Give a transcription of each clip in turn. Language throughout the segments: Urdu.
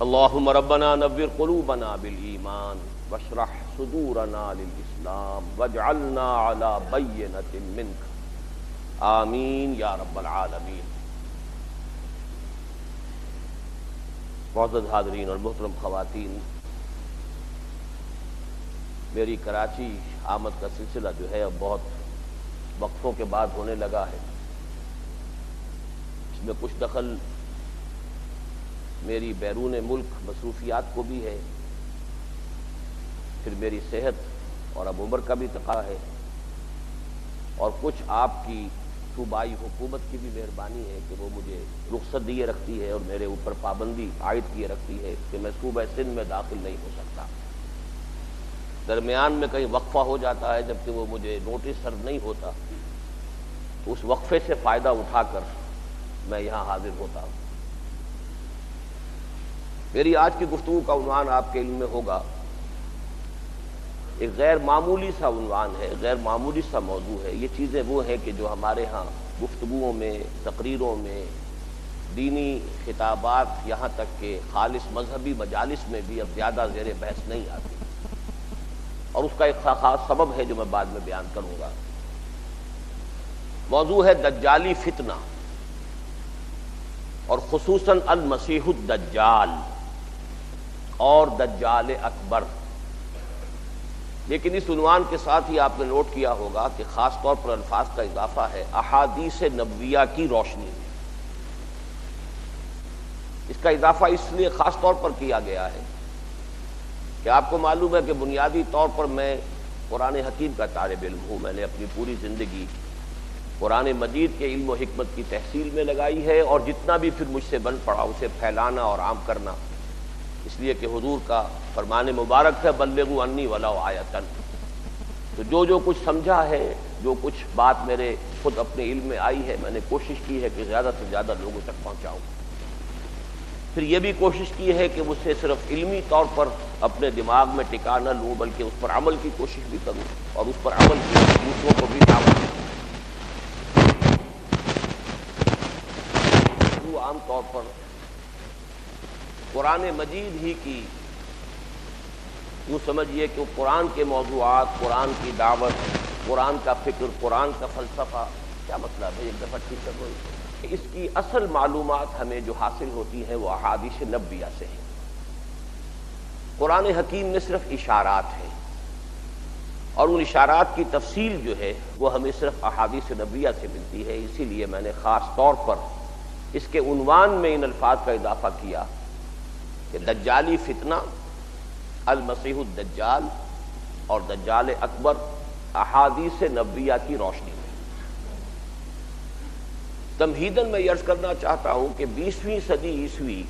اللهم ربنا نور قلوبنا بالایمان واشرح صدورنا للاسلام واجعلنا على بینۃ منک آمین یا رب العالمین۔ معزز حاضرین اور محترم خواتین، میری کراچی آمد کا سلسلہ جو ہے اب بہت وقفوں کے بعد ہونے لگا ہے۔ اس میں کچھ دخل میری بیرون ملک مصروفیات کو بھی ہے، پھر میری صحت اور اب عمر کا بھی تقاضا ہے، اور کچھ آپ کی صوبائی حکومت کی بھی مہربانی ہے کہ وہ مجھے رخصت دیے رکھتی ہے اور میرے اوپر پابندی عائد کیے رکھتی ہے کہ میں صوبہ سندھ میں داخل نہیں ہو سکتا۔ درمیان میں کہیں وقفہ ہو جاتا ہے جبکہ وہ مجھے نوٹس سرو نہیں ہوتا، تو اس وقفے سے فائدہ اٹھا کر میں یہاں حاضر ہوتا ہوں۔ میری آج کی گفتگو کا عنوان آپ کے علم میں ہوگا، ایک غیر معمولی سا عنوان ہے، غیر معمولی سا موضوع ہے۔ یہ چیزیں وہ ہیں کہ جو ہمارے ہاں گفتگوؤں میں، تقریروں میں، دینی خطابات، یہاں تک کہ خالص مذہبی مجالس میں بھی اب زیادہ زیر بحث نہیں آتی، اور اس کا ایک خاص سبب ہے جو میں بعد میں بیان کروں گا۔ موضوع ہے دجالی فتنہ، اور خصوصاً المسیح الدجال اور دجال اکبر۔ لیکن اس عنوان کے ساتھ ہی آپ نے نوٹ کیا ہوگا کہ خاص طور پر الفاظ کا اضافہ ہے احادیث نبویہ کی روشنی میں۔ اس کا اضافہ اس لیے خاص طور پر کیا گیا ہے کہ آپ کو معلوم ہے کہ بنیادی طور پر میں قرآن حکیم کا طالب علم ہوں۔ میں نے اپنی پوری زندگی قرآن مجید کے علم و حکمت کی تحصیل میں لگائی ہے، اور جتنا بھی پھر مجھ سے بن پڑا اسے پھیلانا اور عام کرنا، اس لیے کہ حضور کا فرمان مبارک ہے بلغوا انی ولو آیۃ۔ تو جو کچھ سمجھا ہے، جو کچھ بات میرے خود اپنے علم میں آئی ہے، میں نے کوشش کی ہے کہ زیادہ سے زیادہ لوگوں تک پہنچاؤں۔ پھر یہ بھی کوشش کی ہے کہ مجھ سے صرف علمی طور پر اپنے دماغ میں ٹکا نہ لوں، بلکہ اس پر عمل کی کوشش بھی کروں، اور اس پر عمل کی دوسروں کو بھی دعوت دوں۔ عام طور پر قرآن مجید ہی کی، یوں سمجھیے کہ قرآن کے موضوعات، قرآن کی دعوت، قرآن کا فکر، قرآن کا فلسفہ، کیا مطلب ہے ایک دفعہ ٹھیک کر دو، اس کی اصل معلومات ہمیں جو حاصل ہوتی ہیں وہ احادیث نبویہ سے ہیں۔ قرآن حکیم میں صرف اشارات ہیں، اور ان اشارات کی تفصیل جو ہے وہ ہمیں صرف احادیث نبویہ سے ملتی ہے۔ اسی لیے میں نے خاص طور پر اس کے عنوان میں ان الفاظ کا اضافہ کیا کہ دجالی فتنہ، المسیح الدجال اور دجال اکبر، احادیث نبویہ کی روشنی میں۔ تمہیداً میں یہ عرض کرنا چاہتا ہوں کہ 20ویں صدی عیسوی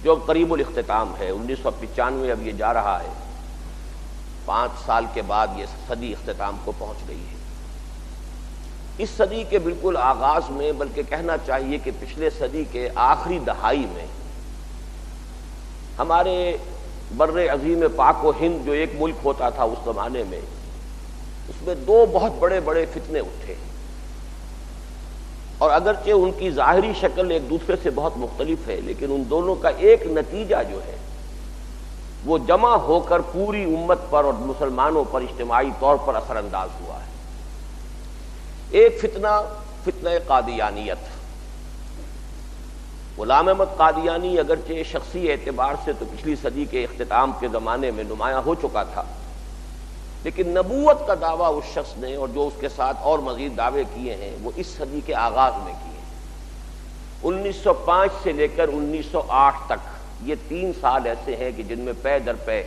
جو قریب الاختتام ہے، 1995 اب یہ جا رہا ہے، 5 سال کے بعد یہ صدی اختتام کو پہنچ گئی ہے۔ اس صدی کے بالکل آغاز میں، بلکہ کہنا چاہیے کہ پچھلے صدی کے آخری دہائی میں، ہمارے بر عظیم پاک و ہند جو ایک ملک ہوتا تھا اس زمانے میں، اس میں 2 بہت بڑے بڑے فتنے اٹھے، اور اگرچہ ان کی ظاہری شکل ایک دوسرے سے بہت مختلف ہے، لیکن ان دونوں کا ایک نتیجہ جو ہے وہ جمع ہو کر پوری امت پر اور مسلمانوں پر اجتماعی طور پر اثر انداز ہوا ہے۔ ایک فتنہ قادیانیت۔ غلام احمد قادیانی اگرچہ شخصی اعتبار سے تو پچھلی صدی کے اختتام کے زمانے میں نمایاں ہو چکا تھا، لیکن نبوت کا دعویٰ اس شخص نے اور جو اس کے ساتھ اور مزید دعوے کیے ہیں وہ اس صدی کے آغاز میں کیے ہیں۔ 1905 سے لے کر 1908 تک یہ 3 سال ایسے ہیں کہ جن میں پے در پے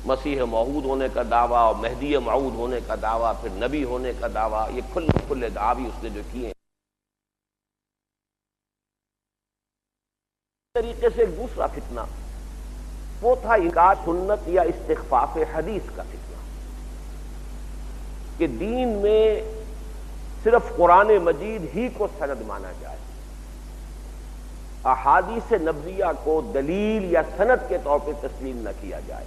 مسیح موعود ہونے کا دعویٰ اور مہدی موعود ہونے کا دعویٰ، پھر نبی ہونے کا دعویٰ، یہ کھلے دعوی اس نے جو کیے ہیں۔ اس طریقے سے ایک دوسرا فتنہ وہ تھا انکار سنت یا استخفاف حدیث کا فتنہ، کہ دین میں صرف قرآن مجید ہی کو سند مانا جائے، احادیث نبویہ کو دلیل یا سند کے طور پہ تسلیم نہ کیا جائے،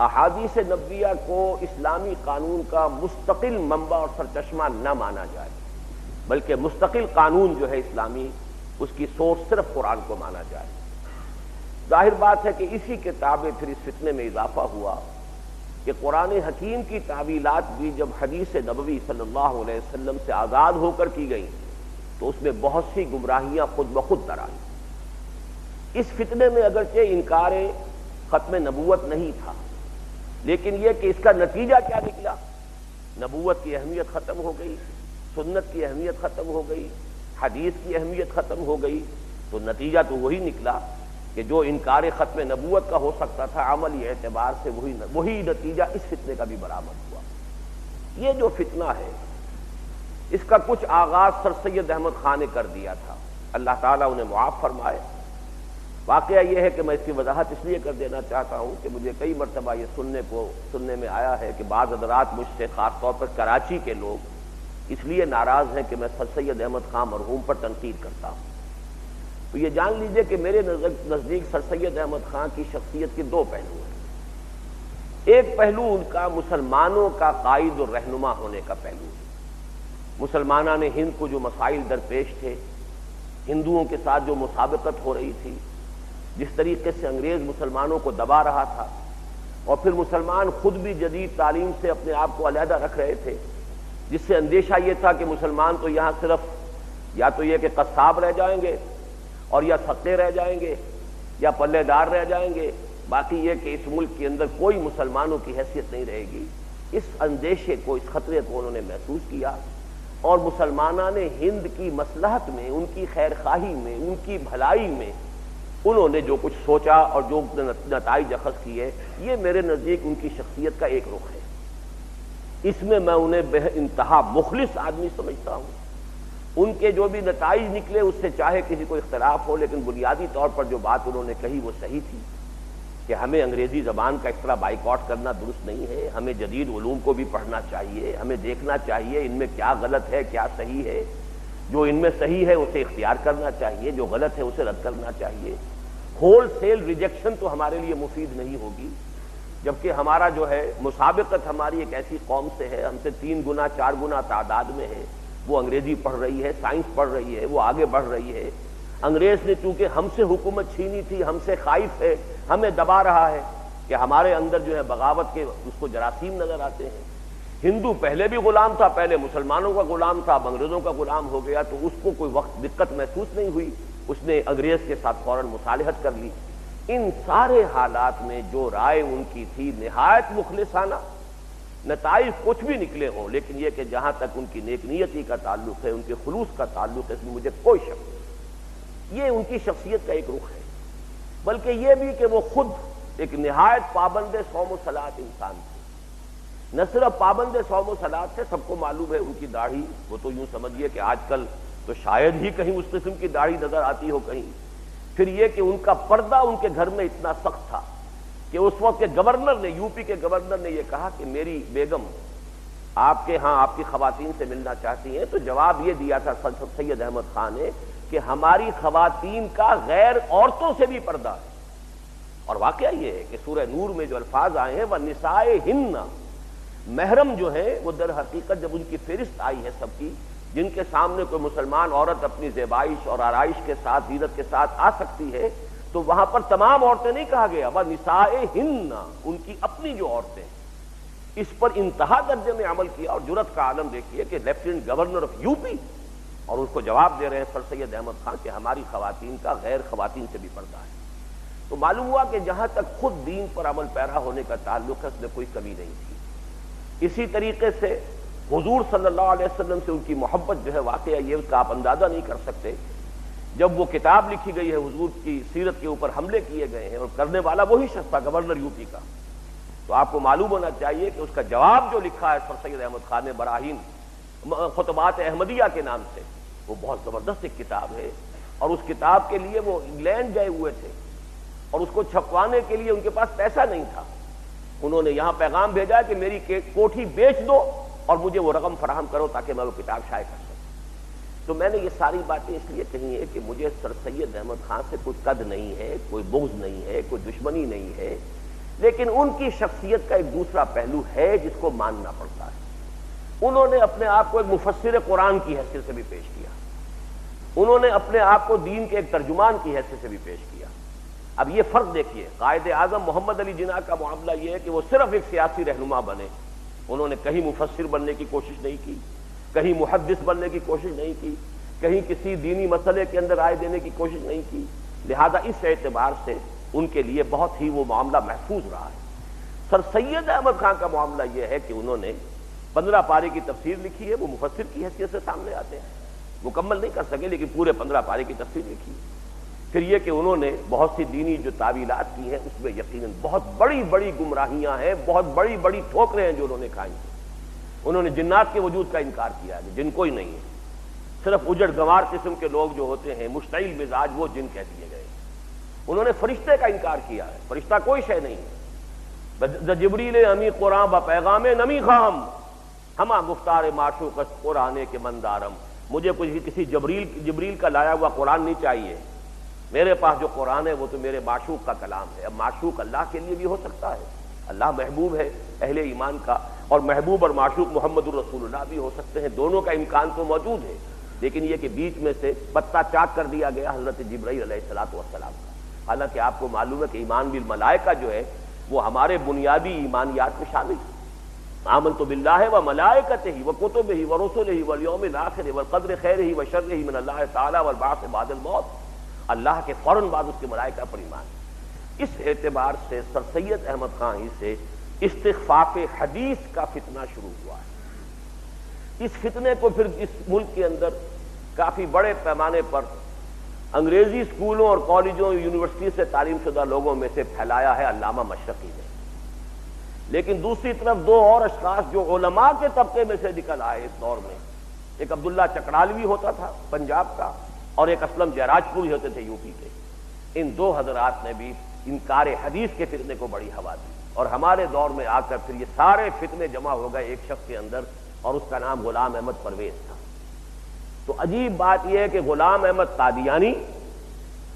احادیث نبویہ کو اسلامی قانون کا مستقل منبع اور سرچشمہ نہ مانا جائے، بلکہ مستقل قانون جو ہے اسلامی اس کی سورس صرف قرآن کو مانا جائے۔ ظاہر بات ہے کہ اسی کتاب میں پھر اس فتنے میں اضافہ ہوا کہ قرآن حکیم کی تعویلات بھی جب حدیث نبوی صلی اللہ علیہ وسلم سے آزاد ہو کر کی گئیں تو اس میں بہت سی گمراہیاں خود بخود در آئیں۔ اس فتنے میں اگرچہ انکار ختم نبوت نہیں تھا، لیکن یہ کہ اس کا نتیجہ کیا نکلا، نبوت کی اہمیت ختم ہو گئی، سنت کی اہمیت ختم ہو گئی، حدیث کی اہمیت ختم ہو گئی، تو نتیجہ تو وہی نکلا کہ جو انکار ختم نبوت کا ہو سکتا تھا عملی اعتبار سے وہی نتیجہ اس فتنے کا بھی برآمد ہوا۔ یہ جو فتنہ ہے اس کا کچھ آغاز سر سید احمد خان نے کر دیا تھا، اللہ تعالیٰ انہیں معاف فرمائے۔ واقعہ یہ ہے کہ میں اس کی وضاحت اس لیے کر دینا چاہتا ہوں کہ مجھے کئی مرتبہ یہ سننے میں آیا ہے کہ بعض حضرات مجھ سے، خاص طور پر کراچی کے لوگ، اس لیے ناراض ہیں کہ میں سر سید احمد خان مرحوم پر تنقید کرتا ہوں۔ تو یہ جان لیجئے کہ میرے نزدیک سر سید احمد خان کی شخصیت کے دو پہلو ہیں۔ ایک پہلو ان کا مسلمانوں کا قائد اور رہنما ہونے کا پہلو ہے۔ مسلمانان ہند کو جو مسائل درپیش تھے، ہندوؤں کے ساتھ جو مسابقت ہو رہی تھی، جس طریقے سے انگریز مسلمانوں کو دبا رہا تھا، اور پھر مسلمان خود بھی جدید تعلیم سے اپنے آپ کو علیحدہ رکھ رہے تھے، جس سے اندیشہ یہ تھا کہ مسلمان تو یہاں صرف یا تو یہ کہ قصاب رہ جائیں گے اور یا سقے رہ جائیں گے یا پلے دار رہ جائیں گے، باقی یہ کہ اس ملک کے اندر کوئی مسلمانوں کی حیثیت نہیں رہے گی۔ اس اندیشے کو، اس خطرے کو انہوں نے محسوس کیا، اور مسلمانان ہند کی مصلحت میں، ان کی خیر خواہی میں، ان کی بھلائی میں انہوں نے جو کچھ سوچا اور جو نتائج اخذ کیے، یہ میرے نزدیک ان کی شخصیت کا ایک رخ ہے۔ اس میں میں انہیں بے انتہا مخلص آدمی سمجھتا ہوں۔ ان کے جو بھی نتائج نکلے اس سے چاہے کسی کو اختلاف ہو، لیکن بنیادی طور پر جو بات انہوں نے کہی وہ صحیح تھی کہ ہمیں انگریزی زبان کا اس طرح بائیکاٹ کرنا درست نہیں ہے، ہمیں جدید علوم کو بھی پڑھنا چاہیے، ہمیں دیکھنا چاہیے ان میں کیا غلط ہے کیا صحیح ہے، جو ان میں صحیح ہے اسے اختیار کرنا چاہیے، جو غلط ہے اسے رد کرنا چاہیے۔ ہول سیل ریجیکشن تو ہمارے لیے مفید نہیں ہوگی، جبکہ ہمارا جو ہے مسابقت ہماری ایک ایسی قوم سے ہے، ہم سے 3 گنا 4 گنا تعداد میں ہے، وہ انگریزی پڑھ رہی ہے، سائنس پڑھ رہی ہے، وہ آگے بڑھ رہی ہے۔ انگریز نے چونکہ ہم سے حکومت چھینی تھی، ہم سے خائف ہے، ہمیں دبا رہا ہے کہ ہمارے اندر جو ہے بغاوت کے اس کو جراثیم نظر آتے ہیں۔ ہندو پہلے بھی غلام تھا، پہلے مسلمانوں کا غلام تھا، اب انگریزوں کا غلام ہو گیا، تو اس کو کوئی وقت دقت محسوس نہیں ہوئی، اس نے انگریز کے ساتھ فوراً مصالحت کر لی۔ ان سارے حالات میں جو رائے ان کی تھی نہایت مخلصانہ، نتائج کچھ بھی نکلے ہوں، لیکن یہ کہ جہاں تک ان کی نیک نیتی کا تعلق ہے، ان کے خلوص کا تعلق ہے، اس میں مجھے کوئی شک نہیں۔ یہ ان کی شخصیت کا ایک رخ ہے، بلکہ یہ بھی کہ وہ خود ایک نہایت پابند صوم و صلاۃ انسان تھے۔ نہ صرف پابند صوم و صلاۃ سے، سب کو معلوم ہے ان کی داڑھی، وہ تو یوں سمجھیے کہ آج کل تو شاید ہی کہیں اس قسم کی داڑھی نظر آتی ہو کہیں۔ پھر یہ کہ ان کا پردہ ان کے گھر میں اتنا سخت تھا کہ اس وقت کے گورنر نے، یو پی کے گورنر نے یہ کہا کہ میری بیگم آپ کے ہاں آپ کی خواتین سے ملنا چاہتی ہیں، تو جواب یہ دیا تھا سید احمد خان نے کہ ہماری خواتین کا غیر عورتوں سے بھی پردہ ہے۔ اور واقعہ یہ ہے کہ سورہ نور میں جو الفاظ آئے ہیں وَنِسَائِهِنَّ، محرم جو ہے وہ در حقیقت جب ان کی فہرست آئی ہے سب کی، جن کے سامنے کوئی مسلمان عورت اپنی زیبائش اور آرائش کے ساتھ، زینت کے ساتھ آ سکتی ہے، تو وہاں پر تمام عورتیں نہیں کہا گیا، وَنِسَائِهِنَّ، ان کی اپنی جو عورتیں۔ اس پر انتہا درجے میں عمل کیا، اور جرأت کا عالم دیکھیے کہ lieutenant governor of U P, اور اس کو جواب دے رہے ہیں سر سید احمد خان کہ ہماری خواتین کا غیر خواتین سے بھی پردہ ہے۔ تو معلوم ہوا کہ جہاں تک خود دین پر عمل پیرا ہونے کا تعلق ہے، اس میں کوئی کمی نہیں تھی۔ اسی طریقے سے حضور صلی اللہ علیہ وسلم سے ان کی محبت جو ہے، واقعہ یہ اس کا آپ اندازہ نہیں کر سکتے۔ جب وہ کتاب لکھی گئی ہے حضور کی سیرت کے اوپر حملے کیے گئے ہیں، اور کرنے والا وہی شخص تھا گورنر یو پی کا، تو آپ کو معلوم ہونا چاہیے کہ اس کا جواب جو لکھا ہے سر سید احمد خان نے براہین خطبات احمدیہ کے نام سے، وہ بہت زبردست ایک کتاب ہے، اور اس کتاب کے لیے وہ انگلینڈ گئے ہوئے تھے، اور اس کو چھپوانے کے لیے ان کے پاس پیسہ نہیں تھا۔ انہوں نے یہاں پیغام بھیجا کہ میری کوٹھی بیچ دو اور مجھے وہ رقم فراہم کرو تاکہ میں وہ کتاب شائع کر سکوں۔ تو میں نے یہ ساری باتیں اس لیے کہی ہیں کہ مجھے سر سید احمد خان سے کوئی قد نہیں ہے، کوئی بغض نہیں ہے، کوئی دشمنی نہیں ہے، لیکن ان کی شخصیت کا ایک دوسرا پہلو ہے جس کو ماننا پڑتا ہے۔ انہوں نے اپنے آپ کو ایک مفسر قرآن کی حیثیت سے بھی پیش کیا۔ انہوں نے اپنے آپ کو دین کے ایک ترجمان کی حیثیت سے بھی پیش کیا۔ اب یہ فرق دیکھیے، قائد اعظم محمد علی جناح کا معاملہ یہ ہے کہ وہ صرف ایک سیاسی رہنما بنے، انہوں نے کہیں مفسر بننے کی کوشش نہیں کی، کہیں محدث بننے کی کوشش نہیں کی، کہیں کسی دینی مسئلے کے اندر رائے دینے کی کوشش نہیں کی، لہذا اس اعتبار سے ان کے لیے بہت ہی وہ معاملہ محفوظ رہا ہے۔ سر سید احمد خان کا معاملہ یہ ہے کہ انہوں نے 15 پارے کی تفسیر لکھی ہے، وہ مفسر کی حیثیت سے سامنے آتے ہیں، مکمل نہیں کر سکے لیکن پورے 15 پارے کی تفسیر لکھی ہے۔ پھر یہ کہ انہوں نے بہت سی دینی جو تعویلات کی ہیں اس میں یقیناً بہت بڑی بڑی گمراہیاں ہیں، بہت بڑی بڑی ٹھوکریں ہیں جو انہوں نے کھائی ہیں۔ انہوں نے جنات کے وجود کا انکار کیا ہے، جن کوئی نہیں ہے، صرف اجڑ گنوار قسم کے لوگ جو ہوتے ہیں مشتعل مزاج، وہ جن کہہ دیے گئے۔ انہوں نے فرشتے کا انکار کیا ہے، فرشتہ کوئی شے نہیں ہے۔ جبریل امی قرآن با پیغام نمی خام ہما گفتار معشوق قرآن کے مندارم، مجھے کسی جبریل کا لایا ہوا قرآن نہیں چاہیے، میرے پاس جو قرآن ہے وہ تو میرے معشوق کا کلام ہے۔ اب معشوق اللہ کے لیے بھی ہو سکتا ہے، اللہ محبوب ہے اہل ایمان کا، اور محبوب اور معشوق محمد الرسول اللہ بھی ہو سکتے ہیں، دونوں کا امکان تو موجود ہے، لیکن یہ کہ بیچ میں سے پتہ چاک کر دیا گیا حضرت جبرائیل علیہ الصلوۃ والسلام کا۔ حالانکہ آپ کو معلوم ہے کہ ایمان بالملائکہ جو ہے وہ ہمارے بنیادی ایمانیات میں شامل ہے۔ آمنت باللہ و ملائکتہ و کتبہ و رسلہ والیوم الآخر والقدر خیرہ و شرہ من اللہ تعالی والبعث بعد الموت، اللہ کے فوراً بعد اس کے ملائکہ پر ایمان ہے۔ اس اعتبار سے سر سید احمد خان ہی سے استخفاف حدیث کا فتنہ شروع ہوا ہے۔ اس فتنے کو پھر اس ملک کے اندر کافی بڑے پیمانے پر انگریزی اسکولوں اور کالجوں یونیورسٹی سے تعلیم شدہ لوگوں میں سے پھیلایا ہے علامہ مشرقی نے، لیکن دوسری طرف دو اور اشخاص جو علماء کے طبقے میں سے نکل آئے اس دور میں، ایک عبداللہ چکڑالوی ہوتا تھا پنجاب کا، اور ایک اسلم جیراج پوری ہوتے تھے یو پی کے، ان دو حضرات نے بھی انکار حدیث کے فتنے کو بڑی ہوا دی، اور ہمارے دور میں آ کر پھر یہ سارے فتنے جمع ہو گئے ایک شخص کے اندر، اور اس کا نام غلام احمد پرویز تھا۔ تو عجیب بات یہ ہے کہ غلام احمد قادیانی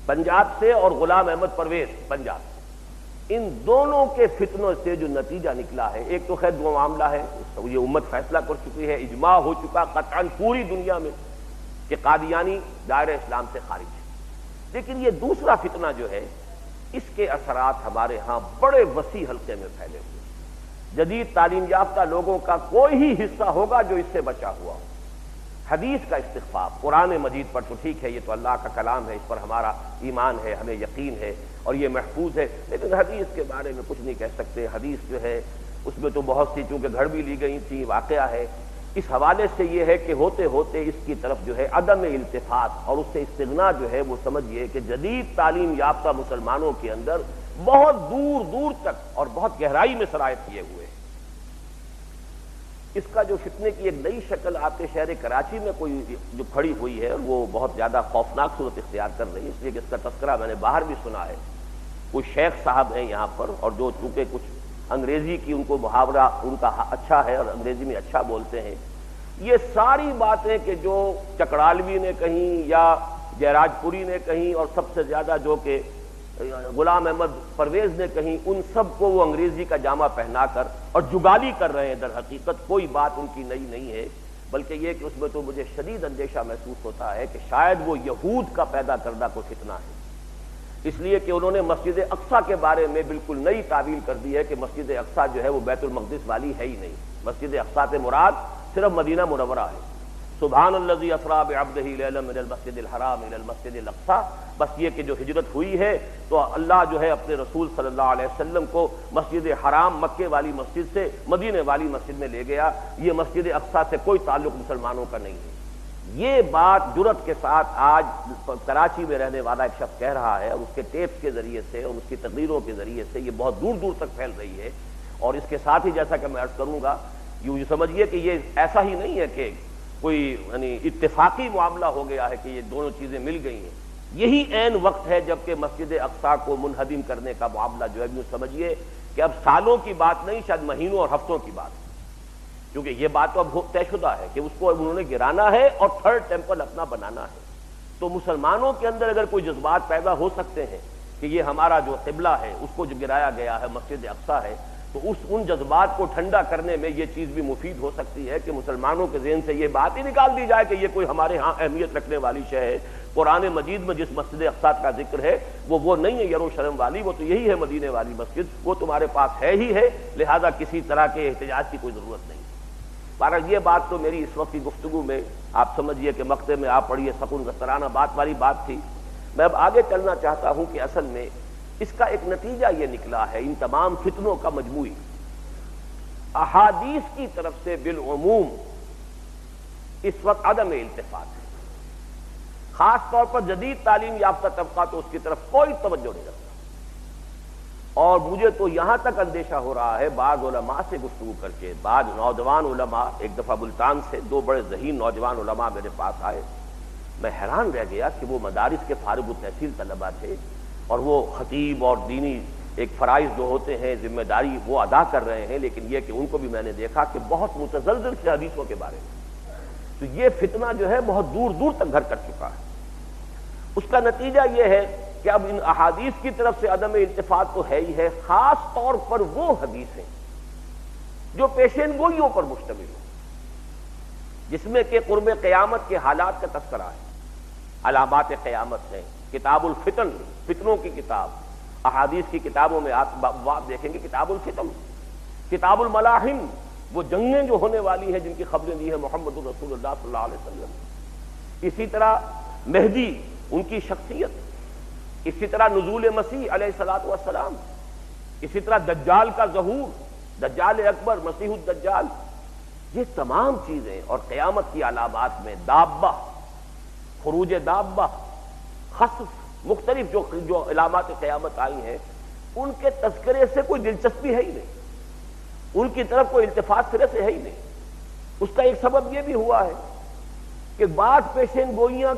پنجاب سے اور غلام احمد پرویز پنجاب سے، ان دونوں کے فتنوں سے جو نتیجہ نکلا ہے، ایک تو خیر دو معاملہ ہے، یہ امت فیصلہ کر چکی ہے، اجماع ہو چکا قطعاً پوری دنیا میں کہ قادیانی دائرہ اسلام سے خارج ہے، لیکن یہ دوسرا فتنہ جو ہے اس کے اثرات ہمارے ہاں بڑے وسیع حلقے میں پھیلے ہوئے۔ جدید تعلیم یافتہ لوگوں کا کوئی ہی حصہ ہوگا جو اس سے بچا ہوا ہو۔ حدیث کا استخفاف قرآن مجید پر تو ٹھیک ہے، یہ تو اللہ کا کلام ہے، اس پر ہمارا ایمان ہے، ہمیں یقین ہے اور یہ محفوظ ہے، لیکن حدیث کے بارے میں کچھ نہیں کہہ سکتے۔ حدیث جو ہے اس میں تو بہت سی چونکہ گھڑ بھی لی گئی تھی، واقعہ ہے۔ اس حوالے سے یہ ہے کہ ہوتے ہوتے اس کی طرف جو ہے عدم التفات اور اس سے استغنا جو ہے وہ سمجھیے کہ جدید تعلیم یافتہ مسلمانوں کے اندر بہت دور دور تک اور بہت گہرائی میں سرایت کیے ہوئے ہیں۔ اس کا جو فتنے کی ایک نئی شکل آپ کے شہر کراچی میں کوئی جو کھڑی ہوئی ہے وہ بہت زیادہ خوفناک صورت اختیار کر رہی ہے، اس لیے کہ اس کا تذکرہ میں نے باہر بھی سنا ہے۔ کوئی شیخ صاحب ہیں یہاں پر، اور جو چونکہ کچھ انگریزی کی ان کو محاورہ ان کا اچھا ہے اور انگریزی میں اچھا بولتے ہیں، یہ ساری باتیں کہ جو چکڑالوی نے کہیں یا جیراج پوری نے کہیں اور سب سے زیادہ جو کہ غلام احمد پرویز نے کہیں، ان سب کو وہ انگریزی کا جامہ پہنا کر اور جگالی کر رہے ہیں۔ در حقیقت کوئی بات ان کی نئی نہیں ہے، بلکہ یہ کہ اس میں تو مجھے شدید اندیشہ محسوس ہوتا ہے کہ شاید وہ یہود کا پیدا کردہ کوئی فتنہ ہے، اس لیے کہ انہوں نے مسجد اقصیٰ کے بارے میں بالکل نئی تعویل کر دی ہے کہ مسجد اقصیٰ جو ہے وہ بیت المقدس والی ہے ہی نہیں، مسجد اقصیٰ سے مراد صرف مدینہ منورہ ہے۔ سبحان الذی اسریٰ بعبدہ لیلا من المسجد الحرام الی المسجد الاقصیٰ، بس یہ کہ جو ہجرت ہوئی ہے تو اللہ جو ہے اپنے رسول صلی اللہ علیہ وسلم کو مسجد حرام مکے والی مسجد سے مدینے والی مسجد میں لے گیا، یہ مسجد اقصیٰ سے کوئی تعلق مسلمانوں کا نہیں ہے۔ یہ بات جرأت کے ساتھ آج کراچی میں رہنے والا ایک شخص کہہ رہا ہے، اور اس کے ٹیپس کے ذریعے سے اور اس کی تقریروں کے ذریعے سے یہ بہت دور دور تک پھیل رہی ہے، اور اس کے ساتھ ہی جیسا کہ میں عرض کروں گا، یوں سمجھیے کہ یہ ایسا ہی نہیں ہے کہ کوئی یعنی اتفاقی معاملہ ہو گیا ہے کہ یہ دونوں چیزیں مل گئی ہیں، یہی عین وقت ہے جبکہ مسجد اقصیٰ کو منہدم کرنے کا معاملہ جو ہے یوں سمجھیے کہ اب سالوں کی بات نہیں، شاید مہینوں اور ہفتوں کی بات ہے، کیونکہ یہ بات تو اب طے شدہ ہے کہ اس کو انہوں نے گرانا ہے اور تھرڈ ٹیمپل اپنا بنانا ہے۔ تو مسلمانوں کے اندر اگر کوئی جذبات پیدا ہو سکتے ہیں کہ یہ ہمارا جو قبلہ ہے اس کو جو گرایا گیا ہے مسجد اقصیٰ ہے، تو ان جذبات کو ٹھنڈا کرنے میں یہ چیز بھی مفید ہو سکتی ہے کہ مسلمانوں کے ذہن سے یہ بات ہی نکال دی جائے کہ یہ کوئی ہمارے ہاں اہمیت رکھنے والی شے ہے۔ قرآن مجید میں جس مسجد اقصی کا ذکر ہے وہ نہیں ہے یروشلم والی، وہ تو یہی ہے مدینے والی مسجد، وہ تمہارے پاس ہے ہی ہے، لہذا کسی طرح کے احتجاج کی کوئی ضرورت نہیں۔ بہرحال یہ بات تو میری اس وقت کی گفتگو میں آپ سمجھیے کہ مقطع میں آپ پڑھیے سکون گسترانہ بات والی بات تھی۔ میں اب آگے چلنا چاہتا ہوں کہ اصل میں اس کا ایک نتیجہ یہ نکلا ہے ان تمام فتنوں کا مجموعی احادیث کی طرف سے بالعموم اس وقت عدم التفات ہے، خاص طور پر جدید تعلیم یافتہ طبقہ تو اس کی طرف کوئی توجہ نہیں رکھتا، اور مجھے تو یہاں تک اندیشہ ہو رہا ہے بعض علماء سے گفتگو کر کے، بعض نوجوان علماء، ایک دفعہ ملتان سے 2 بڑے ذہین نوجوان علماء میرے پاس آئے، میں حیران رہ گیا کہ وہ مدارس کے فارغ التحصیل طلباء تھے اور وہ خطیب اور دینی ایک فرائض جو ہوتے ہیں ذمہ داری وہ ادا کر رہے ہیں، لیکن یہ کہ ان کو بھی میں نے دیکھا کہ بہت متزلزل سے حدیثوں کے بارے میں، تو یہ فتنہ جو ہے بہت دور دور تک گھر کر چکا ہے۔ اس کا نتیجہ یہ ہے کہ اب ان احادیث کی طرف سے عدم التفات تو ہے ہی ہے، خاص طور پر وہ حدیثیں جو پیشین گوئیوں پر مشتمل ہوں، جس میں کہ قرب قیامت کے حالات کا تذکرہ ہے، علامات قیامت ہیں، کتاب الفتن، فتنوں کی کتاب، احادیث کی کتابوں میں آپ دیکھیں گے کتاب الفتن، کتاب الملاحم، وہ جنگیں جو ہونے والی ہیں جن کی خبریں دی ہیں محمد رسول اللہ صلی اللہ علیہ وسلم، اسی طرح مہدی، ان کی شخصیت، اسی طرح نزول مسیح علیہ الصلوۃ والسلام، اسی طرح دجال کا ظہور، دجال اکبر، مسیح الدجال، یہ تمام چیزیں، اور قیامت کی علامات میں دابہ، خروج دابہ، خسف، مختلف جو علامات قیامت آئی ہیں ان کے تذکرے سے کوئی دلچسپی ہے ہی نہیں، ان کی طرف کوئی التفات سرے سے ہے ہی نہیں۔ اس کا ایک سبب یہ بھی ہوا ہے کہ بعض پیشین گوئیاں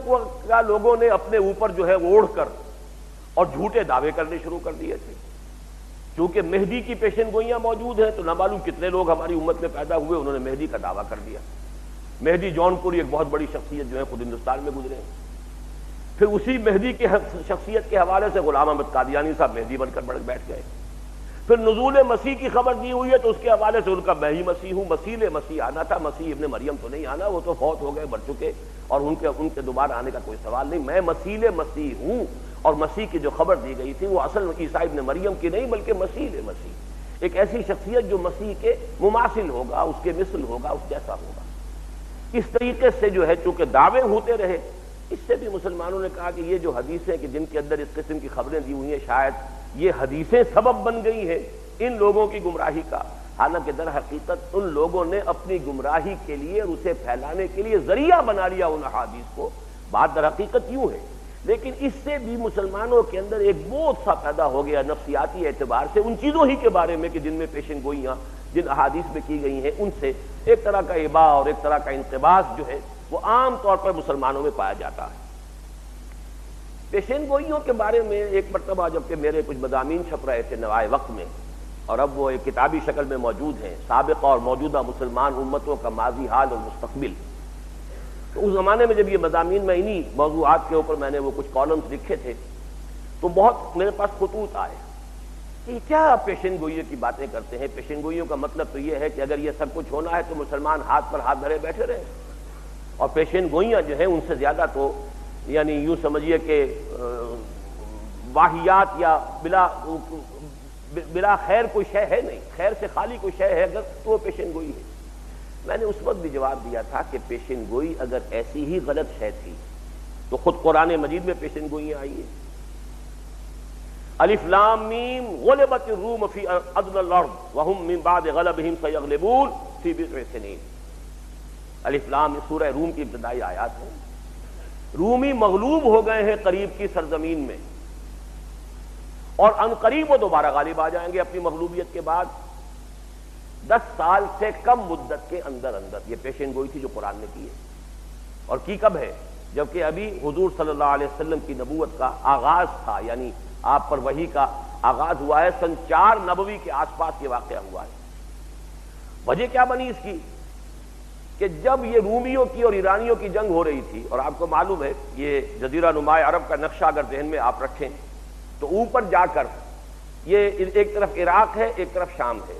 کا لوگوں نے اپنے اوپر جو ہے اوڑھ کر اور جھوٹے دعوے کرنے شروع کر دیے تھے، چونکہ مہدی کی پیشین گوئیاں موجود ہیں تو نہ معلوم کتنے لوگ ہماری امت میں پیدا ہوئے انہوں نے مہدی کا دعویٰ کر دیا۔ مہدی جون پوری ایک بہت بڑی شخصیت جو ہے خود ہندوستان میں گزرے ہیں، پھر اسی مہدی کی شخصیت کے حوالے سے غلام احمد قادیانی صاحب مہدی بن کر بیٹھ گئے، پھر نزول مسیح کی خبر دی ہوئی ہے تو اس کے حوالے سے ان کا میں ہی مسیح ہوں، مسیح آنا تھا، مسیح ابن مریم تو نہیں آنا، وہ تو فوت ہو گئے، مر چکے، اور ان کے دوبارہ آنے کا کوئی سوال نہیں، میں مسیح ہوں، اور مسیح کی جو خبر دی گئی تھی وہ اصل عیسیٰ ابن مریم کی نہیں بلکہ مسیح، ایک ایسی شخصیت جو مسیح کے مماثل ہوگا، اس کے مثل ہوگا، اس جیسا ہوگا۔ اس طریقے سے جو ہے چونکہ دعوے ہوتے رہے، اس سے بھی مسلمانوں نے کہا کہ یہ جو حدیثیں کہ جن کے اندر اس قسم کی خبریں دی ہوئی ہیں شاید یہ حدیثیں سبب بن گئی ہیں ان لوگوں کی گمراہی کا، حالانکہ در حقیقت ان لوگوں نے اپنی گمراہی کے لیے اور اسے پھیلانے کے لیے ذریعہ بنا لیا ان احادیث کو، بات در حقیقت یوں ہے، لیکن اس سے بھی مسلمانوں کے اندر ایک بوجھ سا پیدا ہو گیا نفسیاتی اعتبار سے ان چیزوں ہی کے بارے میں کہ جن میں پیشن گوئیاں جن احادیث میں کی گئی ہیں ان سے ایک طرح کا ابا اور ایک طرح کا انقباض جو ہے وہ عام طور پر مسلمانوں میں پایا جاتا ہے۔ پیشین گوئیوں کے بارے میں ایک مرتبہ جبکہ میرے کچھ مضامین چھپ رہے تھے نوائے وقت میں، اور اب وہ ایک کتابی شکل میں موجود ہیں، سابقہ اور موجودہ مسلمان امتوں کا ماضی، حال اور مستقبل، تو اس زمانے میں جب یہ مضامین میں انہی موضوعات کے اوپر میں نے وہ کچھ کالمز لکھے تھے تو بہت میرے پاس خطوط آئے کہ کیا پیشین گوئی کی باتیں کرتے ہیں، پیشین گوئیوں کا مطلب تو یہ ہے کہ اگر یہ سب کچھ ہونا ہے تو مسلمان ہاتھ پر ہاتھ دھرے بیٹھے رہے، اور پیشین گوئیاں جو ہیں ان سے زیادہ تو یعنی یوں سمجھیے کہ واہیات یا بلا خیر کوئی شے ہے نہیں، خیر سے خالی کوئی شے ہے اگر تو وہ پیشین گوئی ہے۔ میں نے اس وقت بھی جواب دیا تھا کہ پیشین گوئی اگر ایسی ہی غلط شے تھی تو خود قرآن مجید میں پیشین گوئیاں آئی ہیں، الف لام میم غلبت الروم فی ادنی الارض وهم من بعد غلبهم سیغلبون فی بضع سنین، الف لام سورہ روم کی ابتدائی آیات ہیں، رومی مغلوب ہو گئے ہیں قریب کی سرزمین میں اور ان قریب وہ دوبارہ غالب آ جائیں گے اپنی مغلوبیت کے بعد 10 سال سے کم مدت کے اندر اندر۔ یہ پیشین گوئی تھی جو قرآن نے کی ہے، اور کی کب ہے؟ جبکہ ابھی حضور صلی اللہ علیہ وسلم کی نبوت کا آغاز تھا، یعنی آپ پر وحی کا آغاز ہوا ہے، سن 4 نبوی کے آس پاس یہ واقعہ ہوا ہے۔ وجہ کیا بنی اس کی کہ جب یہ رومیوں کی اور ایرانیوں کی جنگ ہو رہی تھی، اور آپ کو معلوم ہے یہ جزیرہ نما عرب کا نقشہ اگر ذہن میں آپ رکھیں تو اوپر جا کر یہ ایک طرف عراق ہے، ایک طرف شام ہے۔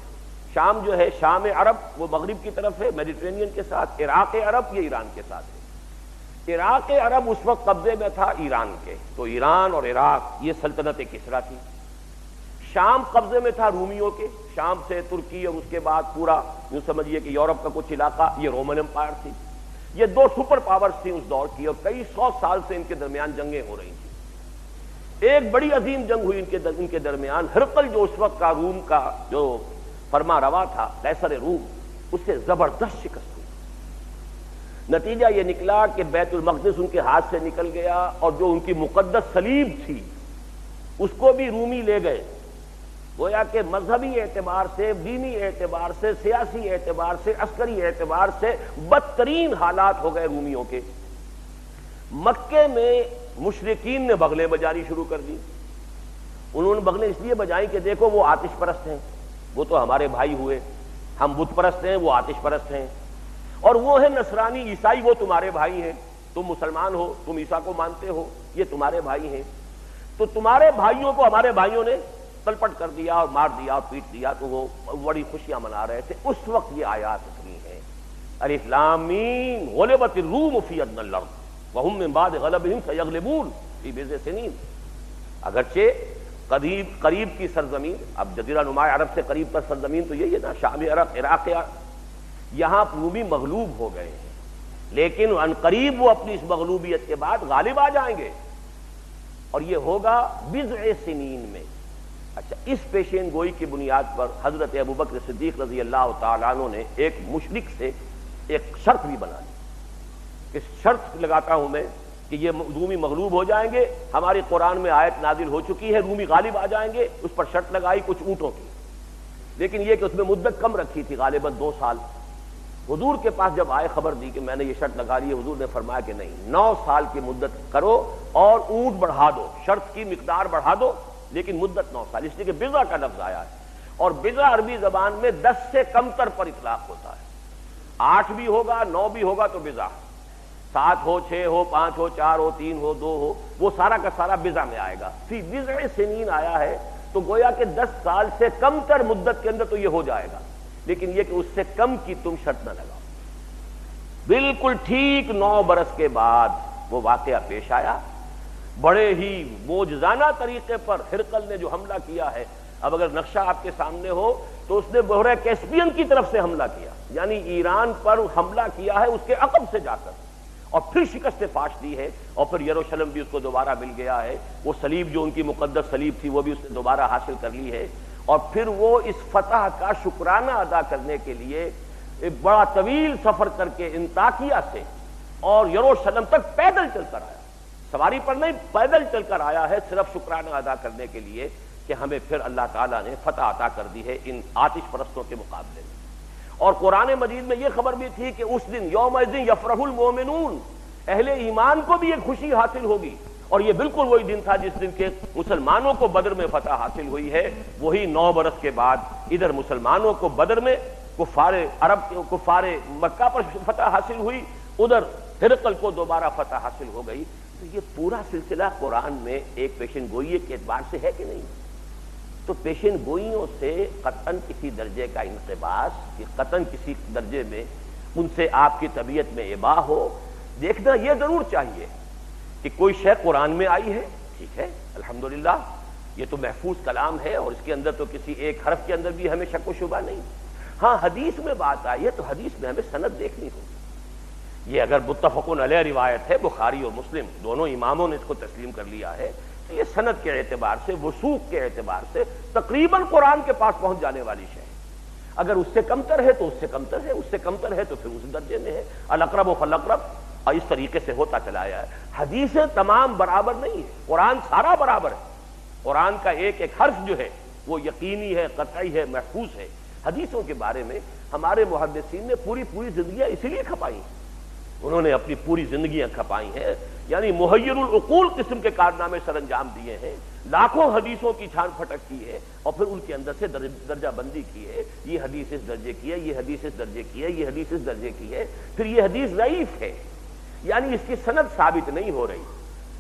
شام جو ہے شام عرب وہ مغرب کی طرف ہے میڈیٹرینین کے ساتھ، عراق عرب یہ ایران کے ساتھ ہے۔ عراق عرب اس وقت قبضے میں تھا ایران کے، تو ایران اور عراق یہ سلطنت کسریٰ تھی۔ شام قبضے میں تھا رومیوں کے، شام سے ترکی اور اس کے بعد پورا یوں سمجھیے کہ یورپ کا کچھ علاقہ یہ رومن امپائر تھی۔ یہ دو سپر پاورز تھیں اس دور کی، اور کئی سو سال سے ان کے درمیان جنگیں ہو رہی تھیں۔ ایک بڑی عظیم جنگ ہوئی ان کے درمیان۔ ہرقل جو اس وقت کا روم کا جو فرما روا تھا، قیصر روم، اس سے زبردست شکست ہوئی۔ نتیجہ یہ نکلا کہ بیت المقدس ان کے ہاتھ سے نکل گیا، اور جو ان کی مقدس صلیب تھی اس کو بھی رومی لے گئے۔ گویا کہ مذہبی اعتبار سے، دینی اعتبار سے، سیاسی اعتبار سے، عسکری اعتبار سے بدترین حالات ہو گئے رومیوں کے۔ مکے میں مشرکین نے بغلیں بجانی شروع کر دی۔ انہوں نے بغلیں اس لیے بجائیں کہ دیکھو وہ آتش پرست ہیں، وہ تو ہمارے بھائی ہوئے، ہم بت پرست ہیں، وہ آتش پرست ہیں، اور وہ ہیں نصرانی عیسائی، وہ تمہارے بھائی ہیں، تم مسلمان ہو، تم عیسیٰ کو مانتے ہو، یہ تمہارے بھائی ہیں، تو تمہارے بھائیوں کو ہمارے بھائیوں نے تلپٹ کر دیا اور مار دیا اور پیٹ دیا، تو وہ بڑی خوشیاں منا رہے تھے۔ اس وقت یہ آیات اتری ہیں، الف لام میم غلبت الروم فی ادنی الارض وهم من بعد غلبهم سیغلبون فی بضع سنین۔ اگرچہ قریب کی سرزمین، اب جزیرہ نما عرب سے قریب پر سرزمین تو یہی ہے نا، شام عرب، عراق، یہاں رومی مغلوب ہو گئے ہیں، لیکن ان قریب وہ اپنی اس مغلوبیت کے بعد غالب آ جائیں گے، اور یہ ہوگا بضع سنین میں۔ اچھا، اس پیشین گوئی کی بنیاد پر حضرت ابوبکر صدیق رضی اللہ تعالیٰ عنہ نے ایک مشرک سے ایک شرط بھی بنا لی کہ شرط لگاتا ہوں میں کہ یہ رومی مغلوب ہو جائیں گے، ہماری قرآن میں آیت نازل ہو چکی ہے، رومی غالب آ جائیں گے، اس پر شرط لگائی کچھ اونٹوں کی، لیکن یہ کہ اس میں مدت کم رکھی تھی، غالباً 2 سال۔ حضور کے پاس جب آئے خبر دی کہ میں نے یہ شرط لگا لی ہے، حضور نے فرمایا کہ نہیں، 9 سال کی مدت کرو اور اونٹ بڑھا دو، شرط کی مقدار بڑھا دو، لیکن مدت 9 سال، اس لیے کہ بضع کا لفظ آیا ہے، اور بضع عربی زبان میں 10 سے کم تر پر اطلاق ہوتا ہے۔ 8 بھی ہوگا، 9 بھی ہوگا تو بضع، 7 ہو، 6 ہو، 5 ہو، 4 ہو، 3 ہو، 2 ہو، وہ سارا کا سارا بضع میں آئے گا۔ فی بضع سنین آیا ہے تو گویا کہ 10 سال سے کم تر مدت کے اندر تو یہ ہو جائے گا، لیکن یہ کہ اس سے کم کی تم شرط نہ لگاؤ۔ بالکل ٹھیک 9 برس کے بعد وہ واقعہ پیش آیا، بڑے ہی معجزانہ طریقے پر ہرقل نے جو حملہ کیا ہے۔ اب اگر نقشہ آپ کے سامنے ہو تو اس نے بحیرہ کیسپیئن کی طرف سے حملہ کیا، یعنی ایران پر حملہ کیا ہے اس کے عقب سے جا کر، اور پھر شکست فاش دی ہے، اور پھر یروشلم بھی اس کو دوبارہ مل گیا ہے، وہ صلیب جو ان کی مقدس صلیب تھی وہ بھی اس نے دوبارہ حاصل کر لی ہے، اور پھر وہ اس فتح کا شکرانہ ادا کرنے کے لیے ایک بڑا طویل سفر کر کے انطاکیہ سے اور یروشلم تک پیدل چل کر آیا، سواری پر نہیں، پیدل چل کر آیا ہے، صرف شکرانہ ادا کرنے کے لیے کہ ہمیں پھر اللہ تعالیٰ نے فتح عطا کر دی ہے ان آتش پرستوں کے مقابلے میں۔ اور قرآن مجید میں یہ خبر بھی تھی کہ اس دن یومئذ یفرح المومنون، اہل ایمان کو بھی ایک خوشی حاصل ہوگی، اور یہ بالکل وہی دن تھا جس دن کے مسلمانوں کو بدر میں فتح حاصل ہوئی ہے۔ وہی 9 برس کے بعد ادھر مسلمانوں کو بدر میں کفار عرب، کفار مکہ پر فتح حاصل ہوئی، ادھر ہرقل کو دوبارہ فتح حاصل ہو گئی۔ تو یہ پورا سلسلہ قرآن میں ایک پیشن گوئی کے اعتبار سے ہے کہ نہیں؟ تو پیشن گوئیوں سے قطعاً کسی درجے کا انقباس، کہ قطعاً کسی درجے میں ان سے آپ کی طبیعت میں اباح ہو، دیکھنا یہ ضرور چاہیے کہ کوئی شے قرآن میں آئی ہے، ٹھیک ہے، الحمدللہ یہ تو محفوظ کلام ہے، اور اس کے اندر تو کسی ایک حرف کے اندر بھی ہمیں شک و شبہ نہیں۔ ہاں حدیث میں بات آئی ہے تو حدیث میں ہمیں سند دیکھنی ہوگی۔ یہ اگر متفقن علیہ روایت ہے، بخاری اور مسلم دونوں اماموں نے اس کو تسلیم کر لیا ہے، تو یہ سند کے اعتبار سے، وثوق کے اعتبار سے تقریباً قرآن کے پاس پہنچ جانے والی شے ہے۔ اگر اس سے کمتر ہے تو اس سے کمتر ہے، اس سے کمتر ہے تو پھر اس درجے میں ہے، الاقرب فالاقرب، اور اس طریقے سے ہوتا چلا آیا ہے۔ حدیثیں تمام برابر نہیں ہے، قرآن سارا برابر ہے، قرآن کا ایک ایک حرف جو ہے وہ یقینی ہے، قطعی ہے، محفوظ ہے۔ حدیثوں کے بارے میں ہمارے محدثین نے پوری زندگیاں اسی لیے کھپائی ہیں، انہوں نے اپنی پوری زندگیاں کھپائی ہیں، یعنی محیر العقول قسم کے کارنامے سر انجام دیے ہیں، لاکھوں حدیثوں کی چھان پھٹک کی ہے، اور پھر ان کے اندر سے درجہ بندی کی ہے، یہ حدیث اس درجے کی ہے، یہ حدیث اس درجے کی ہے، یہ حدیث اس درجے کی ہے، پھر یہ حدیث ضعیف ہے، یعنی اس کی سند ثابت نہیں ہو رہی،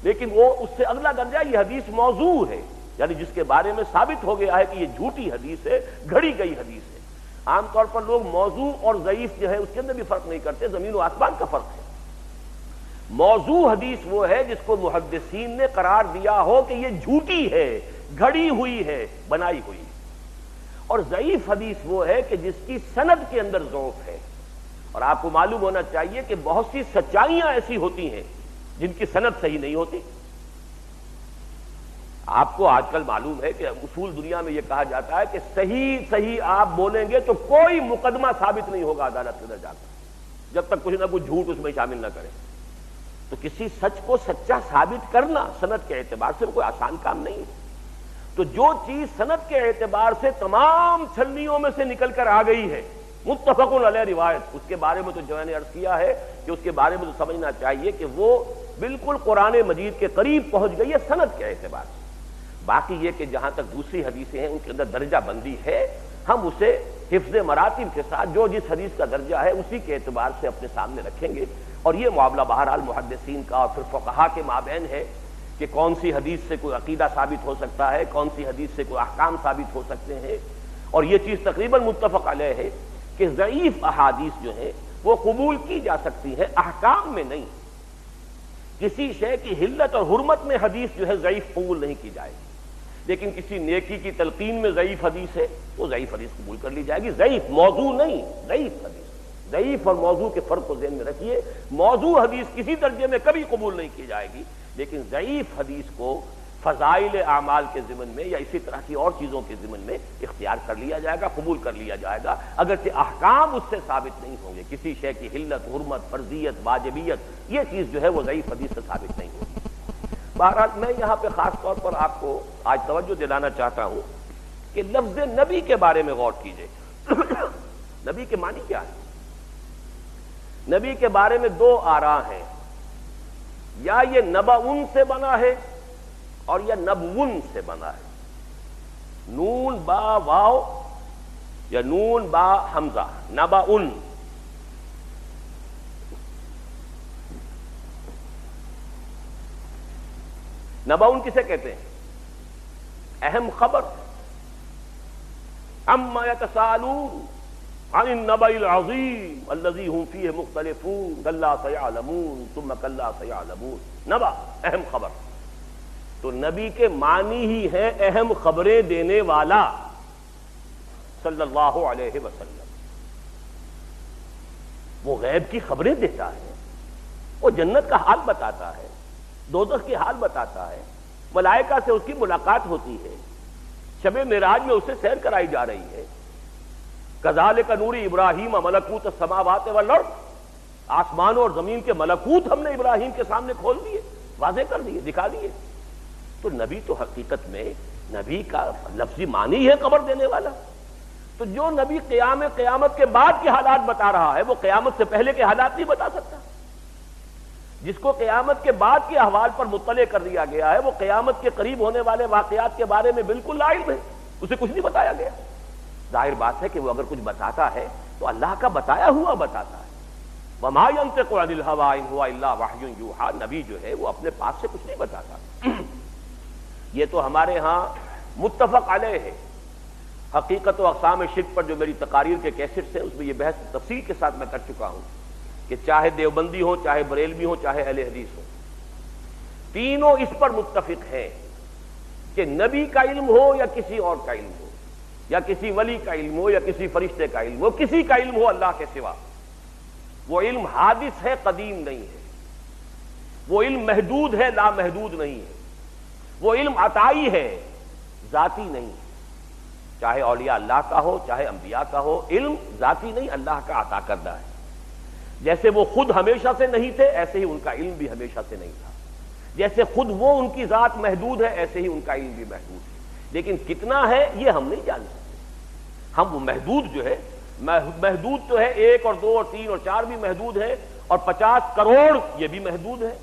لیکن وہ اس سے اگلا درجہ یہ حدیث موضوع ہے، یعنی جس کے بارے میں ثابت ہو گیا ہے کہ یہ جھوٹی حدیث ہے، گھڑی گئی حدیث ہے۔ عام طور پر لوگ موضوع اور ضعیف جو ہے اس کے اندر بھی فرق نہیں کرتے، زمین و آسمان کا فرق ہے۔ موضوع حدیث وہ ہے جس کو محدثین نے قرار دیا ہو کہ یہ جھوٹی ہے، گھڑی ہوئی ہے، بنائی ہوئی ہے، اور ضعیف حدیث وہ ہے کہ جس کی سند کے اندر ضعف ہے۔ اور آپ کو معلوم ہونا چاہیے کہ بہت سی سچائیاں ایسی ہوتی ہیں جن کی سند صحیح نہیں ہوتی۔ آپ کو آج کل معلوم ہے کہ اصول دنیا میں یہ کہا جاتا ہے کہ صحیح آپ بولیں گے تو کوئی مقدمہ ثابت نہیں ہوگا عدالت کے اندر جا کر، جب تک کچھ نہ کچھ جھوٹ اس میں شامل نہ کرے۔ تو کسی سچ کو سچا ثابت کرنا سند کے اعتبار سے کوئی آسان کام نہیں ہے۔ تو جو چیز سند کے اعتبار سے تمام چھلنیوں میں سے نکل کر آ گئی ہے، متفق علیہ روایت، اس کے بارے میں تو جو میں نے عرض کیا ہے کہ اس کے بارے میں تو سمجھنا چاہیے کہ وہ بالکل قرآن مجید کے قریب پہنچ گئی ہے سند کے اعتبار سے۔ باقی یہ کہ جہاں تک دوسری حدیثیں ہیں ان کے اندر درجہ بندی ہے، ہم اسے حفظ مراتب کے ساتھ جو جس حدیث کا درجہ ہے اسی کے اعتبار سے اپنے سامنے رکھیں گے۔ اور یہ معاملہ بہرحال محدثین کا اور پھر فقہا کے مابین ہے کہ کون سی حدیث سے کوئی عقیدہ ثابت ہو سکتا ہے، کون سی حدیث سے کوئی احکام ثابت ہو سکتے ہیں۔ اور یہ چیز تقریباً متفق علیہ ہے کہ ضعیف احادیث جو ہیں وہ قبول کی جا سکتی ہیں، احکام میں نہیں۔ کسی شے کی حلت اور حرمت میں حدیث جو ہے ضعیف قبول نہیں کی جائے گی، لیکن کسی نیکی کی تلقین میں ضعیف حدیث ہے وہ ضعیف حدیث قبول کر لی جائے گی۔ ضعیف موضوع نہیں، ضعیف حدیث۔ ضعیف اور موضوع کے فرق کو ذہن میں رکھیے۔ موضوع حدیث کسی درجے میں کبھی قبول نہیں کی جائے گی، لیکن ضعیف حدیث کو فضائل اعمال کے ضمن میں یا اسی طرح کی اور چیزوں کے ضمن میں اختیار کر لیا جائے گا، قبول کر لیا جائے گا، اگرچہ احکام اس سے ثابت نہیں ہوں گے۔ کسی شے کی حلت، حرمت، فرضیت، واجبیت، یہ چیز جو ہے وہ ضعیف حدیث سے ثابت نہیں ہوگی۔ بہرحال میں یہاں پہ خاص طور پر آپ کو آج توجہ دلانا چاہتا ہوں کہ لفظ نبی کے بارے میں غور کیجئے۔ نبی کے معنی کیا ہے؟ نبی کے بارے میں دو آراء ہیں، یا یہ نبعن سے بنا ہے اور یا نبون سے بنا ہے۔ نون با واو یا نون با حمزہ، نبعن۔ نبعن کسے کہتے ہیں؟ اہم خبر۔ عما یتساءلون عن النبأ العظیم الذی هم فیہ مختلفون کلا سیعلمون ثم کلا سیعلمون۔ نبأ اہم خبر، تو نبی کے معنی ہی ہے اہم خبریں دینے والا صلی اللہ علیہ وسلم۔ وہ غیب کی خبریں دیتا ہے، وہ جنت کا حال بتاتا ہے، دوزخ کی حال بتاتا ہے، ملائکہ سے اس کی ملاقات ہوتی ہے، شب معراج میں اسے سیر کرائی جا رہی ہے۔ کذالک نوری ابراہیم ملکوت السماوات والارض، آسمانوں اور زمین کے ملکوت ہم نے ابراہیم کے سامنے کھول دیے، واضح کر دیے، دکھا دیے۔ تو نبی تو حقیقت میں نبی کا لفظی معنی ہے خبر دینے والا۔ تو جو نبی قیامت کے بعد کے حالات بتا رہا ہے وہ قیامت سے پہلے کے حالات نہیں بتا سکتا۔ جس کو قیامت کے بعد کے احوال پر مطلع کر دیا گیا ہے وہ قیامت کے قریب ہونے والے واقعات کے بارے میں بالکل لا علم ہے، اسے کچھ نہیں بتایا گیا۔ ظاہر بات ہے کہ وہ اگر کچھ بتاتا ہے تو اللہ کا بتایا ہوا بتاتا ہے۔ وما ينطق عن الهوى ان هو الا وحی یوحی، نبی جو ہے وہ اپنے پاس سے کچھ نہیں بتاتا۔ یہ تو ہمارے ہاں متفق علیہ ہے۔ حقیقت و اقسام شرک پر جو میری تقاریر کے کیسٹس ہیں اس میں یہ بحث تفصیل کے ساتھ میں کر چکا ہوں کہ چاہے دیوبندی ہو، چاہے بریلوی ہو، چاہے اہل حدیث ہو، تینوں اس پر متفق ہیں کہ نبی کا علم ہو یا کسی اور کا علم ہو، یا کسی ولی کا علم ہو یا کسی فرشتے کا علم ہو، کسی کا علم ہو اللہ کے سوا، وہ علم حادث ہے، قدیم نہیں ہے۔ وہ علم محدود ہے، لامحدود نہیں ہے۔ وہ علم عطائی ہے، ذاتی نہیں ہے۔ چاہے اولیاء اللہ کا ہو، چاہے انبیاء کا ہو، علم ذاتی نہیں، اللہ کا عطا کردہ ہے۔ جیسے وہ خود ہمیشہ سے نہیں تھے ایسے ہی ان کا علم بھی ہمیشہ سے نہیں تھا۔ جیسے خود وہ ان کی ذات محدود ہے ایسے ہی ان کا علم بھی محدود ہے۔ لیکن کتنا ہے یہ ہم نہیں جان سکتے۔ ہم وہ محدود جو ہے، محدود تو ہے 1 اور 2 اور 3 اور 4 بھی محدود ہے، اور 50 کروڑ یہ بھی محدود ہے۔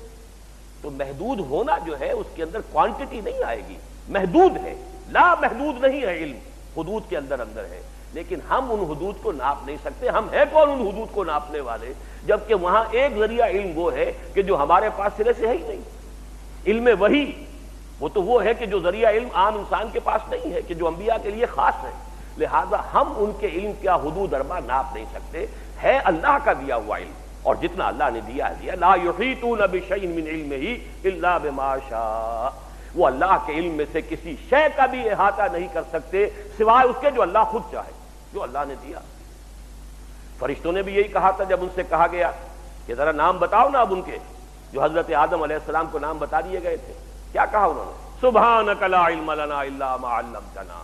تو محدود ہونا جو ہے اس کے اندر کوانٹٹی نہیں آئے گی، محدود ہے، لا محدود نہیں ہے علم، حدود کے اندر ہے۔ لیکن ہم ان حدود کو ناپ نہیں سکتے۔ ہم ہیں کون ان حدود کو ناپنے والے؟ جبکہ وہاں ایک ذریعہ علم وہ ہے کہ جو ہمارے پاس سرے سے ہے ہی نہیں۔ علم وحی وہ ہے کہ جو ذریعہ علم عام انسان کے پاس نہیں ہے، کہ جو انبیاء کے لیے خاص ہے، لہذا ہم ان کے علم کیا حدود اربا ناپ نہیں سکتے، ہے اللہ کا دیا ہوا علم، اور جتنا اللہ نے دیا ہے لا یحیطون بشیء من علمہ الا بما شاء، وہ اللہ کے علم میں سے کسی شے کا بھی احاطہ نہیں کر سکتے سوائے اس کے جو اللہ خود چاہے، جو اللہ نے دیا۔ فرشتوں نے بھی یہی کہا تھا جب ان سے کہا گیا کہ ذرا نام بتاؤ نا اب ان کے، جو حضرت آدم علیہ السلام کو نام بتا دیے گئے تھے، کیا کہا انہوں نے؟ سبحانک لا علم لنا الا ما علمتنا،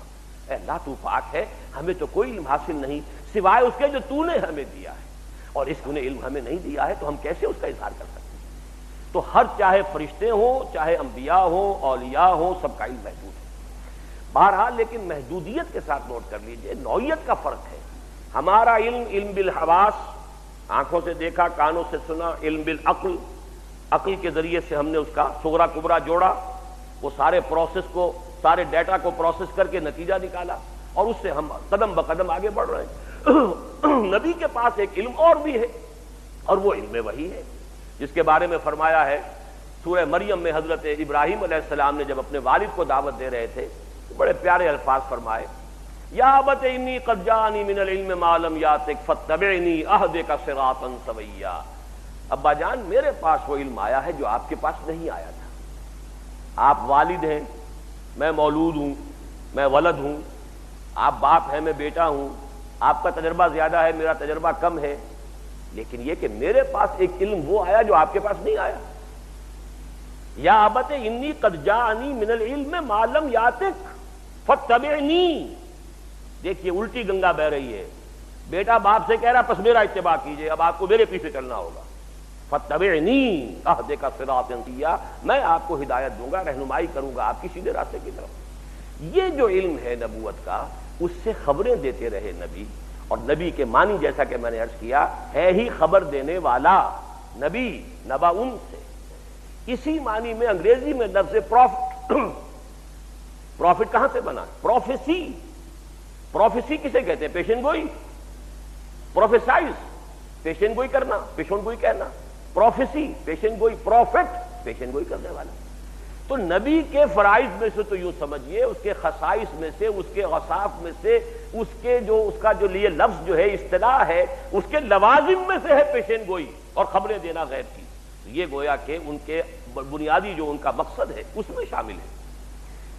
اے اللہ تو پاک ہے، ہمیں تو کوئی علم حاصل نہیں سوائے اس کے جو تو نے ہمیں دیا ہے، اور اس نے علم ہمیں نہیں دیا ہے تو ہم کیسے اس کا اظہار کر سکتے ہیں؟ تو ہر چاہے فرشتے ہوں، چاہے انبیاء ہوں، اولیاء ہوں، سب کا علم محدود ہے۔ بہرحال لیکن محدودیت کے ساتھ نوٹ کر لیجئے نوعیت کا فرق ہے۔ ہمارا علم، علم بالحواس، آنکھوں سے دیکھا، کانوں سے سنا، علم بالعقل، عقل کے ذریعے سے ہم نے اس کا صغرا کبرا جوڑا، وہ سارے پروسیس کو، سارے ڈیٹا کو پروسیس کر کے نتیجہ نکالا، اور اس سے ہم قدم بقدم آگے بڑھ رہے ہیں۔ نبی کے پاس ایک علم اور بھی ہے، اور وہ علم وحی ہے، جس کے بارے میں فرمایا ہے سورہ مریم میں، حضرت ابراہیم علیہ السلام نے جب اپنے والد کو دعوت دے رہے تھے تو بڑے پیارے الفاظ فرمائے، یا ابت انی قد جاءنی من العلم ما لم یاتک فاتبعنی اہدک صراطا سویا، ابا جان میرے پاس وہ علم آیا ہے جو آپ کے پاس نہیں آیا تھا۔ آپ والد ہیں، میں مولود ہوں، میں ولد ہوں، آپ باپ ہیں، میں بیٹا ہوں، آپ کا تجربہ زیادہ ہے، میرا تجربہ کم ہے، لیکن یہ کہ میرے پاس ایک علم وہ آیا جو آپ کے پاس نہیں آیا۔ یا ابت انی قد جاءنی من العلم ما لم یاتک فاتبعنی، دیکھیے الٹی گنگا بہ رہی ہے، بیٹا باپ سے کہہ رہا پس میرا اتباع کیجئے، اب آپ کو میرے پیچھے چلنا ہوگا، فاتبعنی اہدک صراطا سویا، میں آپ کو ہدایت دوں گا، رہنمائی کروں گا آپ کی سیدھے راستے کی طرف۔ یہ جو علم ہے نبوت کا، اس سے خبریں دیتے رہے نبی، اور نبی کے معنی جیسا کہ میں نے عرض کیا ہے ہی خبر دینے والا، نبی نبا ان سے، اسی معنی میں انگریزی میں لفظ پروفٹ، پروفٹ کہاں سے بنا؟ پروفیسی، پروفیسی کسے کہتے ہیں؟ پیشن گوئی، پروفیسائز پیشن گوئی کرنا، پیشن گوئی کہنا، پروفیسی پیشن گوئی، پروفٹ پیشن گوئی کرنے والا۔ تو نبی کے فرائض میں سے تو یوں سمجھیے، اس کے خصائص میں سے، اس کے اوصاف میں سے، اس کا جو لیے لفظ جو ہے، اصطلاح ہے، اس کے لوازم میں سے ہے پیشن گوئی اور خبریں دینا غیب کی۔ یہ گویا کہ ان کے بنیادی جو ان کا مقصد ہے اس میں شامل ہے۔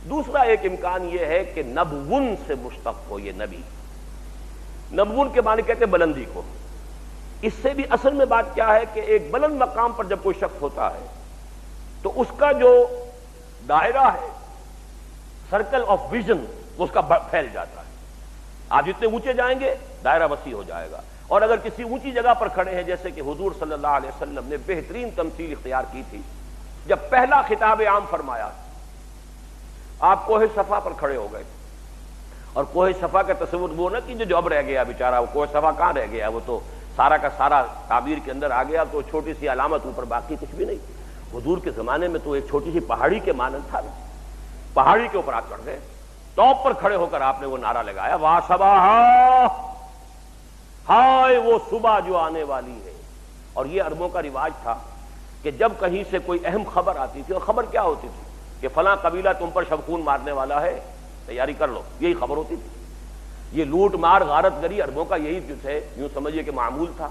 دوسرا ایک امکان یہ ہے کہ نبون سے مشتق ہو یہ نبی، نبون کے معنی کہتے ہیں بلندی کو۔ اس سے بھی اصل میں بات کیا ہے کہ ایک بلند مقام پر جب کوئی شخص ہوتا ہے تو اس کا جو دائرہ ہے، سرکل آف ویژن، وہ اس کا پھیل جاتا ہے۔ آپ جتنے اونچے جائیں گے دائرہ وسیع ہو جائے گا، اور اگر کسی اونچی جگہ پر کھڑے ہیں، جیسے کہ حضور صلی اللہ علیہ وسلم نے بہترین تمثیل اختیار کی تھی جب پہلا خطاب عام فرمایا، آپ کوہ صفا پر کھڑے ہو گئے، اور کوہ صفا کا تصور وہ نہ کیجیے جو اب رہ گیا بیچارہ، وہ کوہ صفا کہاں رہ گیا، وہ تو سارا کا سارا تعبیر کے اندر آ گیا، تو چھوٹی سی علامت اوپر، باقی کچھ بھی نہیں۔ حضور کے زمانے میں تو ایک چھوٹی سی پہاڑی کے مانند تھا، پہاڑی کے اوپر آپ چڑھ گئے، ٹاپ پر کھڑے ہو کر آپ نے وہ نعرہ لگایا، واہ صباحا، ہائے وہ صبح جو آنے والی ہے۔ اور یہ عربوں کا رواج تھا کہ جب کہیں سے کوئی اہم خبر آتی تھی، اور خبر کیا ہوتی تھی کہ فلاں قبیلہ تم پر شبخون مارنے والا ہے، تیاری کر لو، یہی خبر ہوتی تھی۔ یہ لوٹ مار غارت گری عربوں کا یہی جو ہے یوں سمجھیے کہ معمول تھا۔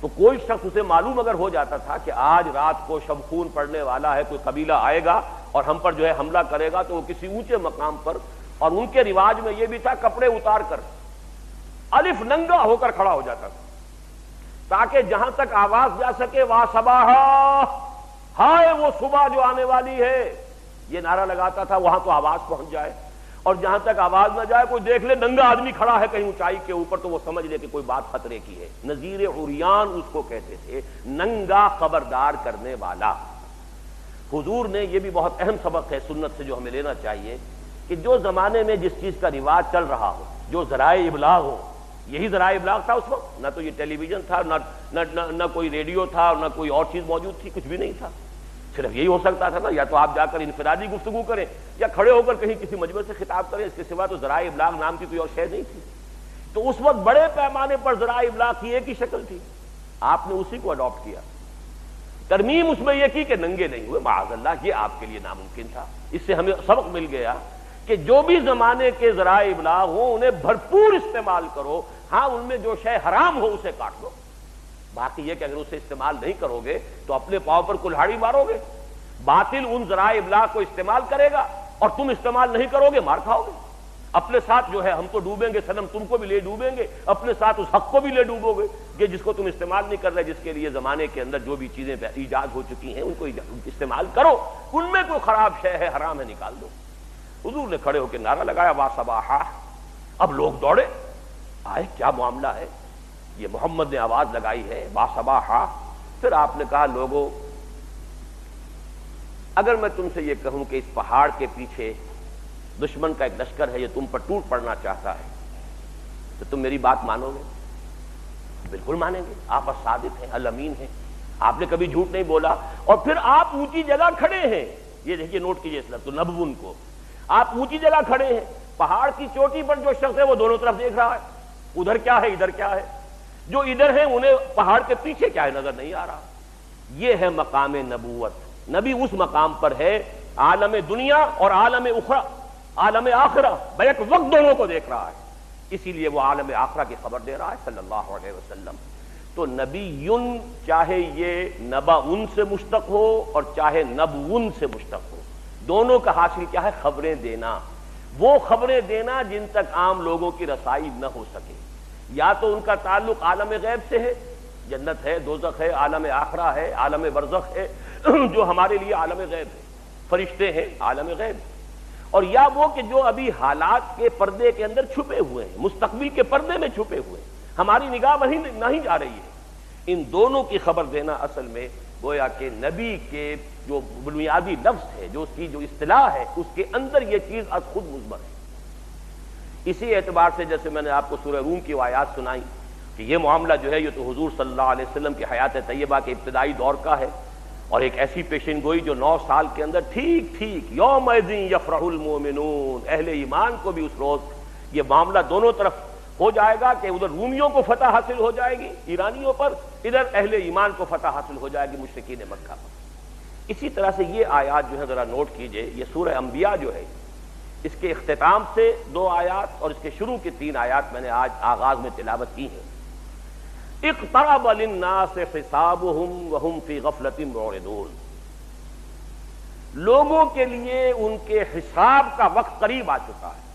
تو کوئی شخص اسے معلوم اگر ہو جاتا تھا کہ آج رات کو شبخون پڑنے والا ہے، کوئی قبیلہ آئے گا اور ہم پر جو ہے حملہ کرے گا، تو وہ کسی اونچے مقام پر، اور ان کے رواج میں یہ بھی تھا کپڑے اتار کر الف ننگا ہو کر کھڑا ہو جاتا تھا، تاکہ جہاں تک آواز جا سکے واہ صباحا، ہائے وہ صبح جو آنے والی ہے، یہ نعرہ لگاتا تھا، وہاں تو آواز پہنچ جائے، اور جہاں تک آواز نہ جائے کوئی دیکھ لے ننگا آدمی کھڑا ہے کہیں اونچائی کے اوپر، تو وہ سمجھ لے کہ کوئی بات خطرے کی ہے۔ نذیر عریان اس کو کہتے تھے، ننگا خبردار کرنے والا۔ حضور نے، یہ بھی بہت اہم سبق ہے سنت سے جو ہمیں لینا چاہیے، کہ جو زمانے میں جس چیز کا رواج چل رہا ہو، جو ذرائع ابلاغ ہو، یہی ذرائع ابلاغ تھا اس وقت، نہ تو یہ ٹیلی ویژن تھا، نہ کوئی ریڈیو تھا، نہ کوئی اور چیز موجود تھی، کچھ بھی نہیں تھا، صرف یہی ہو سکتا تھا نا، یا تو آپ جا کر انفرادی گفتگو کریں یا کھڑے ہو کر کہیں کسی مجمع سے خطاب کریں، اس کے سوا تو ذرائع ابلاغ نام کی کوئی اور شے نہیں تھی۔ تو اس وقت بڑے پیمانے پر ذرائع ابلاغ کی ایک ہی شکل تھی، آپ نے اسی کو اڈاپٹ کیا۔ ترمیم اس میں یہ کی کہ ننگے نہیں ہوئے، معاذ اللہ، یہ آپ کے لیے ناممکن تھا۔ اس سے ہمیں سبق مل گیا کہ جو بھی زمانے کے ذرائع ابلاغ ہوں انہیں بھرپور استعمال کرو، ہاں ان میں جو شے حرام ہو اسے کاٹ دو، باقی یہ کہ اگر اسے استعمال نہیں کرو گے تو اپنے پاؤں پر کلہاڑی مارو گے۔ باطل ان ذرائع ابلاغ کو استعمال کرے گا اور تم استعمال نہیں کرو گے، مار کھاؤ گے۔ اپنے ساتھ جو ہے ہم تو ڈوبیں گے صنم، تم کو بھی لے ڈوبیں گے، اپنے ساتھ اس حق کو بھی لے ڈوبو گے کہ جس کو تم استعمال نہیں کر رہے، جس کے لیے زمانے کے اندر جو بھی چیزیں ایجاد ہو چکی ہیں ان کو استعمال کرو، ان میں کوئی خراب شے ہے، حرام ہے، نکال دو۔ حضور نے کھڑے ہو کے نعرہ لگایا وا صباحا، اب لوگ دوڑے آئے، کیا معاملہ ہے؟ یہ محمد نے آواز لگائی ہے وا صباحا۔ پھر آپ نے کہا لوگوں، اگر میں تم سے یہ کہوں کہ اس پہاڑ کے پیچھے دشمن کا ایک لشکر ہے، یہ تم پر ٹوٹ پڑنا چاہتا ہے، تو تم میری بات مانو گے؟ بالکل مانیں گے، آپ الصادق ہیں، الامین ہیں، آپ نے کبھی جھوٹ نہیں بولا۔ اور پھر آپ اونچی جگہ کھڑے ہیں، یہ دیکھیے نوٹ کیجیے اس لفظ نبون کو، آپ اونچی جگہ کھڑے ہیں، پہاڑ کی چوٹی پر جو شخص ہے وہ دونوں طرف دیکھ رہا ہے، ادھر کیا ہے ادھر کیا ہے، جو ادھر ہیں انہیں پہاڑ کے پیچھے کیا ہے نظر نہیں آ رہا۔ یہ ہے مقام نبوت۔ نبی اس مقام پر ہے، عالم دنیا اور عالم اخرى، عالم آخرہ، بیک وقت دونوں کو دیکھ رہا ہے، اسی لیے وہ عالم آخرہ کی خبر دے رہا ہے صلی اللہ علیہ وسلم۔ تو نبیٌ چاہے یہ نبأٌ سے مشتق ہو اور چاہے نبوٌ سے مشتق ہو، دونوں کا حاصل کیا ہے؟ خبریں دینا، وہ خبریں دینا جن تک عام لوگوں کی رسائی نہ ہو سکے۔ یا تو ان کا تعلق عالم غیب سے ہے، جنت ہے، دوزخ ہے، عالم آخرہ ہے، عالم برزخ ہے جو ہمارے لیے عالم غیب ہے، فرشتے ہیں، عالم غیب، اور یا وہ کہ جو ابھی حالات کے پردے کے اندر چھپے ہوئے ہیں، مستقبل کے پردے میں چھپے ہوئے ہیں، ہماری نگاہ وہیں نہیں جا رہی ہے۔ ان دونوں کی خبر دینا اصل میں گویا کہ نبی کے جو بنیادی لفظ ہے، جو اس کی جو اصطلاح ہے، اس کے اندر یہ چیز از خود مضمر ہے۔ اسی اعتبار سے جیسے میں نے آپ کو سورہ روم کی آیات سنائی کہ یہ معاملہ جو ہے یہ تو حضور صلی اللہ علیہ وسلم کی حیات طیبہ کے ابتدائی دور کا ہے، اور ایک ایسی پیشن گوئی جو 9 سال کے اندر ٹھیک یومئذ یفرح المؤمنون، اہل ایمان کو بھی اس روز یہ معاملہ دونوں طرف ہو جائے گا کہ ادھر رومیوں کو فتح حاصل ہو جائے گی ایرانیوں پر، ادھر اہل ایمان کو فتح حاصل ہو جائے گی مشرکین مکہ پر۔ اسی طرح سے یہ آیات جو ہے ذرا نوٹ کیجئے، یہ سورہ انبیاء جو ہے اس کے اختتام سے 2 آیات اور اس کے شروع کی 3 آیات میں نے آج آغاز میں تلاوت کی ہیں۔ اقترب للناس حسابهم وهم في غفلة معرضون، لوگوں کے لیے ان کے حساب کا وقت قریب آ چکا ہے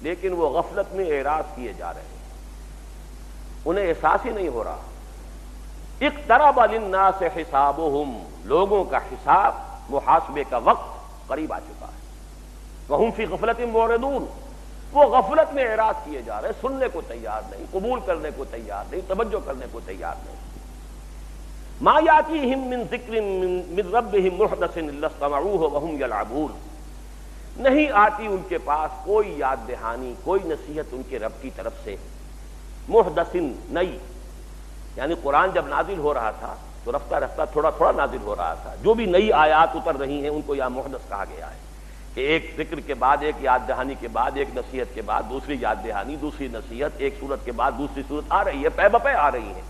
لیکن وہ غفلت میں اعراض کیے جا رہے ہیں، انہیں احساس ہی نہیں ہو رہا۔ اقترب للناس حسابهم، لوگوں کا حساب، محاسبے کا وقت قریب آ چکا ہے۔ وهم في غفلة معرضون، وہ غفلت میں اعراض کیے جا رہے، سننے کو تیار نہیں، قبول کرنے کو تیار نہیں، توجہ کرنے کو تیار نہیں۔ ما یاتیہم من ذکر من ربہم محدث الا استمعوہ وہم یلعبون، نہیں آتی ان کے پاس کوئی یاد دہانی، کوئی نصیحت ان کے رب کی طرف سے، محدث نئی، یعنی قرآن جب نازل ہو رہا تھا تو رفتہ رفتہ تھوڑا تھوڑا نازل ہو رہا تھا، جو بھی نئی آیات اتر رہی ہیں ان کو یا محدث کہا گیا ہے کہ ایک ذکر کے بعد ایک یاد دہانی کے بعد ایک نصیحت کے بعد دوسری یاد دہانی، دوسری نصیحت، ایک صورت کے بعد دوسری صورت آ رہی ہے، پے بپے آ رہی ہے۔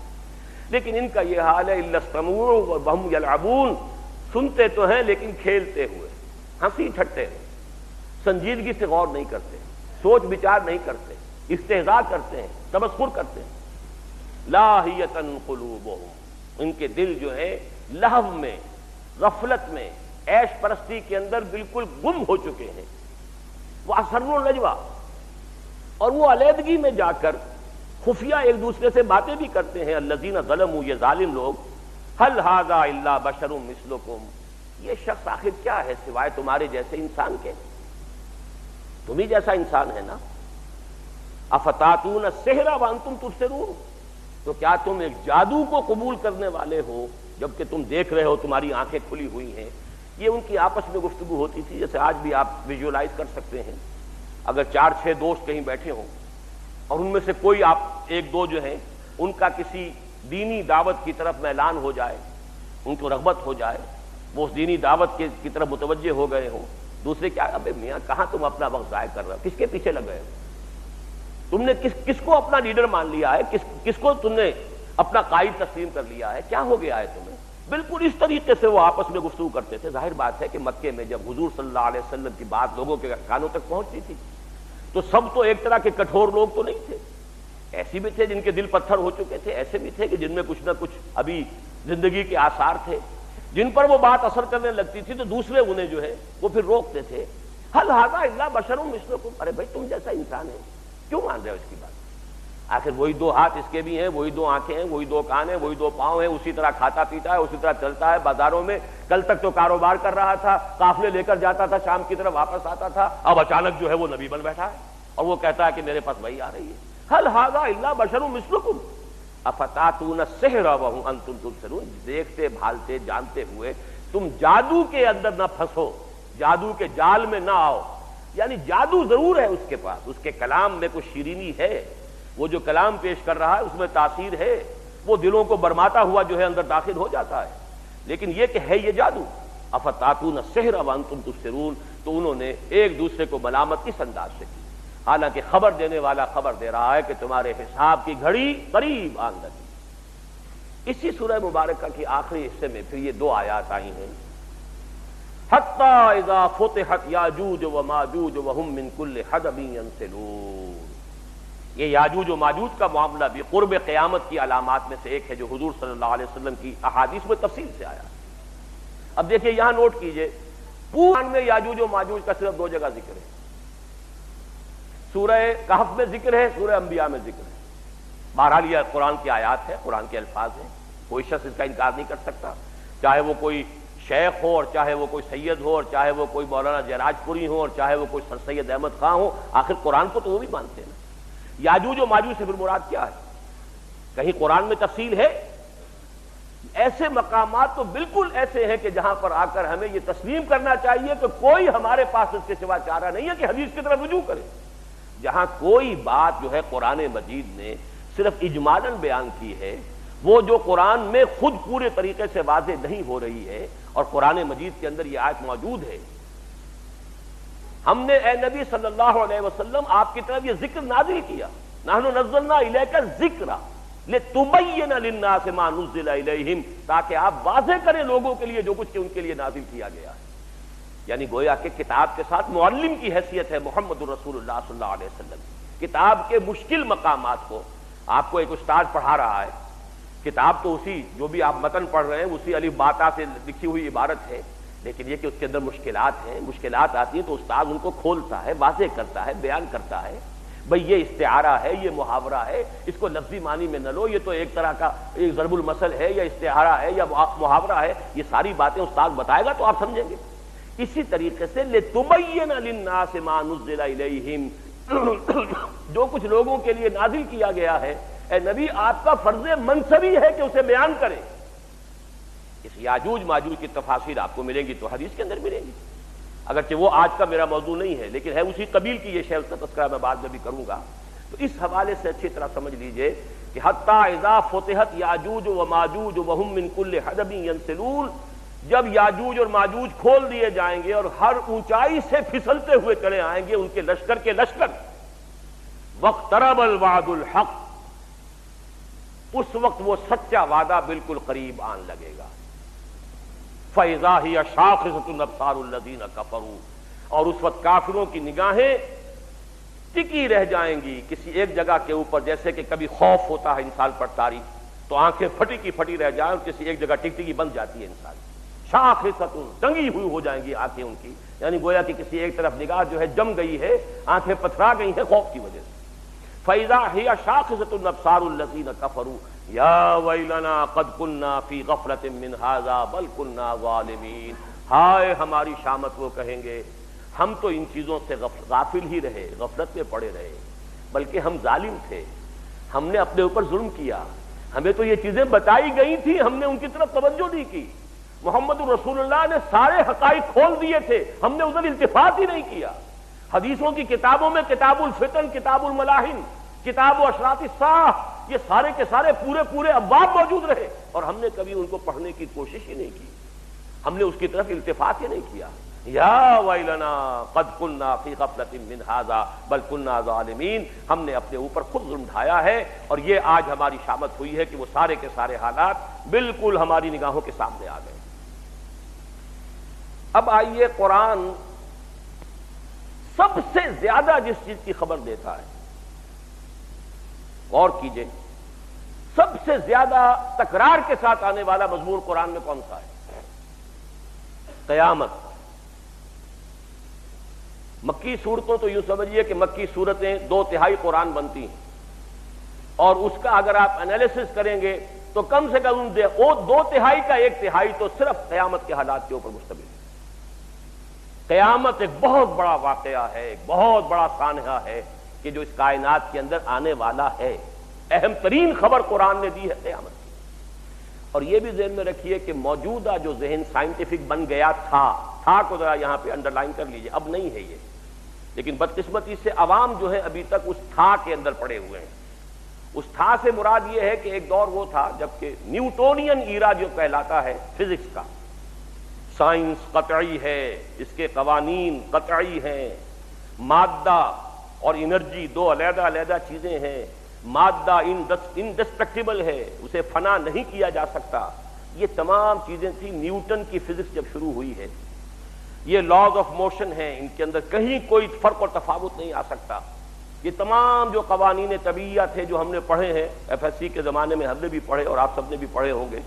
لیکن ان کا یہ حال ہے الا استمعوا وهم یلعبون، سنتے تو ہیں لیکن کھیلتے ہوئے، ہنسی ٹھٹے، سنجیدگی سے غور نہیں کرتے، سوچ بچار نہیں کرتے، استہزاء کرتے ہیں، تمسخر کرتے ہیں۔ لاہیۃ قلوبہم، ان کے دل جو ہیں لہو میں، غفلت میں، عیش پرستی کے اندر بالکل گم ہو چکے ہیں۔ وہ اسروا النجویٰ، اور وہ علیحدگی میں جا کر خفیہ ایک دوسرے سے باتیں بھی کرتے ہیں۔ الذین ظلموا، یہ ظالم لوگ، هل ھذا الا بشر مثلکم، یہ شخص آخر کیا ہے سوائے تمہارے جیسے انسان کے، تم ہی جیسا انسان ہے نا۔ افتاتون السحر وانتم تبصرون، تو کیا تم ایک جادو کو قبول کرنے والے ہو جبکہ تم دیکھ رہے ہو، تمہاری آنکھیں کھلی ہوئی ہیں۔ یہ ان کی آپس میں گفتگو ہوتی تھی، جیسے آج بھی آپ ویژولائز کر سکتے ہیں، اگر 4-6 دوست کہیں بیٹھے ہوں اور ان میں سے کوئی آپ 1-2 جو ہیں ان کا کسی دینی دعوت کی طرف میلان ہو جائے، ان کو رغبت ہو جائے، وہ اس دینی دعوت کی طرف متوجہ ہو گئے ہوں، دوسرے کیا، ابے میاں کہاں تم اپنا وقت ضائع کر رہے ہو، کس کے پیچھے لگ گئے ہو، تم نے کس کو اپنا لیڈر مان لیا ہے، کس کو تم نے اپنا قائد تسلیم کر لیا ہے، کیا ہو گیا ہے تمہیں، بالکل اس طریقے سے وہ آپس میں گفتگو کرتے تھے۔ ظاہر بات ہے کہ مکے میں جب حضور صلی اللہ علیہ وسلم کی بات لوگوں کے کانوں تک پہنچتی تھی تو سب تو ایک طرح کے کٹھور لوگ تو نہیں تھے، ایسے بھی تھے جن کے دل پتھر ہو چکے تھے، ایسے بھی تھے کہ جن میں کچھ نہ کچھ ابھی زندگی کے آثار تھے، جن پر وہ بات اثر کرنے لگتی تھی تو دوسرے انہیں جو ہے وہ پھر روکتے تھے۔ حل ھذا الا بشر مثلکم، ارے بھائی تم جیسا انسان ہے، کیوں مان رہے ہو اس کی بات؟ آخر وہی دو ہاتھ اس کے بھی ہیں، وہی دو آنکھیں ہیں، وہی دو کان ہیں، وہی دو پاؤں ہیں، اسی طرح کھاتا پیتا ہے، اسی طرح چلتا ہے بازاروں میں، کل تک تو کاروبار کر رہا تھا، قافلے لے کر جاتا تھا، شام کی طرف واپس آتا تھا، اب اچانک جو ہے وہ نبی بن بیٹھا ہے اور وہ کہتا ہے کہ میرے پاس وہی آ رہی ہے۔ حل ھذا الا بشر مثلکم افتاتون السحر وانتم تبصرون، دیکھتے بھالتے جانتے ہوئے تم جادو کے اندر نہ پھنسو، جادو کے جال میں نہ آؤ۔ یعنی جادو ضرور ہے اس کے پاس، اس کے کلام میں کچھ شیرینی ہے، وہ جو کلام پیش کر رہا ہے اس میں تاثیر ہے، وہ دلوں کو برماتا ہوا جو ہے اندر داخل ہو جاتا ہے، لیکن یہ کہ ہے یہ جادو۔ افتاتون السحر وانتم تبصرون، تو انہوں نے ایک دوسرے کو ملامت کس انداز سے کی، حالانکہ خبر دینے والا خبر دے رہا ہے کہ تمہارے حساب کی گھڑی قریب آن لگی۔ اسی سورہ مبارکہ کی آخری حصے میں پھر یہ دو آیات آئی ہیں، حتی اذا فتحت یاجوج وماجوج وهم من کل حدب ینسلون۔ یہ یاجوج و ماجوج کا معاملہ بھی قرب قیامت کی علامات میں سے ایک ہے جو حضور صلی اللہ علیہ وسلم کی احادیث میں تفصیل سے آیا۔ اب دیکھیے یہاں نوٹ کیجئے، پورے میں یاجوج و ماجوج کا صرف دو جگہ ذکر ہے، سورہ کہف میں ذکر ہے، سورہ انبیاء میں ذکر ہے۔ بہرحال یہ قرآن کی آیات ہے، قرآن کے الفاظ ہیں، کوئی شخص اس کا انکار نہیں کر سکتا، چاہے وہ کوئی شیخ ہو اور چاہے وہ کوئی سید ہو اور چاہے وہ کوئی مولانا جیراج پوری ہو اور چاہے وہ کوئی سر سید احمد خان ہو، آخر قرآن کو تو وہ بھی مانتے ہیں نا۔ یاجوج و ماجوج سے پھر مراد کیا ہے؟ کہیں قرآن میں تفصیل ہے؟ ایسے مقامات تو بالکل ایسے ہیں کہ جہاں پر آ کر ہمیں یہ تسلیم کرنا چاہیے کہ کوئی ہمارے پاس اس کے سوا چارہ نہیں ہے کہ حدیث کی طرف رجوع کرے۔ جہاں کوئی بات جو ہے قرآن مجید نے صرف اجمالاً بیان کی ہے، وہ جو قرآن میں خود پورے طریقے سے واضح نہیں ہو رہی ہے، اور قرآن مجید کے اندر یہ آیت موجود ہے، ہم نے اے نبی صلی اللہ علیہ وسلم آپ کی طرف یہ ذکر نازل کیا، نحن نزلنا الیک الذکر لتبین للناس ما نزل الیہم، تاکہ آپ واضح کریں لوگوں کے لیے جو کچھ ان کے لیے نازل کیا گیا ہے۔ یعنی گویا کہ کتاب کے ساتھ معلم کی حیثیت ہے محمد الرسول اللہ صلی اللہ علیہ وسلم۔ کتاب کے مشکل مقامات کو آپ کو ایک استاد پڑھا رہا ہے، کتاب تو اسی جو بھی آپ متن پڑھ رہے ہیں اسی الف باتا سے لکھی ہوئی عبارت ہے، لیکن یہ کہ اس کے اندر مشکلات ہیں، مشکلات آتی ہیں تو استاد ان کو کھولتا ہے، واضح کرتا ہے، بیان کرتا ہے، بھئی یہ استعارہ ہے، یہ محاورہ ہے، اس کو لفظی معنی میں نہ لو، یہ تو ایک طرح کا ایک ضرب المثل ہے یا استعارہ ہے یا محاورہ ہے، یہ ساری باتیں استاد بتائے گا تو آپ سمجھیں گے۔ اسی طریقے سے لِتُبَيِّنَ لِلنَّاسِ مَا نُزِّلَ إِلَيْهِمْ، جو کچھ لوگوں کے لیے نازل کیا گیا ہے، اے نبی آپ کا فرض منصبی ہے کہ اسے بیان کریں۔ اس یاجوج ماجوج کی تفاصیر آپ کو ملیں گی تو حدیث کے اندر ملیں گی، اگرچہ وہ آج کا میرا موضوع نہیں ہے، لیکن ہے اسی قبیل کی یہ شے، اس کا تذکرہ میں بعد میں بھی کروں گا۔ تو اس حوالے سے اچھی طرح سمجھ لیجئے کہ حتی اذا فتحت یاجوج و ماجوج وهم من کل حدب ینسلون، جب یاجوج اور ماجوج کھول دیے جائیں گے اور ہر اونچائی سے پھسلتے ہوئے چلے آئیں گے ان کے لشکر، واقترب الوعد الحق، اس وقت وہ سچا وعدہ بالکل قریب آن لگے گا۔ فَإِذَا هِيَ شَاخِصَةٌ أَبْصَارُ الَّذِينَ كَفَرُوا، اور اس وقت کافروں کی نگاہیں ٹکی رہ جائیں گی کسی ایک جگہ کے اوپر، جیسے کہ کبھی خوف ہوتا ہے انسان پر طاری تو آنکھیں پھٹی کی پھٹی رہ جائیں اور کسی ایک جگہ ٹکٹکی بن جاتی ہے انسان، شاخصۃ، ٹنگی ہوئی ہو جائیں گی آنکھیں ان کی، یعنی گویا کہ کسی ایک طرف نگاہ جو ہے جم گئی ہے، آنکھیں پتھرا گئی ہیں خوف کی وجہ سے۔ فَإِذَا هِيَ شَاخِصَةٌ أَبْصَارُ الَّذِينَ كَفَرُوا يَا وَيْلَنَا قَدْ كُنَّا فِي غَفْلَةٍ مِّنْ هَٰذَا بَلْ كُنَّا ظَالِمِينَ، ہائے ہماری شامت وہ کہیں گے ہم تو ان چیزوں سے غافل ہی رہے، غفلت میں پڑے رہے، بلکہ ہم ظالم تھے، ہم نے اپنے اوپر ظلم کیا، ہمیں تو یہ چیزیں بتائی گئی تھی، ہم نے ان کی طرف توجہ نہیں کی، محمد الرسول اللہ نے سارے حقائق کھول دیے تھے، ہم نے ادھر التفات ہی نہیں کیا۔ حدیثوں کی کتابوں میں کتاب الفتن، کتاب الملاحن، کتاب و اشراط الساعہ، یہ سارے کے سارے پورے ابواب موجود رہے اور ہم نے کبھی ان کو پڑھنے کی کوشش ہی نہیں کی، ہم نے اس کی طرف التفات ہی نہیں کیا۔ یا ویلنا قد کننا فی غفلۃ من ھذا بل کننا ظالمین، ہم نے اپنے اوپر خود ظلم ڈھایا ہے اور یہ آج ہماری شامت ہوئی ہے کہ وہ سارے کے سارے حالات بالکل ہماری نگاہوں کے سامنے آ گئے۔ اب آئیے، قرآن سب سے زیادہ جس چیز کی خبر دیتا ہے، غور کیجئے، سب سے زیادہ تکرار کے ساتھ آنے والا مضمون قرآن میں کون سا ہے؟ قیامت۔ مکی صورتوں تو یوں سمجھیے کہ مکی صورتیں 2/3 قرآن بنتی ہیں، اور اس کا اگر آپ انالیسس کریں گے تو کم سے کم 2/3 کا 1/3 تو صرف قیامت کے حالات کے اوپر مشتمل ہے۔ قیامت ایک بہت بڑا واقعہ ہے، ایک بہت بڑا سانحہ ہے کہ جو اس کائنات کے اندر آنے والا ہے۔ اہم ترین خبر قرآن نے دی ہے قیامت کی۔ اور یہ بھی ذہن میں رکھیے کہ موجودہ جو ذہن سائنٹیفک بن گیا تھا کو ذرا یہاں پہ انڈر لائن کر لیجئے، اب نہیں ہے یہ، لیکن بدقسمتی سے عوام جو ہے ابھی تک اس تھا کے اندر پڑے ہوئے ہیں۔ اس تھا سے مراد یہ ہے کہ ایک دور وہ تھا جبکہ نیوٹونین ایرا جو کہلاتا ہے فزکس کا، سائنس قطعی ہے، اس کے قوانین قطعی ہیں، مادہ اور انرجی دو علیحدہ علیحدہ چیزیں ہیں، مادہ انڈسٹرکٹیبل ہے، اسے فنا نہیں کیا جا سکتا، یہ تمام چیزیں تھیں۔ نیوٹن کی فزکس جب شروع ہوئی ہے، یہ لاز آف موشن ہیں، ان کے اندر کہیں کوئی فرق اور تفاوت نہیں آ سکتا۔ یہ تمام جو قوانین طبیعیہ تھے جو ہم نے پڑھے ہیں، FSC کے زمانے میں ہم نے بھی پڑھے اور آپ سب نے بھی پڑھے ہوں گے،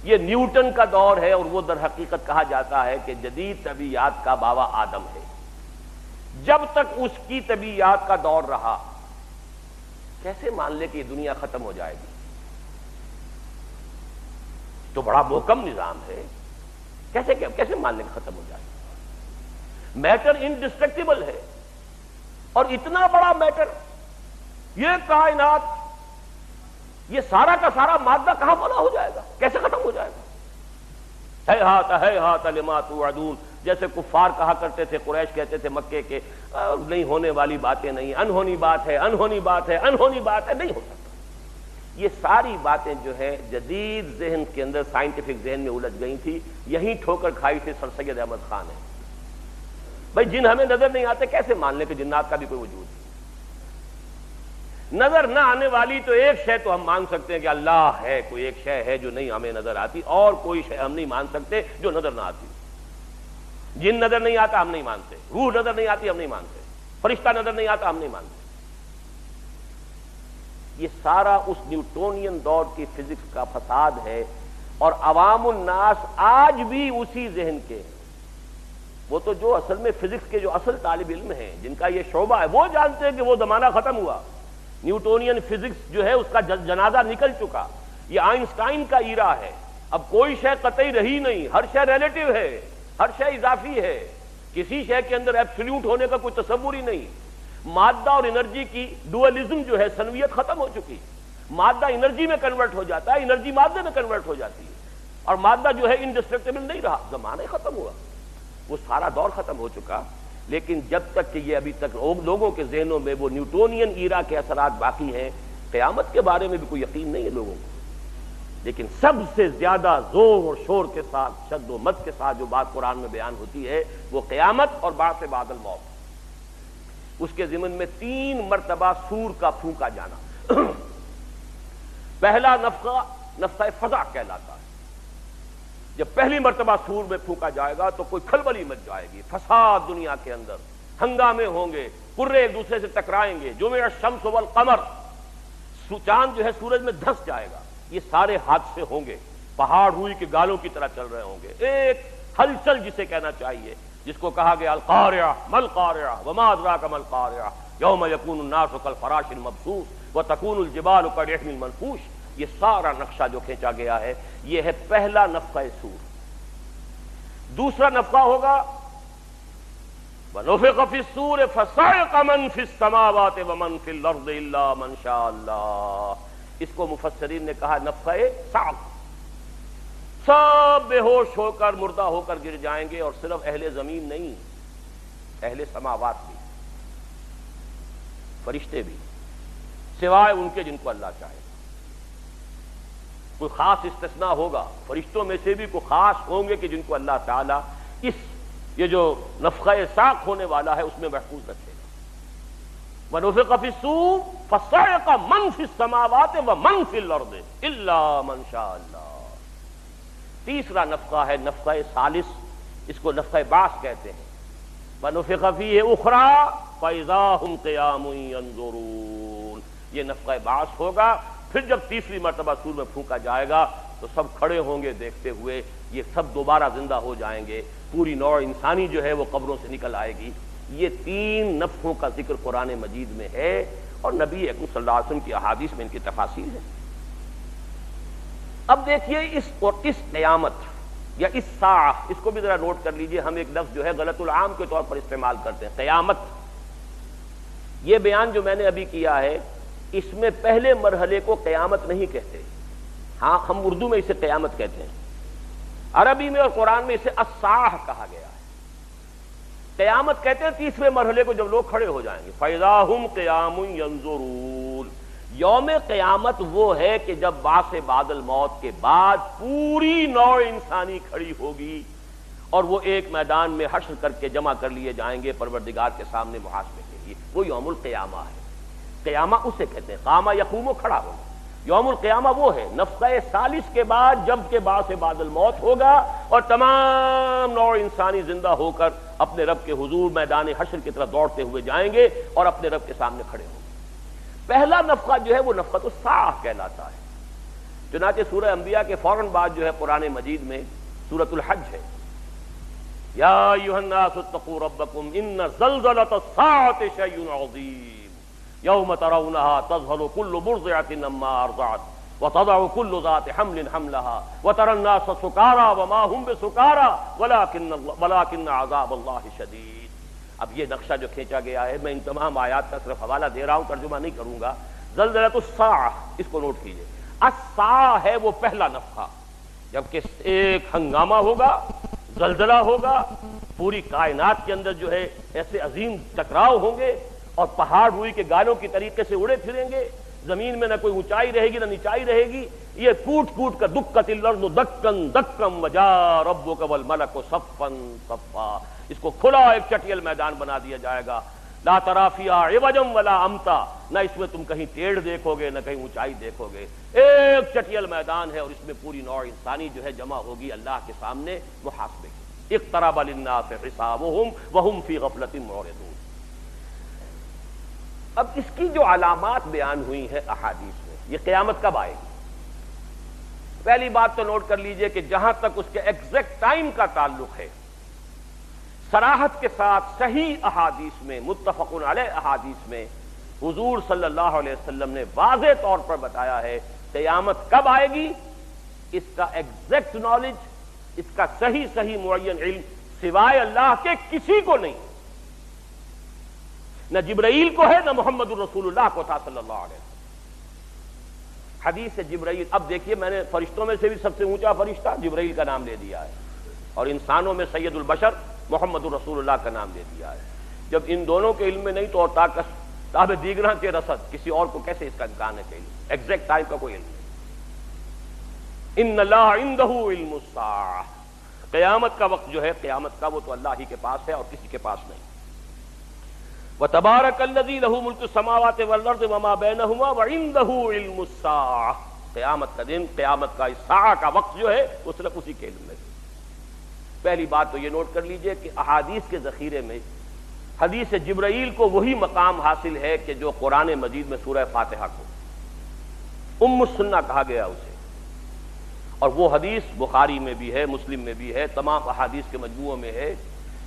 یہ نیوٹن کا دور ہے، اور وہ در حقیقت کہا جاتا ہے کہ جدید طبیعیات کا بابا آدم ہے۔ جب تک اس کی طبیعیات کا دور رہا، کیسے مان لے کہ یہ دنیا ختم ہو جائے گی؟ تو بڑا محکم نظام ہے، کیسے مان لیں کہ ختم ہو جائے گی؟ میٹر انڈسٹرکٹیبل ہے، اور اتنا بڑا میٹر، یہ کائنات، یہ سارا کا سارا مادہ کہاں فنا ہو جائے گا؟ کیسے ختم ہو جائے گا؟ ہیہات لما توعدون، جیسے کفار کہا کرتے تھے، قریش کہتے تھے مکے کے، نہیں ہونے والی باتیں نہیں، انہونی بات ہے، انہونی بات ہے، انہونی بات ہے، نہیں ہو سکتا۔ یہ ساری باتیں جو ہے جدید ذہن کے اندر، سائنٹیفک ذہن میں الجھ گئی تھی، یہیں ٹھوکر کھائی تھی سر سید احمد خان نے۔ بھائی جن ہمیں نظر نہیں آتے، کیسے مان لیں کہ جنات کا بھی کوئی وجود ہے؟ نظر نہ آنے والی تو ایک شے تو ہم مان سکتے ہیں کہ اللہ ہے، کوئی ایک شے ہے جو نہیں ہمیں نظر آتی، اور کوئی شے ہم نہیں مان سکتے جو نظر نہ آتی۔ جن نظر نہیں آتا ہم نہیں مانتے، روح نظر نہیں آتی ہم نہیں مانتے، فرشتہ نظر نہیں آتا ہم نہیں مانتے۔ یہ سارا اس نیوٹونین دور کی فزکس کا فساد ہے، اور عوام الناس آج بھی اسی ذہن کے ہیں۔ وہ تو جو اصل میں فزکس کے جو اصل طالب علم ہیں، جن کا یہ شعبہ ہے، وہ جانتے ہیں کہ وہ زمانہ ختم ہوا، نیوٹونین فزکس جو ہے اس کا جنازہ نکل چکا، یہ آئنسٹائن کا ایرا ہے، اب کوئی شے قطعی رہی نہیں، ہر شے ریلیٹو ہے، ہر شے اضافی ہے، کسی شے کے اندر ایبسلیوٹ ہونے کا کوئی تصور ہی نہیں۔ مادہ اور انرجی کی ڈوئلزم جو ہے، سنویت ختم ہو چکی، مادہ انرجی میں کنورٹ ہو جاتا ہے، انرجی مادے میں کنورٹ ہو جاتی ہے، اور مادہ جو ہے انڈسٹرکٹیبل نہیں رہا، زمانہ ہی ختم ہوا، وہ سارا دور ختم ہو چکا۔ لیکن جب تک کہ یہ ابھی تک لوگوں کے ذہنوں میں وہ نیوٹونین ایرا کے اثرات باقی ہیں، قیامت کے بارے میں بھی کوئی یقین نہیں ہے لوگوں کو۔ لیکن سب سے زیادہ زور اور شور کے ساتھ، شد و مد کے ساتھ جو بات قرآن میں بیان ہوتی ہے، وہ قیامت اور بعث بعد الموت۔ اس کے ضمن میں 3 مرتبہ سور کا پھونکا جانا۔ پہلا نفخہ نفخہ فزع کہلاتا ہے۔ جب پہلی مرتبہ سور میں پھونکا جائے گا تو کوئی کھلبلی مچ جائے گی، فساد دنیا کے اندر، ہنگامے ہوں گے، قرے ایک دوسرے سے ٹکرائیں گے، جمع الشمس والقمر، چاند جو ہے سورج میں دھس جائے گا، یہ سارے حادثے ہوں گے، پہاڑ روئی کے گالوں کی طرح چل رہے ہوں گے، ایک ہلچل جسے کہنا چاہیے، جس کو کہا گیا القارعہ مل قارعہ وما ادراک مل قارعہ یوم یکون الناس کالفراش المبثوث وتکون الجبال کالعہن المنفوش۔ یہ سارا نقشہ جو کھینچا گیا ہے، یہ ہے پہلا نفخہ صور۔ دوسرا نفخہ ہوگا وَنُفِخَ فِي الصُّورِ فَصَعِقَ مَن فِي السَّمَاوَاتِ وَمَن فِي الْأَرْضِ إِلَّا مَن شَاءَ اللَّهُ۔ اس کو مفسرین نے کہا نفخہ صعق۔ سب بے ہوش ہو کر، مردہ ہو کر گر جائیں گے، اور صرف اہل زمین نہیں، اہل سماوات بھی، فرشتے بھی، سوائے ان کے جن کو اللہ چاہے۔ کوئی خاص استثناء ہوگا، فرشتوں میں سے بھی کوئی خاص ہوں گے کہ جن کو اللہ تعالیٰ اس یہ جو نفخہ ساق ہونے والا ہے اس میں محفوظ رکھے گا۔ وَنُفِخَ فِي الصُّورِ فَصَعِقَ مَن فِي السَّمَاوَاتِ وَمَن فِي الْأَرْضِ إِلَّا مَن شَاءَ اللَّهُ۔ تیسرا نفخہ ہے نفخہ ثالث، اس کو نفخہ بعث کہتے ہیں۔ وَنُفِخَ فِيهِ أُخْرَى فَإِذَا هُمْ قِيَامٌ يَنظُرُونَ، یہ نفخہ بعث ہوگا، پھر جب تیسری مرتبہ سور میں پھونکا جائے گا تو سب کھڑے ہوں گے دیکھتے ہوئے، یہ سب دوبارہ زندہ ہو جائیں گے، پوری نوع انسانی جو ہے وہ قبروں سے نکل آئے گی۔ یہ تین نفخوں کا ذکر قرآن مجید میں ہے، اور نبی اکرم صلی اللہ علیہ وسلم کی احادیث میں ان کی تفاصیل ہے۔ اب دیکھیے اس قیامت یا اس ساعہ، اس کو بھی ذرا نوٹ کر لیجئے، ہم ایک لفظ جو ہے غلط العام کے طور پر استعمال کرتے ہیں، قیامت۔ یہ بیان جو میں نے ابھی کیا ہے، اس میں پہلے مرحلے کو قیامت نہیں کہتے، ہاں ہم اردو میں اسے قیامت کہتے ہیں، عربی میں اور قرآن میں اسے الساعہ کہا گیا ہے۔ قیامت کہتے ہیں تیسرے مرحلے کو جب لوگ کھڑے ہو جائیں گے، فَإِذَا هُمْ قِيَامٌ يَنظُرُونَ۔ یوم قیامت وہ ہے کہ جب بعث بعد الموت کے بعد پوری نوع انسانی کھڑی ہوگی اور وہ ایک میدان میں حشر کر کے جمع کر لیے جائیں گے پروردگار کے سامنے محاسبے کے لیے، وہ یوم القیامہ ہے۔ قیامہ اسے کہتے ہیں، قامہ یقوم کھڑا ہوگا۔ یوم القیامہ وہ ہے نفخہ ثالث کے بعد جب کہ بعث بعد الموت ہوگا اور تمام نوع انسانی زندہ ہو کر اپنے رب کے حضور میدان حشر کی طرف دوڑتے ہوئے جائیں گے اور اپنے رب کے سامنے کھڑے ہوں گے۔ پہلا نفخہ جو ہے وہ نفخۃ الصاعہ کہلاتا ہے، چنانچہ سورہ انبیاء کے فوراً بعد جو ہے قرآن مجید میں سورۃ الحج ہے، یا ایھا الناس اتقوا ربکم ان زلزلۃ الساعۃ شیء عظیم یوم ترونها تذهل كل مرضعة عما ارضعت وتضع كل ذات حمل حملها وترى الناس سكارى وما هم بسكارى ولكن عذاب الله شديد۔ اب یہ نقشہ جو کھینچا گیا ہے، میں ان تمام آیات کا صرف حوالہ دے رہا ہوں، ترجمہ نہیں کروں گا۔ زلزلۃ الساعہ، اس کو نوٹ کیجئے، الساعہ ہے وہ پہلا نفخہ، جبکہ ایک ہنگامہ ہوگا، زلزلہ ہوگا، پوری کائنات کے اندر جو ہے ایسے عظیم ٹکراؤ ہوں گے اور پہاڑ روئی کے گالوں کی طریقے سے اڑے پھریں گے، زمین میں نہ کوئی اونچائی رہے گی نہ نیچائی رہے گی، یہ ٹوٹ ٹوٹ کر دکت الارض دکن دکم وجاء ربک والملک صفا صفا، اس کو کھلا ایک چٹیل میدان بنا دیا جائے گا، لا تری فیہا عوجا ولا امتا، نہ اس میں تم کہیں ٹیڑھ دیکھو گے نہ کہیں اونچائی دیکھو گے، ایک چٹیل میدان ہے اور اس میں پوری نوع انسانی جو ہے جمع ہوگی اللہ کے سامنے محاسبے کی۔ اقترب للناس حسابهم وهم فی غفلۃ معرضون۔ اب اس کی جو علامات بیان ہوئی ہیں احادیث میں، یہ قیامت کب آئے گی؟ پہلی بات تو نوٹ کر لیجئے کہ جہاں تک اس کے ایگزیکٹ ٹائم کا تعلق ہے، صراحت کے ساتھ صحیح احادیث میں، متفق علیہ احادیث میں حضور صلی اللہ علیہ وسلم نے واضح طور پر بتایا ہے قیامت کب آئے گی، اس کا ایگزیکٹ نالج، اس کا صحیح معین علم سوائے اللہ کے کسی کو نہیں، نہ جبرائیل کو ہے نہ محمد الرسول اللہ کو تھا صلی اللہ علیہ وسلم۔ حدیث جبرائیل، اب دیکھیے میں نے فرشتوں میں سے بھی سب سے اونچا فرشتہ جبرائیل کا نام لے دیا ہے، اور انسانوں میں سید البشر محمد الرسول اللہ کا نام لے دیا ہے۔ جب ان دونوں کے علم میں نہیں تو اور طاقت صاحب دیگراں کے رسد کسی اور کو کیسے اس کا امکان ہے؟ چاہیے ایگزیکٹ ٹائم کا کوئی علم نہیں۔ ان اللہ عنده علم الساعہ، قیامت کا وقت جو ہے قیامت کا وہ تو اللہ ہی کے پاس ہے اور کسی کے پاس نہیں۔ وَتَبَارَكَ الَّذِي لَهُ مُلْكُ السَّمَاوَاتِ وَالْأَرْضِ وَمَا بَيْنَهُمَا وَعِندَهُ عِلْمُ السَّاعَةِ، قیامت کا دن، قیامت کا اس ساعہ کا وقت جو ہے وہ صرف اسی کے علم میں۔ پہلی بات تو یہ نوٹ کر لیجئے کہ احادیث کے ذخیرے میں حدیث جبرائیل کو وہی مقام حاصل ہے کہ جو قرآن مجید میں سورہ فاتحہ کو ام السنہ کہا گیا اسے، اور وہ حدیث بخاری میں بھی ہے، مسلم میں بھی ہے، تمام احادیث کے مجموعوں میں ہے،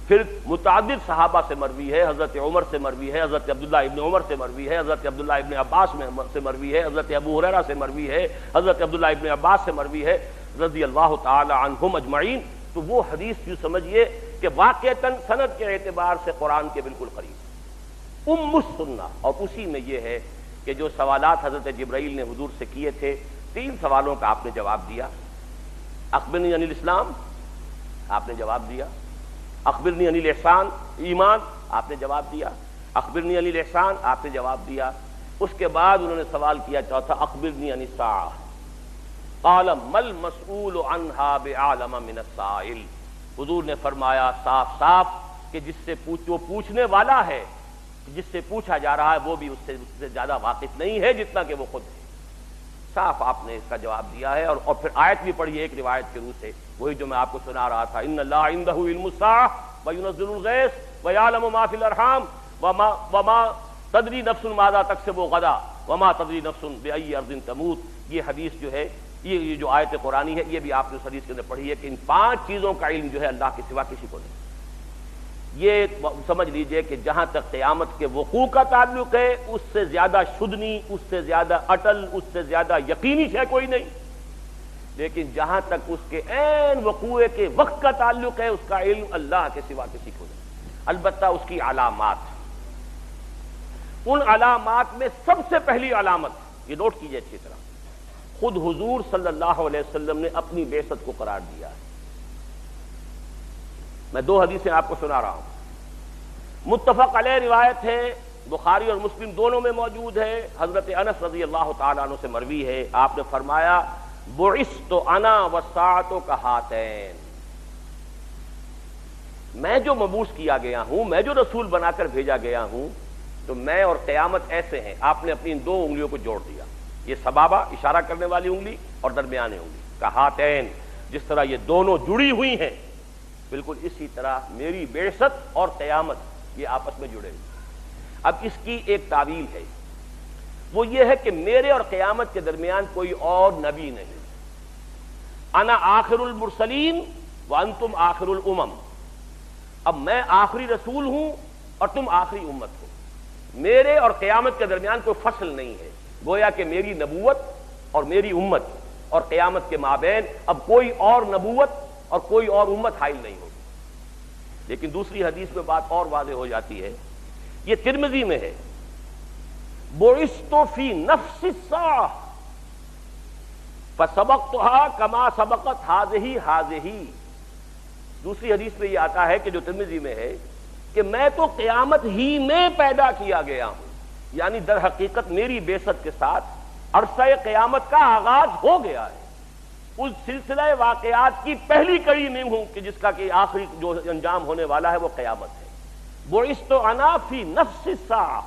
پھر متعدد صحابہ سے مروی ہے، حضرت عمر سے مروی ہے، حضرت عبداللہ ابن عمر سے مروی ہے، حضرت عبداللہ ابن عباس سے مروی ہے، حضرت ابو ہریرہ سے مروی ہے، حضرت عبداللہ ابن عباس سے مروی ہے رضی اللہ تعالی عنہم اجمعین۔ تو وہ حدیث یوں سمجھیے کہ واقعتاً سند کے اعتبار سے قرآن کے بالکل قریب ام السنہ، اور اسی میں یہ ہے کہ جو سوالات حضرت جبرائیل نے حضور سے کیے تھے، 3 سوالوں کا آپ نے جواب دیا۔ اخبرنی عن الاسلام، آپ نے جواب دیا۔ اخبرنی عن الاحسان، ایمان، آپ نے جواب دیا۔ اخبرنی عن الاحسان، آپ نے جواب دیا۔ اس کے بعد انہوں نے سوال کیا چوتھا، اخبرنی عن الساعہ، قال ما المسؤول عنها بعالم من السائل، حضور نے فرمایا صاف صاف کہ جس سے وہ پوچھنے والا ہے، جس سے پوچھا جا رہا ہے وہ بھی اس سے زیادہ واقف نہیں ہے جتنا کہ وہ خود ہے۔ صاف آپ نے اس کا جواب دیا ہے، اور پھر آیت بھی پڑھی ہے ایک روایت کے روح سے، وہی جو میں آپ کو سنا رہا تھا، ان اللہ عندہ علم الساعۃ وینزل الغیث ویعلم ما فی الارحام وما تدری نفس ماذا تکسب غدا وما تدری نفس بأی ارض تموت۔ یہ حدیث جو ہے، یہ جو آیت قرآنی ہے، یہ بھی آپ نے اس حدیث کے اندر پڑھی ہے کہ ان 5 چیزوں کا علم جو ہے اللہ کے سوا کسی کو نہیں۔ یہ سمجھ لیجئے کہ جہاں تک قیامت کے وقوع کا تعلق ہے، اس سے زیادہ شدنی، اس سے زیادہ اٹل، اس سے زیادہ یقینی شے کوئی نہیں، لیکن جہاں تک اس کے عین وقوع کے وقت کا تعلق ہے، اس کا علم اللہ کے سوا کسی کو نہیں۔ البتہ اس کی علامات، ان علامات میں سب سے پہلی علامت، یہ نوٹ کیجئے اچھی طرح، خود حضور صلی اللہ علیہ وسلم نے اپنی بعثت کو قرار دیا ہے۔ میں 2 حدیثیں آپ کو سنا رہا ہوں، متفق علیہ روایت ہے، بخاری اور مسلم دونوں میں موجود ہے، حضرت انس رضی اللہ تعالیٰ عنہ سے مروی ہے، آپ نے فرمایا بعثت انا والساعۃ کہاتین، میں جو مبعوث کیا گیا ہوں، میں جو رسول بنا کر بھیجا گیا ہوں، تو میں اور قیامت ایسے ہیں۔ آپ نے اپنی ان 2 انگلیوں کو جوڑ دیا، یہ سبابہ اشارہ کرنے والی انگلی اور درمیانی انگلی، کہاتین، جس طرح یہ دونوں جڑی ہوئی ہیں، بالکل اسی طرح میری بعثت اور قیامت یہ آپس میں جڑے ہوئے۔ اب اس کی ایک تعویل ہے، وہ یہ ہے کہ میرے اور قیامت کے درمیان کوئی اور نبی نہیں، انا آخر المرسلین وانتم آخر الامم، اب میں آخری رسول ہوں اور تم آخری امت ہو، میرے اور قیامت کے درمیان کوئی فصل نہیں ہے، گویا کہ میری نبوت اور میری امت اور قیامت کے مابین اب کوئی اور نبوت اور کوئی اور امت حائل نہیں ہوگی۔ لیکن دوسری حدیث میں بات اور واضح ہو جاتی ہے، یہ ترمذی میں ہے، بعثت فی نفس الساعہ فسبقتها کما سبقت هذه۔ دوسری حدیث میں یہ آتا ہے کہ جو ترمذی میں ہے کہ میں تو قیامت ہی میں پیدا کیا گیا ہوں، یعنی در حقیقت میری بعثت کے ساتھ عرصہ قیامت کا آغاز ہو گیا ہے، اس سلسلہ واقعات کی پہلی کڑی میں ہوں کہ جس کا کہ آخری جو انجام ہونے والا ہے وہ قیامت ہے۔ بعثت انا فی نفس الساعہ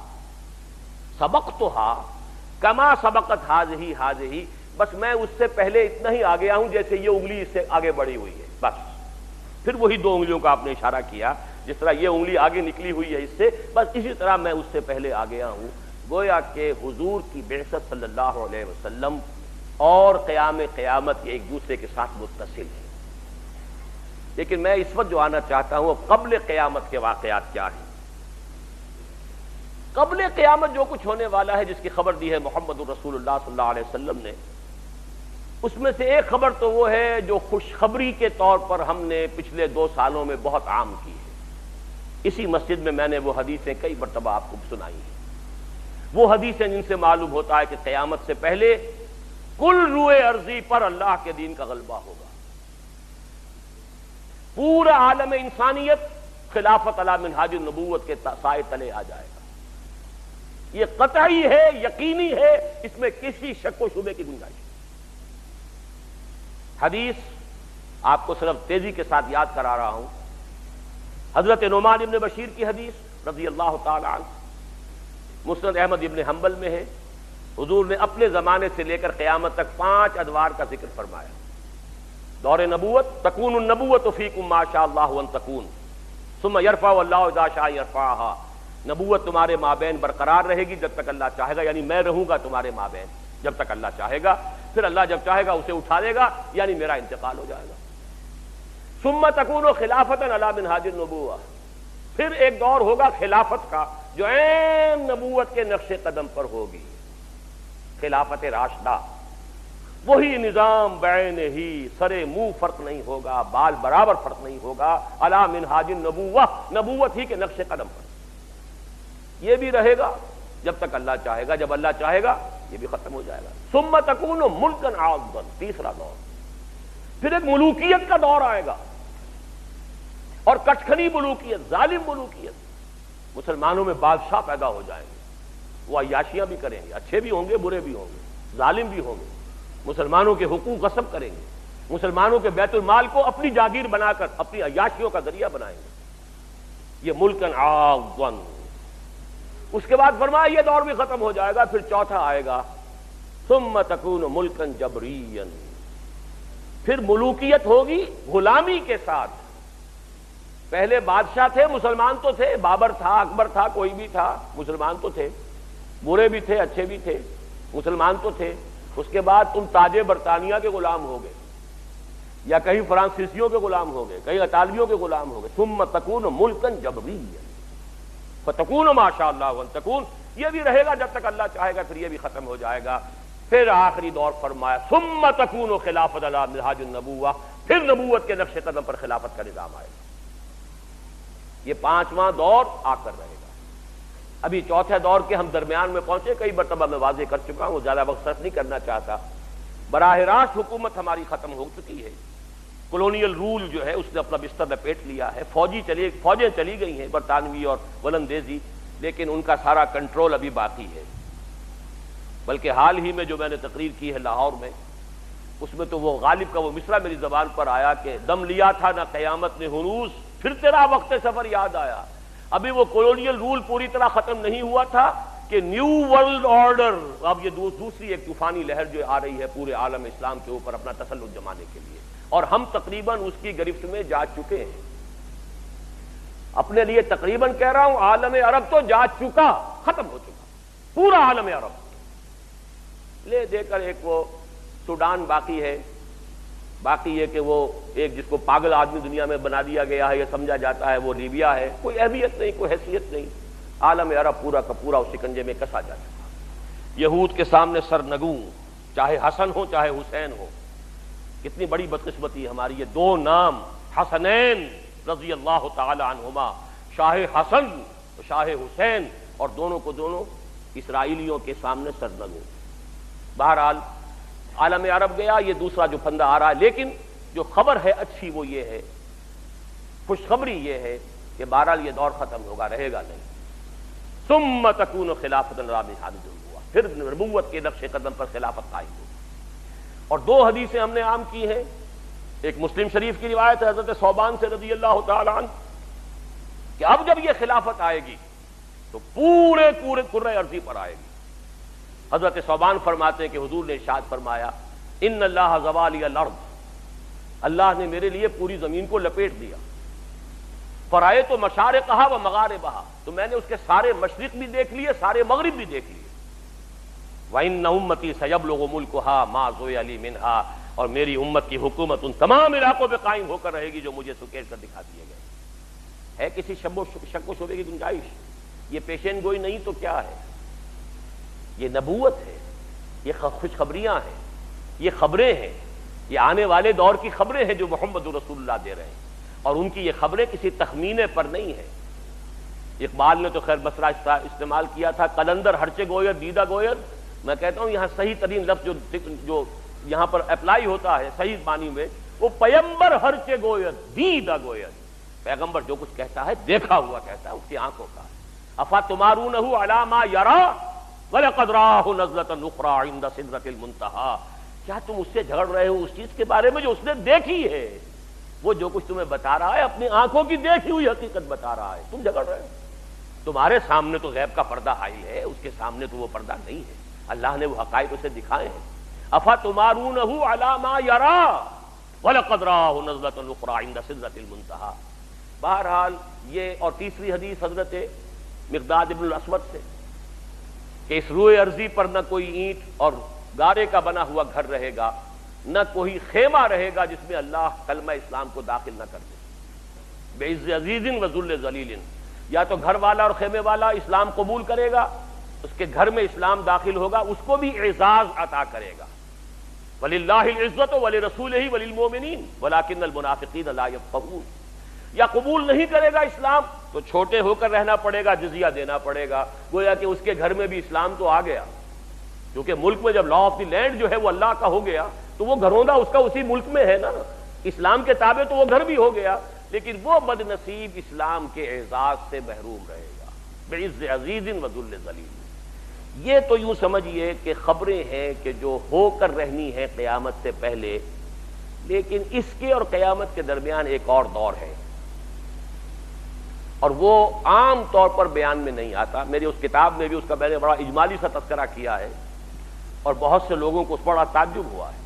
سبقتها کما سبقت هذه، بس میں اس سے پہلے اتنا ہی آ گیا ہوں جیسے یہ انگلی اس سے آگے بڑھی ہوئی ہے، بس۔ پھر وہی 2 انگلیوں کا آپ نے اشارہ کیا، جس طرح یہ انگلی آگے نکلی ہوئی ہے اس سے، بس اسی طرح میں اس سے پہلے آ گیا ہوں۔ گویا کہ حضور کی بعثت صلی اللہ علیہ وسلم اور قیامت ایک دوسرے کے ساتھ متصل ہیں۔ لیکن میں اس وقت جو آنا چاہتا ہوں، قبل قیامت کے واقعات کیا ہیں؟ قبل قیامت جو کچھ ہونے والا ہے، جس کی خبر دی ہے محمد رسول اللہ صلی اللہ علیہ وسلم نے، اس میں سے ایک خبر تو وہ ہے جو خوشخبری کے طور پر ہم نے پچھلے 2 سالوں میں بہت عام کی ہے۔ اسی مسجد میں نے وہ حدیثیں کئی مرتبہ آپ کو سنائی ہیں، وہ حدیثیں جن سے معلوم ہوتا ہے کہ قیامت سے پہلے کل روئے ارضی پر اللہ کے دین کا غلبہ ہوگا، پورا عالم انسانیت خلافت علی منہاج النبوت کے سائے تلے آ جائے گا۔ یہ قطعی ہے، یقینی ہے، اس میں کسی شک و شبے کی گنجائش نہیں۔ حدیث آپ کو صرف تیزی کے ساتھ یاد کرا رہا ہوں، حضرت نعمان ابن بشیر کی حدیث رضی اللہ تعالی عنہ، مسند احمد ابن حنبل میں ہے۔ حضور نے اپنے زمانے سے لے کر قیامت تک 5 ادوار کا ذکر فرمایا۔ دور نبوت، تکون النبوت فیکم ما شاء اللہ ان تکون ثم یرفع اللہ اذا شاء یرفعها، نبوت تمہارے مابین برقرار رہے گی جب تک اللہ چاہے گا، یعنی میں رہوں گا تمہارے مابین جب تک اللہ چاہے گا، پھر اللہ جب چاہے گا اسے اٹھا لے گا، یعنی میرا انتقال ہو جائے گا۔ ثم تکون خلافتا علی منہاج النبوہ، پھر ایک دور ہوگا خلافت کا جو عین نبوت کے نقش قدم پر ہوگی، خلافت راشدہ، وہی نظام بعینہ ہی، سرے منہ فرق نہیں ہوگا، بال برابر فرق نہیں ہوگا، علی منہاج النبوہ، نبوت ہی کے نقش قدم پر یہ بھی رہے گا جب تک اللہ چاہے گا، جب اللہ چاہے گا یہ بھی ختم ہو جائے گا۔ ثم تکون ملکا عاضا، تیسرا دور، پھر ایک ملوکیت کا دور آئے گا، اور کٹکھنی ملوکیت، ظالم ملوکیت، مسلمانوں میں بادشاہ پیدا ہو جائیں گے، وہ عیاشیاں بھی کریں گے، اچھے بھی ہوں گے برے بھی ہوں گے، ظالم بھی ہوں گے، مسلمانوں کے حقوق غصب کریں گے، مسلمانوں کے بیت المال کو اپنی جاگیر بنا کر اپنی عیاشیوں کا ذریعہ بنائیں گے. یہ ملکن عاضن. اس کے بعد فرمایا یہ دور بھی ختم ہو جائے گا، پھر چوتھا آئے گا ثم تکون ملکن جبریا. پھر ملوکیت ہوگی غلامی کے ساتھ. پہلے بادشاہ تھے، مسلمان تو تھے، بابر تھا، اکبر تھا، کوئی بھی تھا، مسلمان تو تھے، برے بھی تھے اچھے بھی تھے، مسلمان تو تھے. اس کے بعد تم تاج برطانیہ کے غلام ہو گئے، یا کہیں فرانسیسیوں کے غلام ہو گئے، کہیں اطالویوں کے غلام ہو گئے. ثم تکون ملکن جبریا فتکون ما شاء اللہ ان تکون. یہ بھی رہے گا جب تک اللہ چاہے گا، پھر یہ بھی ختم ہو جائے گا. پھر آخری دور فرمایا ثم تکون خلافت علی منہاج النبوہ. پھر نبوت کے نقش قدم پر خلافت کا نظام آئے گا. یہ پانچواں دور آ کر رہے گا. ابھی چوتھے دور کے ہم درمیان میں پہنچے، کئی مرتبہ میں واضح کر چکا ہوں، زیادہ وقت صرف نہیں کرنا چاہتا. براہ راست حکومت ہماری ختم ہو چکی ہے. کولونیل رول جو ہے اس نے اپنا بستر لپیٹ لیا ہے. فوجیں چلی گئی ہیں برطانوی اور ولندیزی، لیکن ان کا سارا کنٹرول ابھی باقی ہے. بلکہ حال ہی میں جو میں نے تقریر کی ہے لاہور میں، اس میں تو وہ غالب کا وہ مصرع میری زبان پر آیا کہ دم لیا تھا نہ قیامت نے ہنوز، پھر تیرا وقت سفر یاد آیا. ابھی وہ کولونیل رول پوری طرح ختم نہیں ہوا تھا کہ نیو ورلڈ آرڈر، اب یہ دوسری ایک طوفانی لہر جو آ رہی ہے پورے عالم اسلام کے اوپر اپنا تسلط جمانے کے لیے، اور ہم تقریباً اس کی گرفت میں جا چکے ہیں. اپنے لیے تقریباً کہہ رہا ہوں، عالم عرب تو جا چکا، ختم ہو چکا پورا عالم عرب. لے دے کر ایک وہ سوڈان باقی ہے، باقی یہ کہ وہ ایک جس کو پاگل آدمی دنیا میں بنا دیا گیا ہے، یہ سمجھا جاتا ہے وہ لیبیا ہے. کوئی اہمیت نہیں، کوئی حیثیت نہیں. عالم عرب پورا کا پورا اس شکنجے میں کسا جا چکا. یہود کے سامنے سرنگوں، چاہے حسن ہو چاہے حسین ہو. کتنی بڑی بدقسمتی ہماری، یہ دو نام حسنین رضی اللہ تعالی عنہما، شاہ حسن اور شاہ حسین، اور دونوں کو دونوں اسرائیلیوں کے سامنے سرنگوں. بہرحال عالم عرب گیا، یہ دوسرا جو پھندا آ رہا ہے. لیکن جو خبر ہے اچھی وہ یہ ہے، خوشخبری یہ ہے کہ بہرحال یہ دور ختم ہوگا، رہے گا نہیں. ثم تکون خلافت علی منہاج النبوہ. پھر نبوت کے نقش قدم پر خلافت قائم ہوگی. اور دو حدیثیں ہم نے عام کی ہیں. ایک مسلم شریف کی روایت ہے حضرت ثوبان سے رضی اللہ تعالی عنہ کہ اب جب یہ خلافت آئے گی تو پورے کرۂ ارضی پر آئے گی. حضرت ثوبان فرماتے ہیں کہ حضور نے ارشاد فرمایا ان اللہ زوالی الارض، اللہ نے میرے لیے پوری زمین کو لپیٹ دیا. فرائے تو مشارقہا و مغاربہا، تو میں نے اس کے سارے مشرق بھی دیکھ لیے، سارے مغرب بھی دیکھ لیے. وَإِنَّ أُمَّتِي سَيَبْلُغُ مُلْكُهَا مَا زُوِّيَ لِي مِنْهَا، اور میری امت کی حکومت ان تمام علاقوں پہ قائم ہو کر رہے گی جو مجھے سکیڑ کر دکھا دیے گئے. ہے کسی شک و شبے کی گنجائش؟ یہ پیشین گوئی نہیں تو کیا ہے؟ یہ نبوت ہے، یہ خوشخبریاں ہیں، یہ خبریں ہیں، یہ آنے والے دور کی خبریں ہیں جو محمد رسول اللہ دے رہے ہیں. اور ان کی یہ خبریں کسی تخمینے پر نہیں ہیں. اقبال نے تو خیر بسرا استعمال کیا تھا، قلندر ہرچے گویر دیدہ گویر. میں کہتا ہوں یہاں صحیح ترین لفظ جو یہاں پر اپلائی ہوتا ہے صحیح معنی میں، وہ پیمبر ہرچے گویر دیدہ گویر. پیغمبر جو کچھ کہتا ہے دیکھا ہوا کہتا ہے، اس کی آنکھوں کا. افاتمارونہ علی ما یری وَلَقَدْ رَآهُ نَزْلَةً أُخْرَىٰ عِندَ سِدْرَةِ الْمُنتَهَىٰ. کیا تم اس سے جھگڑ رہے ہو اس چیز کے بارے میں جو اس نے دیکھی ہے؟ وہ جو کچھ تمہیں بتا رہا ہے اپنی آنکھوں کی دیکھی ہوئی حقیقت بتا رہا ہے، تم جھگڑ رہے ہو. تمہارے سامنے تو غیب کا پردہ حائل ہے، اس کے سامنے تو وہ پردہ نہیں ہے. اللہ نے وہ حقائق اسے دکھائے ہیں. أَفَتُمَارُونَهُ عَلَىٰ مَا يَرَىٰ وَلَقَدْ رَآهُ نَزْلَةً أُخْرَىٰ عِندَ سِدْرَةِ الْمُنتَهَىٰ. بہرحال یہ اور تیسری حدیث حضرت مقداد ابن الاسود سے کہ اس روئے ارضی پر نہ کوئی اینٹ اور گارے کا بنا ہوا گھر رہے گا، نہ کوئی خیمہ رہے گا جس میں اللہ کلمہ اسلام کو داخل نہ کر دے. بعز عزیز و ذل ذلیل، یا تو گھر والا اور خیمے والا اسلام قبول کرے گا، اس کے گھر میں اسلام داخل ہوگا، اس کو بھی اعزاز عطا کرے گا. وَلِلَّهِ الْعِزَّةُ وَلِرَسُولِهِ وَلِلْمُؤْمِنِينَ وَلَٰكِنَّ الْمُنَافِقِينَ لَا يَفْقَهُونَ. یا قبول نہیں کرے گا اسلام تو چھوٹے ہو کر رہنا پڑے گا، جزیہ دینا پڑے گا. گویا کہ اس کے گھر میں بھی اسلام تو آ گیا، کیونکہ ملک میں جب لا آف دی لینڈ جو ہے وہ اللہ کا ہو گیا تو وہ گھروندہ اس کا اسی ملک میں ہے نا. اسلام کے تابع تو وہ گھر بھی ہو گیا، لیکن وہ بد نصیب اسلام کے اعزاز سے محروم رہے گا. بعز عزیز و ذل ذلیل. یہ تو یوں سمجھیے کہ خبریں ہیں کہ جو ہو کر رہنی ہیں قیامت سے پہلے، لیکن اس کے اور قیامت کے درمیان ایک اور دور ہے، اور وہ عام طور پر بیان میں نہیں آتا۔ میری اس کتاب میں بھی اس کا میں نے بڑا اجمالی سا تذکرہ کیا ہے، اور بہت سے لوگوں کو اس پر بڑا تعجب ہوا ہے۔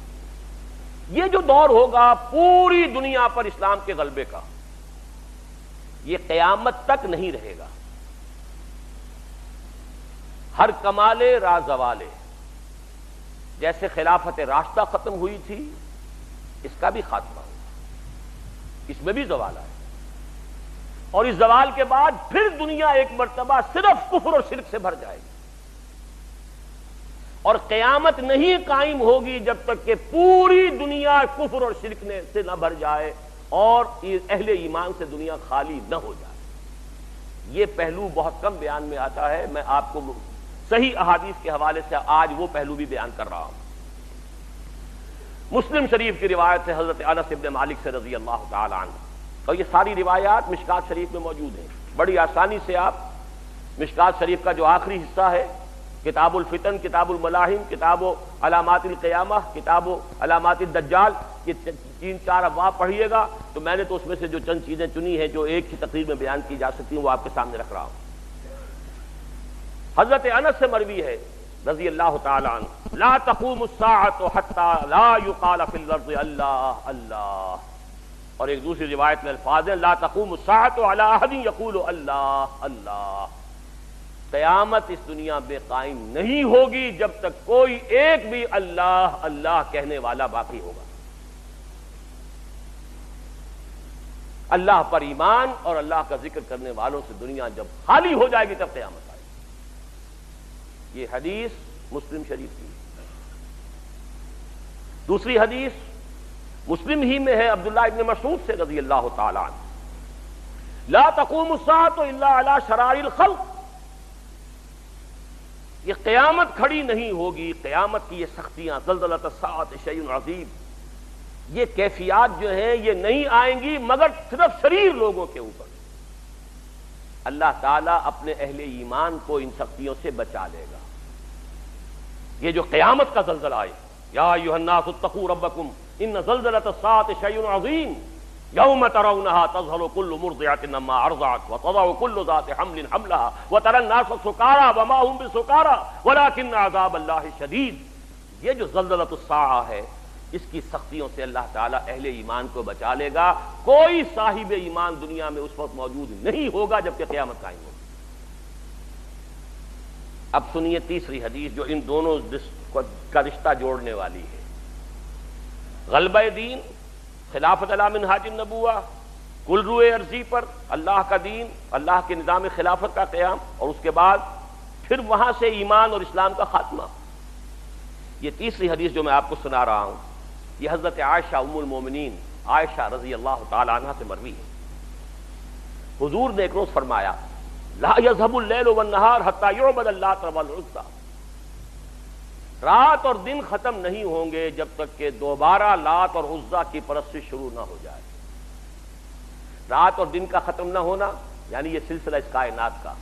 یہ جو دور ہوگا پوری دنیا پر اسلام کے غلبے کا، یہ قیامت تک نہیں رہے گا۔ ہر کمالے را زوالے، جیسے خلافت راشدہ ختم ہوئی تھی، اس کا بھی خاتمہ ہوگا، اس میں بھی زوال آئے، اور اس زوال کے بعد پھر دنیا ایک مرتبہ صرف کفر اور شرک سے بھر جائے گی، اور قیامت نہیں قائم ہوگی جب تک کہ پوری دنیا کفر اور شرک سے نہ بھر جائے اور اہل ایمان سے دنیا خالی نہ ہو جائے۔ یہ پہلو بہت کم بیان میں آتا ہے، میں آپ کو صحیح احادیث کے حوالے سے آج وہ پہلو بھی بیان کر رہا ہوں۔ مسلم شریف کی روایت ہے حضرت انس ابن مالک سے رضی اللہ تعالی عنہ، اور یہ ساری روایات مشکات شریف میں موجود ہیں۔ بڑی آسانی سے آپ مشکات شریف کا جو آخری حصہ ہے، کتاب الفتن، کتاب الملاحم، کتاب علامات القیامہ، کتاب علامات الدجال، یہ 3-4 ابواب پڑھیے گا تو میں نے تو اس میں سے جو چند چیزیں چنی ہیں جو ایک ہی تقریر میں بیان کی جا سکتی ہیں وہ آپ کے سامنے رکھ رہا ہوں۔ حضرت انس سے مروی ہے رضی اللہ تعالی عنہ، لا تقوم الساعة حتى لا يقال في الارض اللہ اللہ، اور ایک دوسری روایت میں الفاظ ہیں لا تقوم الساعة على احد يقول اللہ اللہ، قیامت اس دنیا میں قائم نہیں ہوگی جب تک کوئی ایک بھی اللہ اللہ کہنے والا باقی ہوگا۔ اللہ پر ایمان اور اللہ کا ذکر کرنے والوں سے دنیا جب خالی ہو جائے گی تب قیامت آئے گی۔ یہ حدیث مسلم شریف کی۔ دوسری حدیث مسلم ہی میں ہے، عبداللہ ابن مسعود سے رضی اللہ تعالی عنہ، لا تقوم الساعة الا على شرار الخلق، یہ قیامت کھڑی نہیں ہوگی، قیامت کی یہ سختیاں، زلزلۃ الساعۃ شیء عظیم، یہ کیفیات جو ہیں یہ نہیں آئیں گی مگر صرف شریر لوگوں کے اوپر۔ اللہ تعالیٰ اپنے اہل ایمان کو ان سختیوں سے بچا لے گا۔ یہ جو قیامت کا زلزلہ آئے، یا ایھا الناس اتقوا ربکم ان زلزلۃ الساعۃ شیء عظیم یوم ترونها تذهل كل مرضعة عما ارضعت وتضع كل ذات حمل حملها وترى الناس سکارى وما هم بسکارى ولكن عذاب الله شدید۔ یہ جو زلزلۃ الساعہ ہے اس کی سختیوں سے اللہ تعالیٰ اہل ایمان کو بچا لے گا۔ کوئی صاحب ایمان دنیا میں اس وقت موجود نہیں ہوگا جبکہ قیامت قائم ہوگی۔ اب سنیے تیسری حدیث جو ان دونوں کا رشتہ جوڑنے والی ہے۔ غلبہ دین، خلافت علی منہاج النبوہ، کل روئے ارضی پر اللہ کا دین، اللہ کے نظام خلافت کا قیام، اور اس کے بعد پھر وہاں سے ایمان اور اسلام کا خاتمہ۔ یہ تیسری حدیث جو میں آپ کو سنا رہا ہوں یہ حضرت عائشہ ام المومنین عائشہ رضی اللہ تعالی عنہا سے مروی ہے۔ حضور نے ایک روز فرمایا لا يذهب الليل والنهار حتى يعبد اللات والعزى، رات اور دن ختم نہیں ہوں گے جب تک کہ دوبارہ لات اور عزیٰ کی پرستش شروع نہ ہو جائے۔ رات اور دن کا ختم نہ ہونا یعنی یہ سلسلہ اس کائنات کا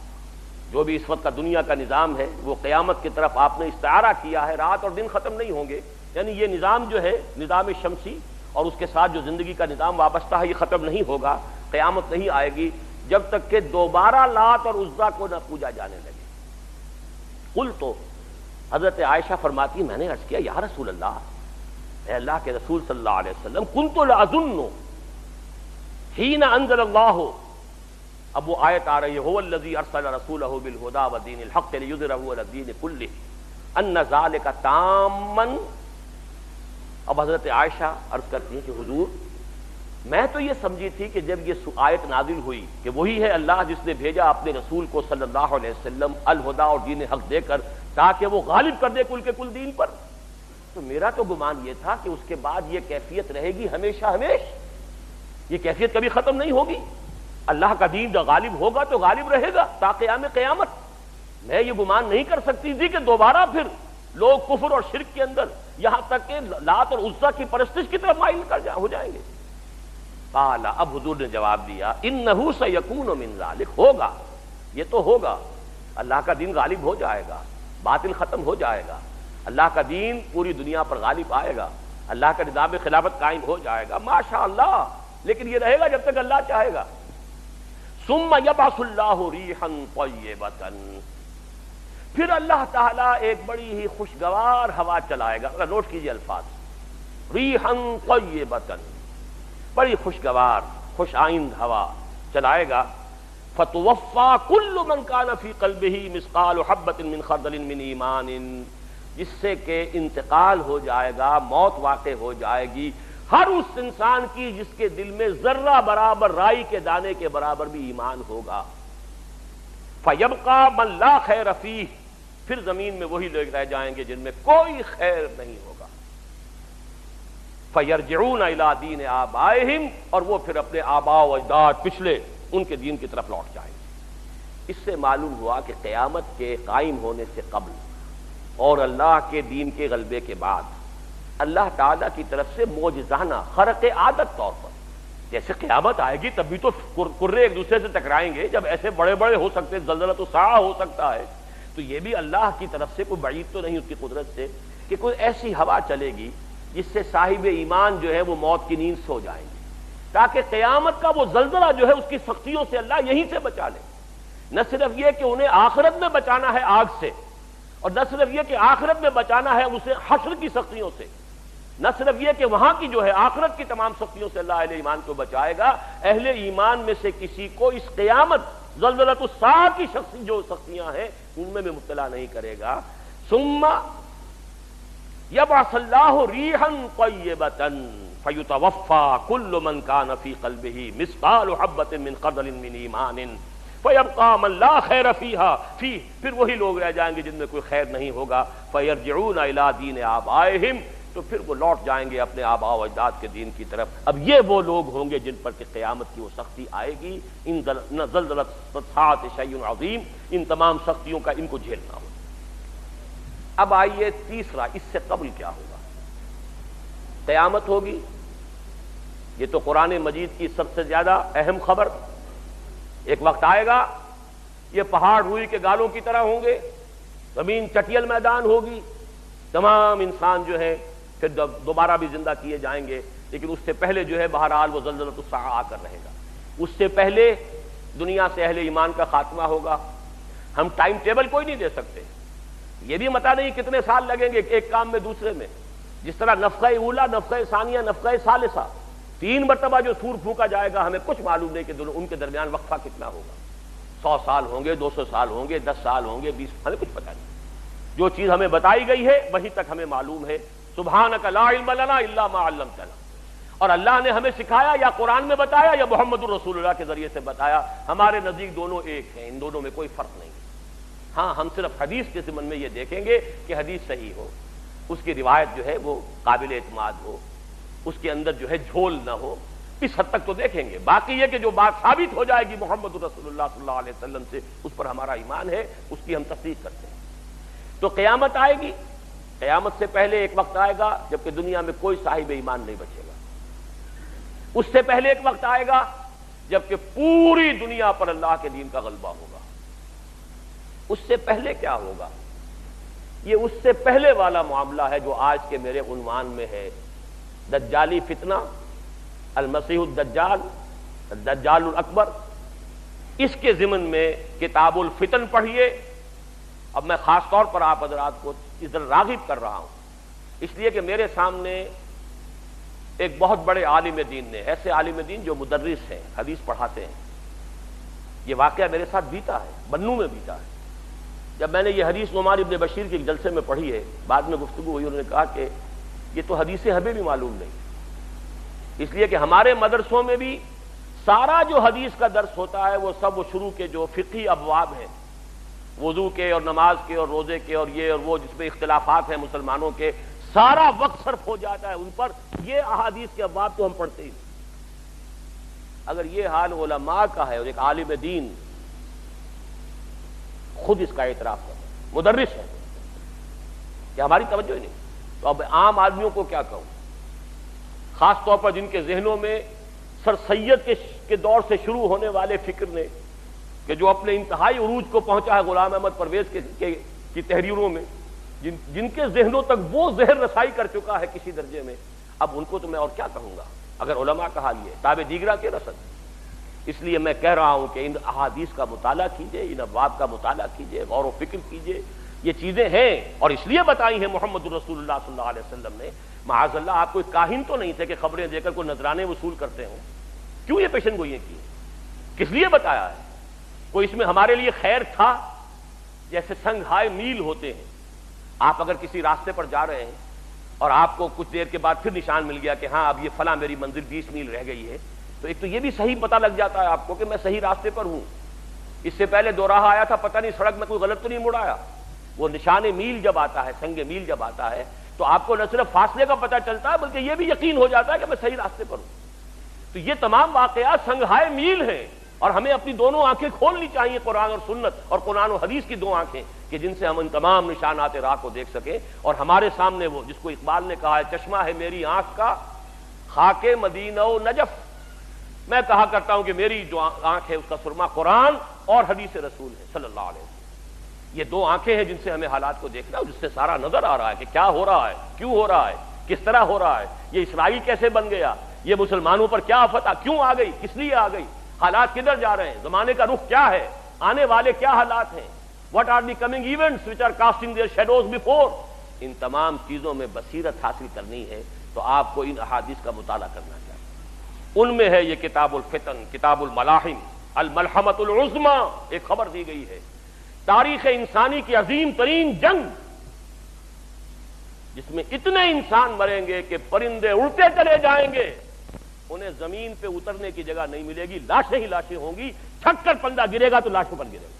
جو بھی اس وقت کا دنیا کا نظام ہے وہ قیامت کی طرف آپ نے استعارہ کیا ہے، رات اور دن ختم نہیں ہوں گے، یعنی یہ نظام جو ہے نظام شمسی اور اس کے ساتھ جو زندگی کا نظام وابستہ ہے یہ ختم نہیں ہوگا، قیامت نہیں آئے گی جب تک کہ دوبارہ لات اور عزیٰ کو نہ پوجا جانے لگے۔ قل تو حضرت عائشہ فرماتی میں نے عرض کیا یا رسول اللہ، اے اللہ کے رسول صلی اللہ علیہ وسلم، کنت لاظن حین انزل اللہ، اب وہ آیت آ رہی ہے هو الذی ارسل رسولہ بالہدی ودین الحق لیظہرہ علی الدین کلہ ان ذلک تاما۔ اب حضرت عائشہ عرض کرتی ہیں کہ حضور میں تو یہ سمجھی تھی کہ جب یہ آیت نازل ہوئی کہ وہی ہے اللہ جس نے بھیجا اپنے رسول کو صلی اللہ علیہ وسلم الہدی اور دین حق دے کر تاکہ وہ غالب کر دے کل کے کل دین پر، تو میرا تو گمان یہ تھا کہ اس کے بعد یہ کیفیت رہے گی ہمیشہ ہمیش، یہ کیفیت کبھی ختم نہیں ہوگی، اللہ کا دین جب غالب ہوگا تو غالب رہے گا تا قیام قیامت۔ میں یہ گمان نہیں کر سکتی تھی کہ دوبارہ پھر لوگ کفر اور شرک کے اندر یہاں تک کہ لات اور عزیٰ کی پرستش کی طرف مائل ہو جائیں گے۔ قال، اب حضور نے جواب دیا انہ سیکون من ذلک، ہوگا، یہ تو ہوگا، اللہ کا دین غالب ہو جائے گا، باطل ختم ہو جائے گا، اللہ کا دین پوری دنیا پر غالب آئے گا، اللہ کا نظام خلافت قائم ہو جائے گا ماشاء اللہ، لیکن یہ رہے گا جب تک اللہ چاہے گا۔ ثم یبعث اللہ ریحا طیبۃ، پھر اللہ تعالیٰ ایک بڑی ہی خوشگوار ہوا چلائے گا۔ نوٹ کیجئے الفاظ، ریحا طیبۃ، بڑی خوشگوار خوش آئند ہوا چلائے گا۔ فتوفى كل من كان في قلبه مثقال حبة من خردل من ایمان، جس سے کہ انتقال ہو جائے گا، موت واقع ہو جائے گی ہر اس انسان کی جس کے دل میں ذرہ برابر رائی کے دانے کے برابر بھی ایمان ہوگا۔ فَيَبْقَى مَن لَا خَيْرَ فِيهِ، پھر زمین میں وہی لوگ رہ جائیں گے جن میں کوئی خیر نہیں ہوگا۔ فَيَرْجِعُونَ إِلَىٰ دِينِ آبَائِهِمْ، اور وہ پھر اپنے آباء و اجداد پچھلے ان کے دین کی طرف لوٹ جائیں گے۔ اس سے معلوم ہوا کہ قیامت کے قائم ہونے سے قبل اور اللہ کے دین کے غلبے کے بعد اللہ تعالیٰ کی طرف سے معجزانہ خرق عادت طور پر، جیسے قیامت آئے گی تب بھی تو کرے ایک دوسرے سے ٹکرائیں گے، جب ایسے بڑے بڑے ہو سکتے زلزلہ تو سا ہو سکتا ہے، تو یہ بھی اللہ کی طرف سے کوئی بعید تو نہیں اس کی قدرت سے کہ کوئی ایسی ہوا چلے گی جس سے صاحب ایمان جو ہے وہ موت کی نیند سو جائیں گے، تاکہ قیامت کا وہ زلزلہ جو ہے اس کی سختیوں سے اللہ یہیں سے بچا لے۔ نہ صرف یہ کہ انہیں آخرت میں بچانا ہے آگ سے، اور نہ صرف یہ کہ آخرت میں بچانا ہے اسے حشر کی سختیوں سے، نہ صرف یہ کہ وہاں کی جو ہے آخرت کی تمام سختیوں سے اللہ اہل ایمان کو بچائے گا، اہل ایمان میں سے کسی کو اس قیامت زلزلۃ الساعہ کی جو سختیاں ہیں ان میں بھی مبتلا نہیں کرے گا۔ ثم یبعث اللہ ریحا طیبۃ فیتوفی کل من کان فی قلبہ مثقال حبۃ من خردل من ایمان فیبقى من لا خیر فیہ، پھر وہی لوگ رہ جائیں گے جن میں کوئی خیر نہیں ہوگا۔ فیرجعون الی دین آبائہم، تو پھر وہ لوٹ جائیں گے اپنے آباء و اجداد کے دین کی طرف۔ اب یہ وہ لوگ ہوں گے جن پر کہ قیامت کی وہ سختی آئے گی، ان زلزلۃ الساعۃ شیء عظیم، ان تمام سختیوں کا ان کو جھیلنا ہوگا۔ اب آئیے تیسرا، اس سے قبل کیا ہوگا؟ قیامت ہوگی، یہ تو قرآن مجید کی سب سے زیادہ اہم خبر۔ ایک وقت آئے گا یہ پہاڑ روئی کے گالوں کی طرح ہوں گے، زمین چٹیل میدان ہوگی، تمام انسان جو ہے پھر دوبارہ بھی زندہ کیے جائیں گے، لیکن اس سے پہلے جو ہے بہرحال وہ زلزلۃ الساعہ آ کر رہے گا۔ اس سے پہلے دنیا سے اہل ایمان کا خاتمہ ہوگا۔ ہم ٹائم ٹیبل کوئی نہیں دے سکتے، یہ بھی متا نہیں کتنے سال لگیں گے ایک کام میں دوسرے میں، جس طرح نفخہ اولا، نفخہ ثانیہ، نفخہ ثالثہ، 3 مرتبہ جو سور پھونکا جائے گا، ہمیں کچھ معلوم نہیں کہ ان کے درمیان وقفہ کتنا ہوگا، 100 سال ہوں گے، 200 سال ہوں گے، 10 سال ہوں گے، 20، ہمیں کچھ پتہ نہیں۔ جو چیز ہمیں بتائی گئی ہے وہیں تک ہمیں معلوم ہے۔ سبحانک لا علم لنا الا ما علمتنا، اور اللہ نے ہمیں سکھایا، یا قرآن میں بتایا یا محمد الرسول اللہ کے ذریعے سے بتایا، ہمارے نزدیک دونوں ایک ہیں، ان دونوں میں کوئی فرق نہیں۔ ہاں ہم صرف حدیث کے ضمن میں یہ دیکھیں گے کہ حدیث صحیح ہو، اس کی روایت جو ہے وہ قابل اعتماد ہو، اس کے اندر جو ہے جھول نہ ہو، اس حد تک تو دیکھیں گے۔ باقی یہ کہ جو بات ثابت ہو جائے گی محمد رسول اللہ صلی اللہ علیہ وسلم سے، اس پر ہمارا ایمان ہے، اس کی ہم تصدیق کرتے ہیں۔ تو قیامت آئے گی، قیامت سے پہلے ایک وقت آئے گا جبکہ دنیا میں کوئی صاحب ایمان نہیں بچے گا۔ اس سے پہلے ایک وقت آئے گا جبکہ پوری دنیا پر اللہ کے دین کا غلبہ ہوگا۔ اس سے پہلے کیا ہوگا؟ یہ اس سے پہلے والا معاملہ ہے جو آج کے میرے عنوان میں ہے، دجالی فتنہ، المسیح الدجال، الدجال الاکبر۔ اس کے ضمن میں کتاب الفتن پڑھیے۔ اب میں خاص طور پر آپ حضرات کو اس طرح راغب کر رہا ہوں، اس لیے کہ میرے سامنے ایک بہت بڑے عالم دین نے، ایسے عالم دین جو مدرس ہیں، حدیث پڑھاتے ہیں، یہ واقعہ میرے ساتھ بیتا ہے، بنو میں بیتا ہے۔ جب میں نے یہ حدیث نعمان ابن بشیر کے ایک جلسے میں پڑھی ہے، بعد میں گفتگو ہوئی، انہوں نے کہا کہ یہ تو حدیثیں ہمیں بھی معلوم نہیں، اس لیے کہ ہمارے مدرسوں میں بھی سارا جو حدیث کا درس ہوتا ہے وہ سب وہ شروع کے جو فقہی ابواب ہیں، وضو کے اور نماز کے اور روزے کے اور یہ اور وہ جس میں اختلافات ہیں مسلمانوں کے، سارا وقت صرف ہو جاتا ہے ان پر، یہ احادیث کے ابواب تو ہم پڑھتے ہی نہیں۔ اگر یہ حال علماء کا ہے اور ایک عالم دین خود اس کا اعتراف کرتا ہے، مدرس ہے، کہ ہماری توجہ ہی نہیں، تو اب عام آدمیوں کو کیا کہوں، خاص طور پر جن کے ذہنوں میں سر سید کے دور سے شروع ہونے والے فکر نے، کہ جو اپنے انتہائی عروج کو پہنچا ہے غلام احمد پرویز کی تحریروں میں، جن کے ذہنوں تک وہ زہر رسائی کر چکا ہے کسی درجے میں، اب ان کو تو میں اور کیا کہوں گا اگر علماء کا حال یہ تابع دیگرہ کے رسد. اس لیے میں کہہ رہا ہوں کہ ان احادیث کا مطالعہ کیجئے، ان ابواب کا مطالعہ کیجئے، غور و فکر کیجئے. یہ چیزیں ہیں اور اس لیے بتائی ہیں محمد رسول اللہ صلی اللہ علیہ وسلم نے. معاذ اللہ آپ کوئی کاہن تو نہیں تھے کہ خبریں دے کر کوئی نذرانے وصول کرتے ہوں. کیوں یہ پیشن گوئیاں کی؟ کس لیے بتایا ہے؟ کوئی اس میں ہمارے لیے خیر تھا؟ جیسے سنگھائے میل ہوتے ہیں، آپ اگر کسی راستے پر جا رہے ہیں اور آپ کو کچھ دیر کے بعد پھر نشان مل گیا کہ ہاں اب یہ فلاں میری منزل 20 میل رہ گئی ہے، تو ایک تو یہ بھی صحیح پتہ لگ جاتا ہے آپ کو کہ میں صحیح راستے پر ہوں. اس سے پہلے دو راہ آیا تھا، پتہ نہیں سڑک میں کوئی غلط تو نہیں مڑ آیا. وہ نشان میل جب آتا ہے، سنگ میل جب آتا ہے، تو آپ کو نہ صرف فاصلے کا پتہ چلتا ہے بلکہ یہ بھی یقین ہو جاتا ہے کہ میں صحیح راستے پر ہوں. تو یہ تمام واقعات سنگھائے میل ہیں اور ہمیں اپنی دونوں آنکھیں کھولنی چاہیے، قرآن اور سنت اور قرآن و حدیث کی دو آنکھیں، کہ جن سے ہم ان تمام نشانات راہ کو دیکھ سکیں. اور ہمارے سامنے وہ جس کو اقبال نے کہا ہے چشمہ ہے میری آنکھ کا خاک مدینہ و نجف. میں کہا کرتا ہوں کہ میری جو آنکھ ہے اس کا سرما قرآن اور حدیث رسول ہے صلی اللہ علیہ وسلم. یہ دو آنکھیں ہیں جن سے ہمیں حالات کو دیکھنا ہے، جس سے سارا نظر آ رہا ہے کہ کیا ہو رہا ہے، کیوں ہو رہا ہے، کس طرح ہو رہا ہے، یہ اسرائیل کیسے بن گیا، یہ مسلمانوں پر کیا آفت کیوں آ گئی، کس لیے آ گئی، حالات کدھر جا رہے ہیں، زمانے کا رخ کیا ہے، آنے والے کیا حالات ہیں، what are the coming events which are casting their shadows before. ان تمام چیزوں میں بصیرت حاصل کرنی ہے تو آپ کو ان احادیث کا مطالعہ کرنا چاہیے. ان میں ہے یہ کتاب الفتن، کتاب الملاحم، الملحمۃ العظمی. ایک خبر دی گئی ہے تاریخ انسانی کی عظیم ترین جنگ، جس میں اتنے انسان مریں گے کہ پرندے اڑتے چلے جائیں گے، انہیں زمین پہ اترنے کی جگہ نہیں ملے گی، لاشیں ہی لاشیں ہوں گی. چھک کر پندہ گرے گا تو لاشوں پر گرے گا.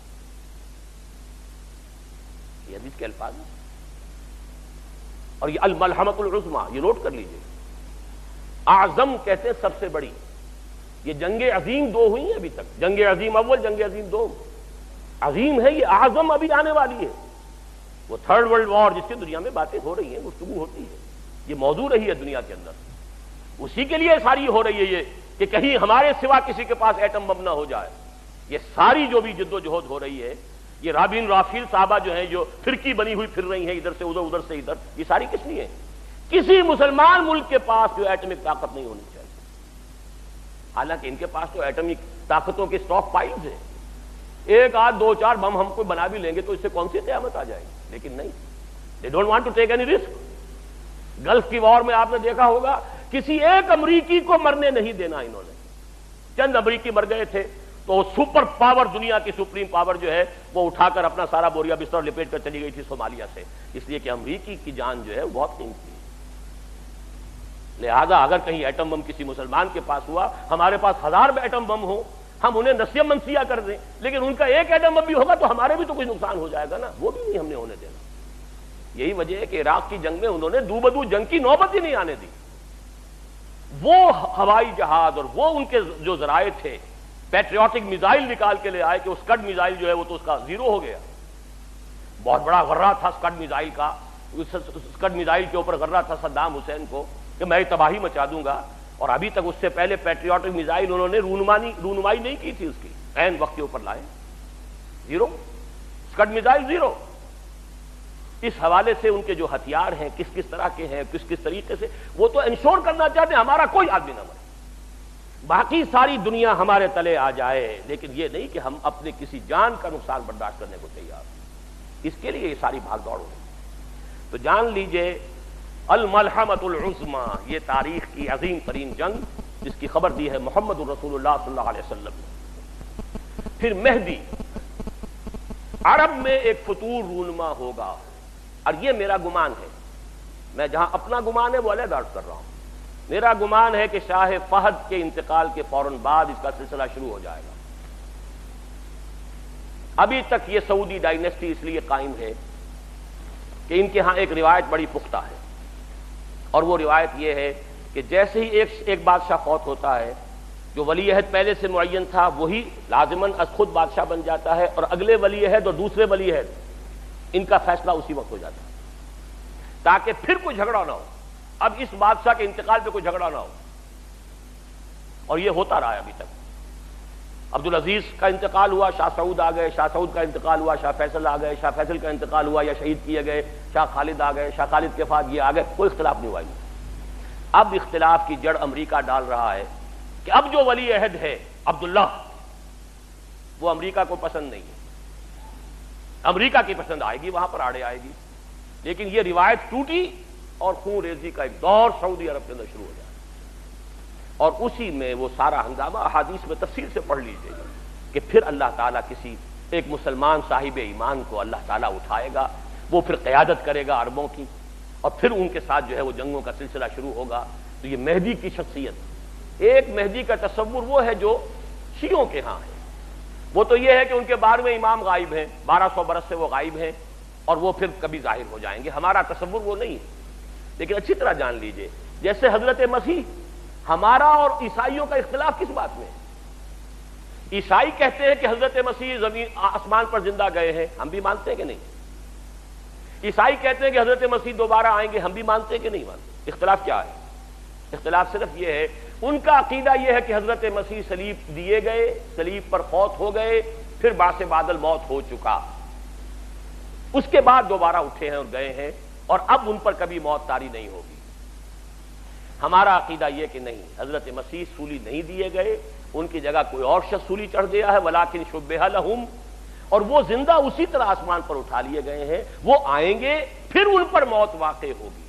یہ حدیث کے الفاظ ہیں. اور یہ الملحمۃ العظمی یہ نوٹ کر لیجئے. اعظم کہتے ہیں سب سے بڑی. یہ جنگ عظیم دو ہوئی ہیں ابھی تک، جنگ عظیم اول، جنگ عظیم دو. عظیم ہے یہ، اعظم ابھی آنے والی ہے. وہ تھرڈ ورلڈ وار جس کی دنیا میں باتیں ہو رہی ہیں، گفتگو ہوتی ہے، یہ موضوع رہی ہے دنیا کے اندر. اسی کے لیے ساری ہو رہی ہے یہ کہ کہیں ہمارے سوا کسی کے پاس ایٹم بم نہ ہو جائے. یہ ساری جو بھی جد و جہد ہو رہی ہے، یہ رابین رافیل صاحبہ جو ہیں جو فرقی بنی ہوئی پھر رہی ہیں ادھر سے ادھر، ادھر سے ادھر، یہ ساری کس لیے ہیں؟ کسی مسلمان ملک کے پاس جو ایٹمک طاقت نہیں ہونی چاہیے. حالانکہ ان کے پاس تو ایٹمک طاقتوں کے اسٹاک پائلز ہیں. ایک آدھ دو چار بم ہم کو بنا بھی لیں گے تو اس سے کون سی قیامت آ جائے گی؟ لیکن نہیں، they don't want to take any risk. Gulf کی وار میں آپ نے دیکھا ہوگا کسی ایک امریکی کو مرنے نہیں دینا انہوں نے. چند امریکی مر گئے تھے تو سپر پاور، دنیا کی سپریم پاور جو ہے وہ اٹھا کر اپنا سارا بوریا بستر لپیٹ کر چلی گئی تھی صومالیہ سے، اس لیے کہ امریکی کی جان جو ہے وہ بہت قیمتی ہے. لہذا اگر کہیں ایٹم بم کسی مسلمان کے پاس ہوا، ہمارے پاس 1000 ایٹم بم ہو، ہم انہیں نسیہ منسیہ کر دیں، لیکن ان کا ایک ایٹم بم بھی ہوگا تو ہمارے بھی تو کوئی نقصان ہو جائے گا نا، وہ بھی نہیں ہم نے ہونے دینا. یہی وجہ ہے کہ عراق کی جنگ میں انہوں نے دو بدو جنگ کی نوبت ہی نہیں آنے دی. وہ ہوائی جہاز اور وہ ان کے جو ذرائع تھے، پیٹریوٹک میزائل نکال کے لے آئے کہ اسکڈ میزائل جو ہے وہ تو اس کا زیرو ہو گیا. بہت بڑا غرہ تھا اسکڈ میزائل کا، اسکڈ میزائل کے اوپر غرہ تھا صدام حسین کو کہ میں تباہی مچا دوں گا. اور ابھی تک اس سے پہلے پیٹریوٹک میزائل انہوں نے رونمائی نہیں کی تھی، اس کی عین وقت کے اوپر لائے. Zero Scud missile zero. اس حوالے سے ان کے جو ہتھیار ہیں کس کس طرح کے ہیں، کس کس طریقے سے، وہ تو انشور کرنا چاہتے ہیں ہمارا کوئی آدمی نہ مرے، باقی ساری دنیا ہمارے تلے آ جائے، لیکن یہ نہیں کہ ہم اپنے کسی جان کا نقصان برداشت کرنے کو تیار. اس کے لیے یہ ساری بھاگ دوڑ ہو. تو جان لیجئے الملحمۃ العظمی، یہ تاریخ کی عظیم ترین جنگ جس کی خبر دی ہے محمد الرسول اللہ صلی اللہ علیہ وسلم نے. پھر مہدی، عرب میں ایک فطور رونما ہوگا، اور یہ میرا گمان ہے، میں جہاں اپنا گمان ہے وہ علیحدہ عرض کر رہا ہوں. میرا گمان ہے کہ شاہ فہد کے انتقال کے فوراً بعد اس کا سلسلہ شروع ہو جائے گا. ابھی تک یہ سعودی ڈائنیسٹی اس لیے قائم ہے کہ ان کے ہاں ایک روایت بڑی پختہ ہے، اور وہ روایت یہ ہے کہ جیسے ہی ایک بادشاہ فوت ہوتا ہے، جو ولی عہد پہلے سے معین تھا وہی لازماً از خود بادشاہ بن جاتا ہے، اور اگلے ولی عہد اور دوسرے ولی عہد ان کا فیصلہ اسی وقت ہو جاتا ہے، تاکہ پھر کوئی جھگڑا نہ ہو. اب اس بادشاہ کے انتقال پہ کوئی جھگڑا نہ ہو، اور یہ ہوتا رہا ہے ابھی تک. عبدالعزیز کا انتقال ہوا، شاہ سعود آ گئے، شاہ سعود کا انتقال ہوا، شاہ فیصل آ گئے، شاہ فیصل کا انتقال ہوا یا شہید کیے گئے، شاہ خالد آ گئے، شاہ خالد کے بعد یہ آ گئے، کوئی اختلاف نہیں ہوا. اب اختلاف کی جڑ امریکہ ڈال رہا ہے کہ اب جو ولی عہد ہے عبداللہ وہ امریکہ کو پسند نہیں ہے، امریکہ کی پسند آئے گی، وہاں پر آڑے آئے گی، لیکن یہ روایت ٹوٹی اور خون ریزی کا ایک دور سعودی عرب کے اندر شروع ہو جائے، اور اسی میں وہ سارا ہنگامہ احادیث میں تفصیل سے پڑھ لیجیے کہ پھر اللہ تعالیٰ کسی ایک مسلمان صاحب ایمان کو اللہ تعالیٰ اٹھائے گا، وہ پھر قیادت کرے گا عربوں کی، اور پھر ان کے ساتھ جو ہے وہ جنگوں کا سلسلہ شروع ہوگا۔ تو یہ مہدی کی شخصیت، ایک مہدی کا تصور وہ ہے جو شیعوں کے ہاں ہے، وہ تو یہ ہے کہ ان کے 12ویں امام غائب ہیں، 1200 برس سے وہ غائب ہیں اور وہ پھر کبھی ظاہر ہو جائیں گے، ہمارا تصور وہ نہیں ہے۔ لیکن اچھی طرح جان لیجئے جیسے حضرت مسیح، ہمارا اور عیسائیوں کا اختلاف کس بات میں ہے؟ عیسائی کہتے ہیں کہ حضرت مسیح زمین آسمان پر زندہ گئے ہیں، ہم بھی مانتے ہیں کہ نہیں؟ عیسائی کہتے ہیں کہ حضرت مسیح دوبارہ آئیں گے، ہم بھی مانتے ہیں کہ نہیں مانتے؟ اختلاف کیا ہے؟ اختلاف صرف یہ ہے، ان کا عقیدہ یہ ہے کہ حضرت مسیح صلیب دیے گئے، صلیب پر فوت ہو گئے، پھر بعث بعد الموت ہو چکا، اس کے بعد دوبارہ اٹھے ہیں اور گئے ہیں، اور اب ان پر کبھی موت طاری نہیں ہوگی۔ ہمارا عقیدہ یہ کہ نہیں، حضرت مسیح سولی نہیں دیے گئے، ان کی جگہ کوئی اور شخص سولی چڑھ گیا ہے، ولیکن شبہ لہم، اور وہ زندہ اسی طرح آسمان پر اٹھا لیے گئے ہیں، وہ آئیں گے، پھر ان پر موت واقع ہوگی،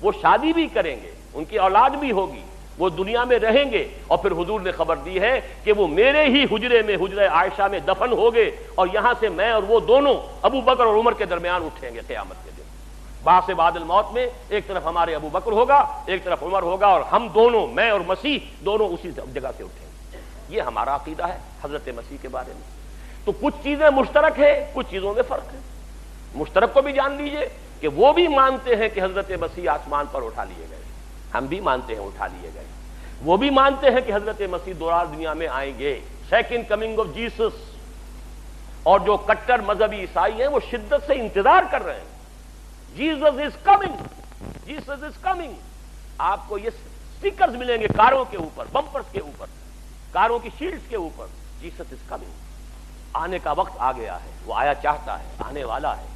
وہ شادی بھی کریں گے، ان کی اولاد بھی ہوگی، وہ دنیا میں رہیں گے، اور پھر حضور نے خبر دی ہے کہ وہ میرے ہی حجرے میں، حجرہ عائشہ میں دفن ہو گئے، اور یہاں سے میں اور وہ دونوں ابو بکر اور عمر کے درمیان اٹھیں گے قیامت کے دن، بعث بعد الموت میں ایک طرف ہمارے ابو بکر ہوگا، ایک طرف عمر ہوگا، اور ہم دونوں، میں اور مسیح دونوں اسی جگہ سے اٹھیں گے۔ یہ ہمارا عقیدہ ہے حضرت مسیح کے بارے میں۔ تو کچھ چیزیں مشترک ہے، کچھ چیزوں میں فرق ہے۔ مشترک کو بھی جان لیجئے کہ وہ بھی مانتے ہیں کہ حضرت مسیح آسمان پر اٹھا لیے گئے، ہم بھی مانتے ہیں اٹھا لیے گئے، وہ بھی مانتے ہیں کہ حضرت مسیح دوبارہ دنیا میں آئیں گے، سیکنڈ کمنگ آف جیسس، اور جو کٹر مذہبی عیسائی ہیں وہ شدت سے انتظار کر رہے ہیں، Jesus is coming, Jesus is coming. آپ کو یہ سٹیکرز ملیں گے کاروں کے اوپر، بمپرز کے اوپر، کاروں کی شیلڈز کے اوپر، جیسس از کمنگ، آنے کا وقت آ گیا ہے، وہ آیا چاہتا ہے، آنے والا ہے۔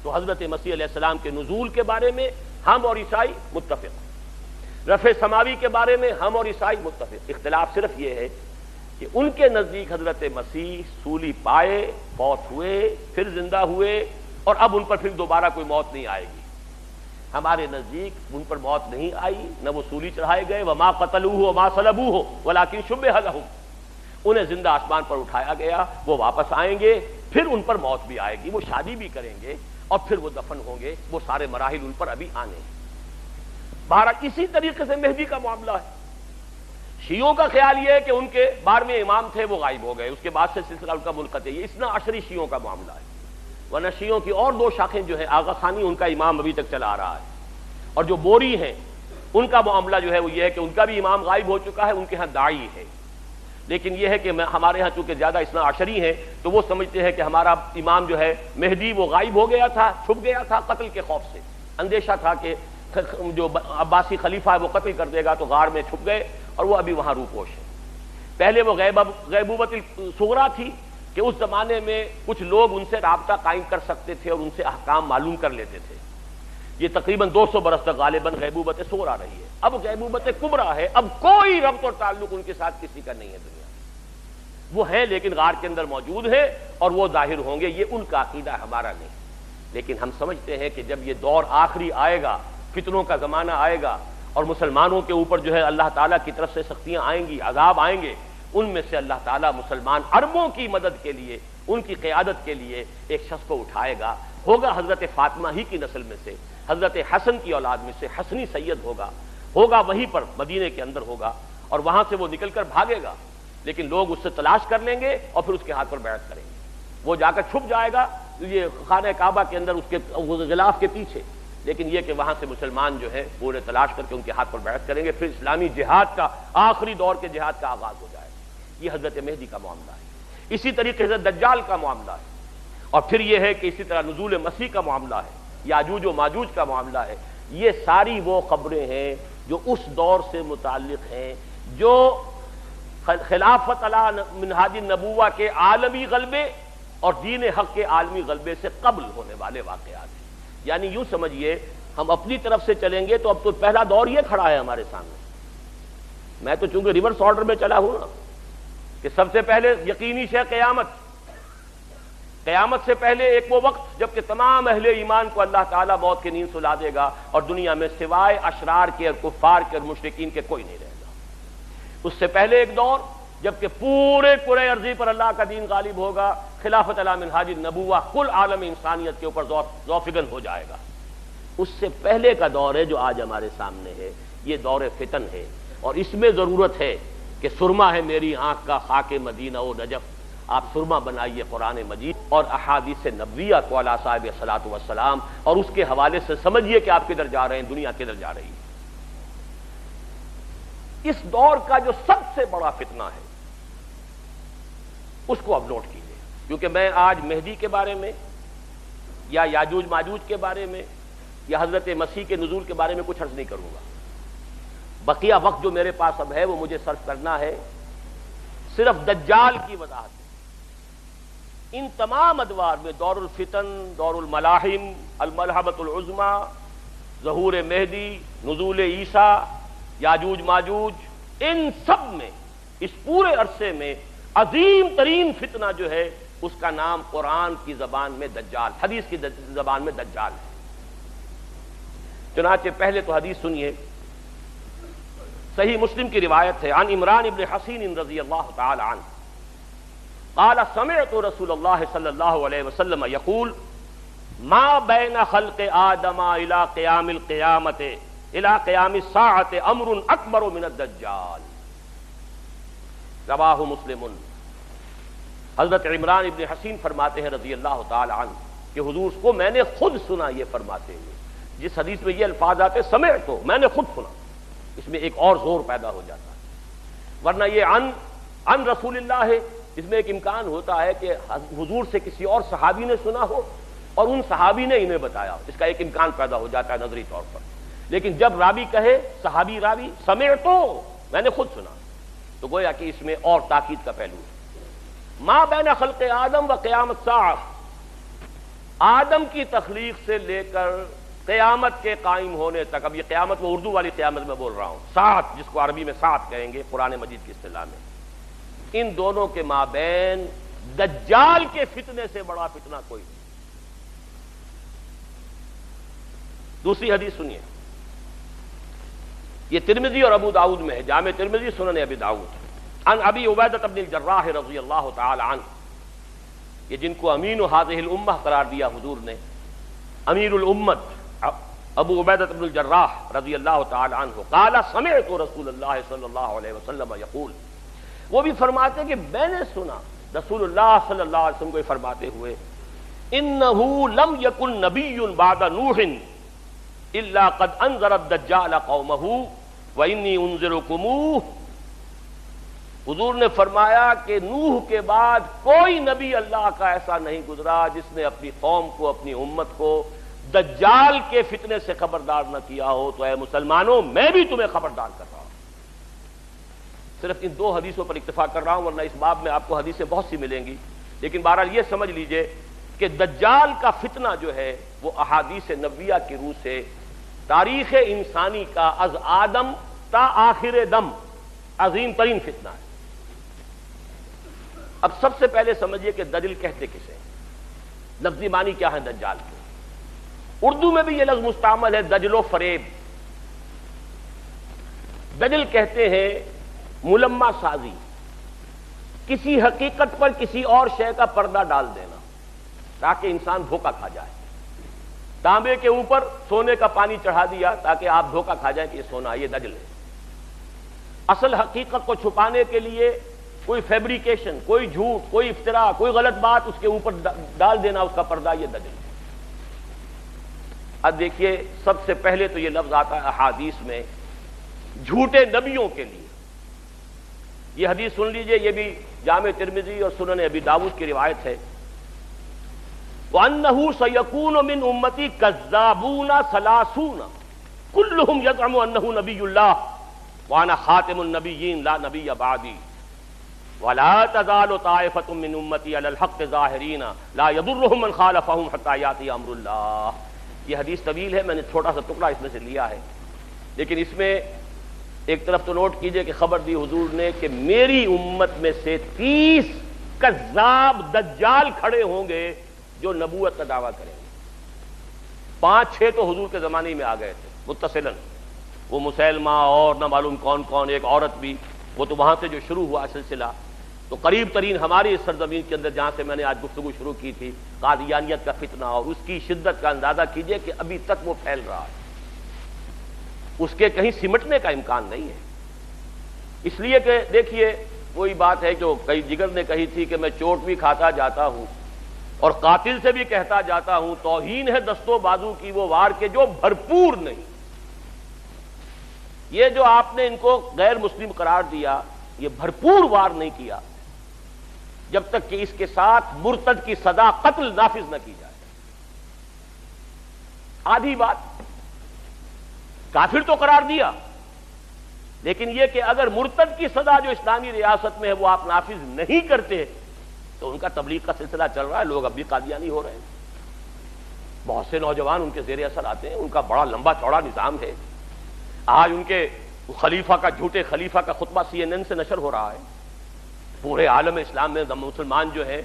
تو حضرت مسیح علیہ السلام کے نزول کے بارے میں ہم اور عیسائی متفق، رفع سماوی کے بارے میں ہم اور عیسائی متفق، اختلاف صرف یہ ہے کہ ان کے نزدیک حضرت مسیح سولی پائے، فوت ہوئے، پھر زندہ ہوئے، اور اب ان پر پھر دوبارہ کوئی موت نہیں آئے گی۔ ہمارے نزدیک ان پر موت نہیں آئی، نہ وہ سولی چڑھائے گئے، وما قتلوہ وما صلبوہ ولکن شبہ لہم، انہیں زندہ آسمان پر اٹھایا گیا، وہ واپس آئیں گے، پھر ان پر موت بھی آئے گی، وہ شادی بھی کریں گے، اور پھر وہ دفن ہوں گے، وہ سارے مراحل ان پر ابھی آنے ہیں۔ بہرحال اسی طریقے سے مہدی کا معاملہ ہے۔ شیعوں کا خیال یہ ہے کہ ان کے 12ویں امام تھے، وہ غائب ہو گئے، اس کے بعد سے سلسلہ ان کا منقطع، یہ اثنا عشری شیعوں کا معاملہ ہے۔ ورنہ شیعوں کی اور 2 شاخیں جو ہیں، آغا خانی ان کا امام ابھی تک چلا آ رہا ہے، اور جو بوری ہیں ان کا معاملہ جو ہے وہ یہ ہے کہ ان کا بھی امام غائب ہو چکا ہے، ان کے ہاں داعی ہے، لیکن یہ ہے کہ ہمارے ہاں چونکہ زیادہ اثنا عشری ہیں تو وہ سمجھتے ہیں کہ ہمارا امام جو ہے مہدی وہ غائب ہو گیا تھا، چھپ گیا تھا قتل کے خوف سے، اندیشہ تھا کہ جو عباسی خلیفہ ہے وہ قتل کر دے گا، تو غار میں چھپ گئے اور وہ ابھی وہاں روپوش ہے۔ پہلے وہ غیبوبت الصغریٰ تھی کہ اس زمانے میں کچھ لوگ ان سے رابطہ قائم کر سکتے تھے اور ان سے احکام معلوم کر لیتے تھے، یہ تقریباً 200 برس تک غالباً غیبوبت صغریٰ رہی ہے۔ اب غیبوبت کبریٰ ہے، اب کوئی ربط اور تعلق ان کے ساتھ کسی کا نہیں ہے دنیا میں، وہ ہیں لیکن غار کے اندر موجود ہیں اور وہ ظاہر ہوں گے، یہ ان کا عقیدہ ہے، ہمارا نہیں۔ لیکن ہم سمجھتے ہیں کہ جب یہ دور آخری آئے گا، فتنوں کا زمانہ آئے گا، اور مسلمانوں کے اوپر جو ہے اللہ تعالیٰ کی طرف سے سختیاں آئیں گی، عذاب آئیں گے، ان میں سے اللہ تعالیٰ مسلمان عربوں کی مدد کے لیے، ان کی قیادت کے لیے ایک شخص کو اٹھائے گا، ہوگا حضرت فاطمہ ہی کی نسل میں سے، حضرت حسن کی اولاد میں سے حسنی سید ہوگا وہیں پر مدینے کے اندر ہوگا، اور وہاں سے وہ نکل کر بھاگے گا، لیکن لوگ اس سے تلاش کر لیں گے اور پھر اس کے ہاتھ پر بیعت کریں گے، وہ جا کر چھپ جائے گا یہ خانہ کعبہ کے اندر اس کے غلاف کے پیچھے، لیکن یہ کہ وہاں سے مسلمان جو ہے پورے تلاش کر کے ان کے ہاتھ پر بیعت کریں گے، پھر اسلامی جہاد کا آخری دور کے جہاد کا آغاز ہو جائے گا۔ یہ حضرت مہدی کا معاملہ ہے۔ اسی طریقے سے دجال کا معاملہ ہے، اور پھر یہ ہے کہ اسی طرح نزول مسیح کا معاملہ ہے، یاجوج و ماجوج کا معاملہ ہے۔ یہ ساری وہ خبریں ہیں جو اس دور سے متعلق ہیں، جو خلافت علی منہاج النبوہ کے عالمی غلبے اور دین حق کے عالمی غلبے سے قبل ہونے والے واقعات ہیں۔ یعنی یوں سمجھیے ہم اپنی طرف سے چلیں گے تو اب تو پہلا دور یہ کھڑا ہے ہمارے سامنے. میں تو چونکہ ریورس آرڈر میں چلا ہوں نا کہ سب سے پہلے یقینی شے قیامت سے پہلے ایک وہ وقت جب کہ تمام اہل ایمان کو اللہ تعالیٰ موت کی نیند سلا دے گا اور دنیا میں سوائے اشرار کے اور کفار کے اور مشرکین کے کوئی نہیں رہے گا. اس سے پہلے ایک دور جب کہ پورے کرۂ ارضی پر اللہ کا دین غالب ہوگا, خلافت علی منہاج النبوہ کل عالم انسانیت کے اوپر ذوفگن ہو جائے گا. اس سے پہلے کا دور ہے جو آج ہمارے سامنے ہے, یہ دور فتن ہے, اور اس میں ضرورت ہے کہ سرما ہے میری آنکھ کا خاک مدینہ و نجف, آپ سرما بنائیے قرآن مجید اور احادیث نبویہ کو علی صاحب الصلاۃ والسلام, اور اس کے حوالے سے سمجھیے کہ آپ کدھر جا رہے ہیں, دنیا کدھر جا رہی ہے. اس دور کا جو سب سے بڑا فتنہ ہے اس کو اب نوٹ کیجیے, کیونکہ میں آج مہدی کے بارے میں یا یاجوج ماجوج کے بارے میں یا حضرت مسیح کے نزول کے بارے میں کچھ عرض نہیں کروں گا. بقیہ وقت جو میرے پاس اب ہے وہ مجھے صرف کرنا ہے صرف دجال کی وضاحت. ان تمام ادوار میں دور الفتن, دور الملاحم, الملحمۃ العظمی, ظہور مہدی, نزول عیسیٰ, یاجوج ماجوج, ان سب میں اس پورے عرصے میں عظیم ترین فتنہ جو ہے اس کا نام قرآن کی زبان میں دجال, حدیث کی زبان میں دجال ہے. چنانچہ پہلے تو حدیث سنیے, صحیح مسلم کی روایت ہے, عن عمران ابن حسین رضی اللہ تعالی عنہ قال سمعت رسول اللہ صلی اللہ علیہ وسلم یقول ما بین خلق آدم الى قیام القیامت الى قیام الساعۃ امر اکبر من الدجال. رواہ مسلم. حضرت عمران ابن حسین فرماتے ہیں رضی اللہ تعالی عنہ کہ حضور کو میں نے خود سنا یہ فرماتے ہوئے. جس حدیث میں یہ الفاظ آتے سمعت تو میں نے خود سنا, اس میں ایک اور زور پیدا ہو جاتا ہے, ورنہ یہ عن رسول اللہ ہے, اس میں ایک امکان ہوتا ہے کہ حضور سے کسی اور صحابی نے سنا ہو اور ان صحابی نے انہیں بتایا, اس کا ایک امکان پیدا ہو جاتا ہے نظری طور پر. لیکن جب راوی کہے, صحابی راوی, سمعت تو میں نے خود سنا, تو گویا کہ اس میں اور تاکید کا پہلو ہے. ما بین خلق آدم و قیام الساعہ, آدم کی تخلیق سے لے کر قیامت کے قائم ہونے تک, اب یہ قیامت وہ اردو والی قیامت میں بول رہا ہوں, ساعت جس کو عربی میں ساعت کہیں گے قرآن مجید کی اصطلاح میں, ان دونوں کے مابین دجال کے فتنے سے بڑا فتنہ کوئی نہیں. دوسری حدیث سنیے, یہ ترمذی اور ابو داؤد میں ہے, جامع ترمذی, سنن ابی داؤد, عن ابی عبیدہ بن الجراح رضی اللہ تعالی عنہ, یہ جن کو امین هذه الامہ قرار دیا حضور نے, امیر الامت ابو عبیدہ بن الجراح رضی اللہ تعالی عنہ, قال سمعت رسول اللہ صلی اللہ علیہ وسلم یقول, وہ بھی فرماتے کہ میں نے سنا رسول اللہ صلی اللہ علیہ وسلم کو فرماتے ہوئے, انه لم يكن نبی بعد نوح الا قد انذر الدجال قومه وانی انذرکموہ. حضور نے فرمایا کہ نوح کے بعد کوئی نبی اللہ کا ایسا نہیں گزرا جس نے اپنی قوم کو, اپنی امت کو دجال کے فتنے سے خبردار نہ کیا ہو. تو اے مسلمانوں, میں بھی تمہیں خبردار کر رہا ہوں. صرف ان دو حدیثوں پر اکتفا کر رہا ہوں, ورنہ اس باب میں آپ کو حدیثیں بہت سی ملیں گی. لیکن بہرحال یہ سمجھ لیجئے کہ دجال کا فتنہ جو ہے وہ احادیث نبویہ کی روح سے تاریخ انسانی کا از آدم تا آخر دم عظیم ترین فتنہ ہے. اب سب سے پہلے سمجھیے کہ دجل کہتے کسے, لفظی معنی کیا ہے دجال کے. اردو میں بھی یہ لفظ مستعمل ہے, دجل و فریب. دجل کہتے ہیں ملمہ سازی, کسی حقیقت پر کسی اور شے کا پردہ ڈال دینا تاکہ انسان دھوکہ کھا جائے. تانبے کے اوپر سونے کا پانی چڑھا دیا تاکہ آپ دھوکہ کھا جائیں کہ یہ سونا, یہ دجل ہے. اصل حقیقت کو چھپانے کے لیے کوئی فیبریکیشن, کوئی جھوٹ, کوئی افتراء, کوئی غلط بات اس کے اوپر ڈال دینا, اس کا پردہ, یہ دجل ہے. اب دیکھیے, سب سے پہلے تو یہ لفظ آتا ہے احادیث میں جھوٹے نبیوں کے لیے. یہ حدیث سن لیجئے, یہ بھی جامع ترمذی اور سنن ابی داؤد کی روایت ہے. وَأَنَّهُ سَيَكُونُ مِنْ أُمَّتِي كَذَّابُونَ ثَلَاثُونَ كُلُّهُمْ يَزْعُمُ أَنَّهُ نَبِيُّ اللَّهِ وَأَنَا خَاتِمُ النَّبِيِّينَ لَا نَبِيَّ بَعْدِي وَلَا تَزَالُ طَائِفَةٌ مِّنْ أُمَّتِي عَلَى الْحَقِّ ظَاهِرِينَ لَا يَضُرُّهُم مَّنْ خَالَفَهُمْ حَتَّىٰ يَأْتِيَ أَمْرُ اللَّهِ. یہ حدیث طویل ہے، میں نے چھوٹا سا ٹکڑا اس میں سے لیا ہے، لیکن اس میں ایک طرف تو نوٹ کیجئے کہ خبر دی حضور نے کہ میری امت میں سے 30 کذاب دجال کھڑے ہوں گے جو نبوت کا دعویٰ کریں گے۔ 5-6 تو حضور کے زمانے میں آ گئے تھے متصلاً، وہ مسیلمہ اور نہ معلوم کون کون، ایک عورت بھی، وہ تو وہاں سے جو شروع ہوا سلسلہ، تو قریب ترین ہماری اس سرزمین کے اندر جہاں سے میں نے آج گفتگو شروع کی تھی، قادیانیت کا فتنہ، اور اس کی شدت کا اندازہ کیجئے کہ ابھی تک وہ پھیل رہا ہے، اس کے کہیں سمٹنے کا امکان نہیں ہے۔ اس لیے کہ دیکھیے وہی بات ہے جو کئی جگر نے کہی تھی کہ میں چوٹ بھی کھاتا جاتا ہوں اور قاتل سے بھی کہتا جاتا ہوں، توہین ہے دست و بازو کی وہ وار کے جو بھرپور نہیں۔ یہ جو آپ نے ان کو غیر مسلم قرار دیا، یہ بھرپور وار نہیں کیا جب تک کہ اس کے ساتھ مرتد کی سزا قتل نافذ نہ کی جائے۔ آدھی بات، کافر تو قرار دیا، لیکن یہ کہ اگر مرتد کی سزا جو اسلامی ریاست میں ہے وہ آپ نافذ نہیں کرتے تو ان کا تبلیغ کا سلسلہ چل رہا ہے، لوگ اب بھی قادیانی ہو رہے ہیں، بہت سے نوجوان ان کے زیر اثر آتے ہیں، ان کا بڑا لمبا چوڑا نظام ہے۔ آج ان کے خلیفہ کا، جھوٹے خلیفہ کا خطبہ CNN سے نشر ہو رہا ہے، پورے عالم اسلام میں مسلمان جو ہیں،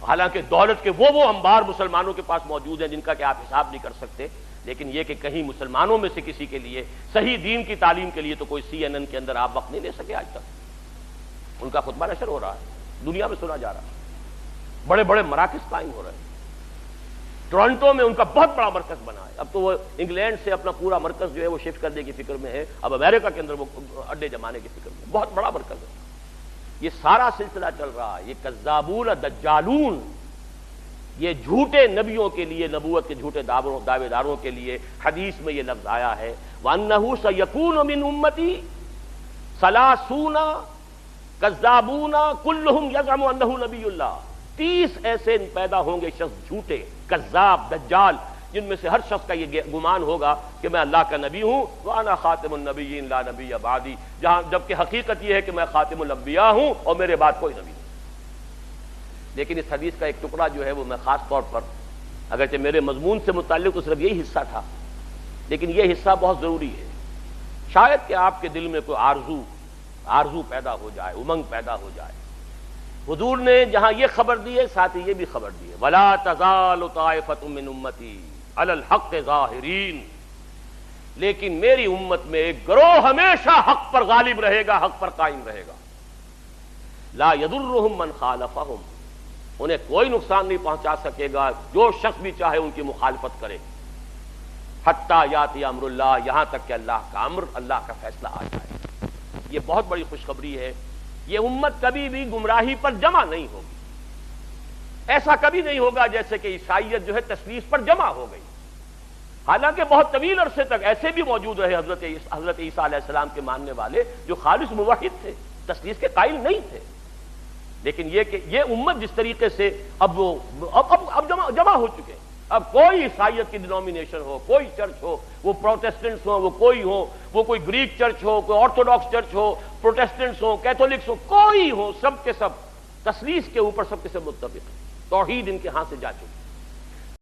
حالانکہ دولت کے وہ انبار مسلمانوں کے پاس موجود ہیں جن کا کہ آپ حساب نہیں کر سکتے، لیکن یہ کہ کہیں مسلمانوں میں سے کسی کے لیے صحیح دین کی تعلیم کے لیے تو کوئی CNN کے اندر آپ وقت نہیں لے سکے آج تک۔ ان کا خطبہ نشر ہو رہا ہے، دنیا میں سنا جا رہا ہے، بڑے بڑے مراکز قائم ہو رہے ہیں۔ ٹورنٹو میں ان کا بہت بڑا مرکز بنا ہے، اب تو وہ انگلینڈ سے اپنا پورا مرکز جو ہے وہ شفٹ کرنے کی فکر میں ہے، اب امریکہ کے اندر وہ اڈے جمانے کی فکر میں، بہت بڑا مرکز ہے۔ یہ سارا سلسلہ چل رہا ہے، یہ کذابون دجالون، یہ جھوٹے نبیوں کے لیے، نبوت کے جھوٹے دعوے داروں کے لیے حدیث میں یہ لفظ آیا ہے، وَأَنَّهُ سَيَكُونُ مِنْ أُمَّتِي 30 کذابون کلہم یزعم أنه نبی اللہ۔ 30 ایسے پیدا ہوں گے شخص جھوٹے، کذاب، دجال، جن میں سے ہر شخص کا یہ گمان ہوگا کہ میں اللہ کا نبی ہوں، وَأَنَا خَاتِمُ النَّبِيِّينَ لَا نَبِيَّ بَعْدِي، جبکہ حقیقت یہ ہے کہ میں خاتم الانبیاء ہوں اور میرے بعد کوئی نبی نہیں۔ لیکن اس حدیث کا ایک ٹکڑا جو ہے وہ میں خاص طور پر، اگرچہ میرے مضمون سے متعلق تو صرف یہی حصہ تھا، لیکن یہ حصہ بہت ضروری ہے، شاید کہ آپ کے دل میں کوئی آرزو پیدا ہو جائے، امنگ پیدا ہو جائے۔ حضور نے جہاں یہ خبر دی ہے، ساتھ ہی یہ بھی خبر دی ہے، وَلَا تَزَالُ طَائِفَةٌ مِّنْ أُمَّتِي عَلَى الْحَقِّ ظَاهِرِينَ، لیکن میری امت میں ایک گروہ ہمیشہ حق پر غالب رہے گا، حق پر قائم رہے گا، لا يضرهم من خالفهم، انہیں کوئی نقصان نہیں پہنچا سکے گا جو شخص بھی چاہے ان کی مخالفت کرے، حتی یاتی امر اللہ، یہاں تک کہ اللہ کا امر، اللہ کا فیصلہ آ جائے۔ یہ بہت بڑی خوشخبری ہے، یہ امت کبھی بھی گمراہی پر جمع نہیں ہوگی، ایسا کبھی نہیں ہوگا جیسے کہ عیسائیت جو ہے تثلیث پر جمع ہو گئی، حالانکہ بہت طویل عرصے تک ایسے بھی موجود رہے حضرت عیسیٰ علیہ السلام کے ماننے والے جو خالص موحد تھے، تثلیث کے قائل نہیں تھے، لیکن یہ کہ یہ امت جس طریقے سے اب جمع ہو چکے، اب کوئی عیسائیت کی ڈینومینیشن ہو، کوئی چرچ ہو، وہ پروٹیسٹنٹس ہوں، وہ کوئی گریک چرچ ہو، کوئی آرتھوڈاکس چرچ ہو، پروٹیسٹنٹس ہوں، کیتھولکس ہو، کوئی ہو، سب کے سب تثلیث کے اوپر سب کے سب متفق، توحید ان کے ہاں سے جا چکی۔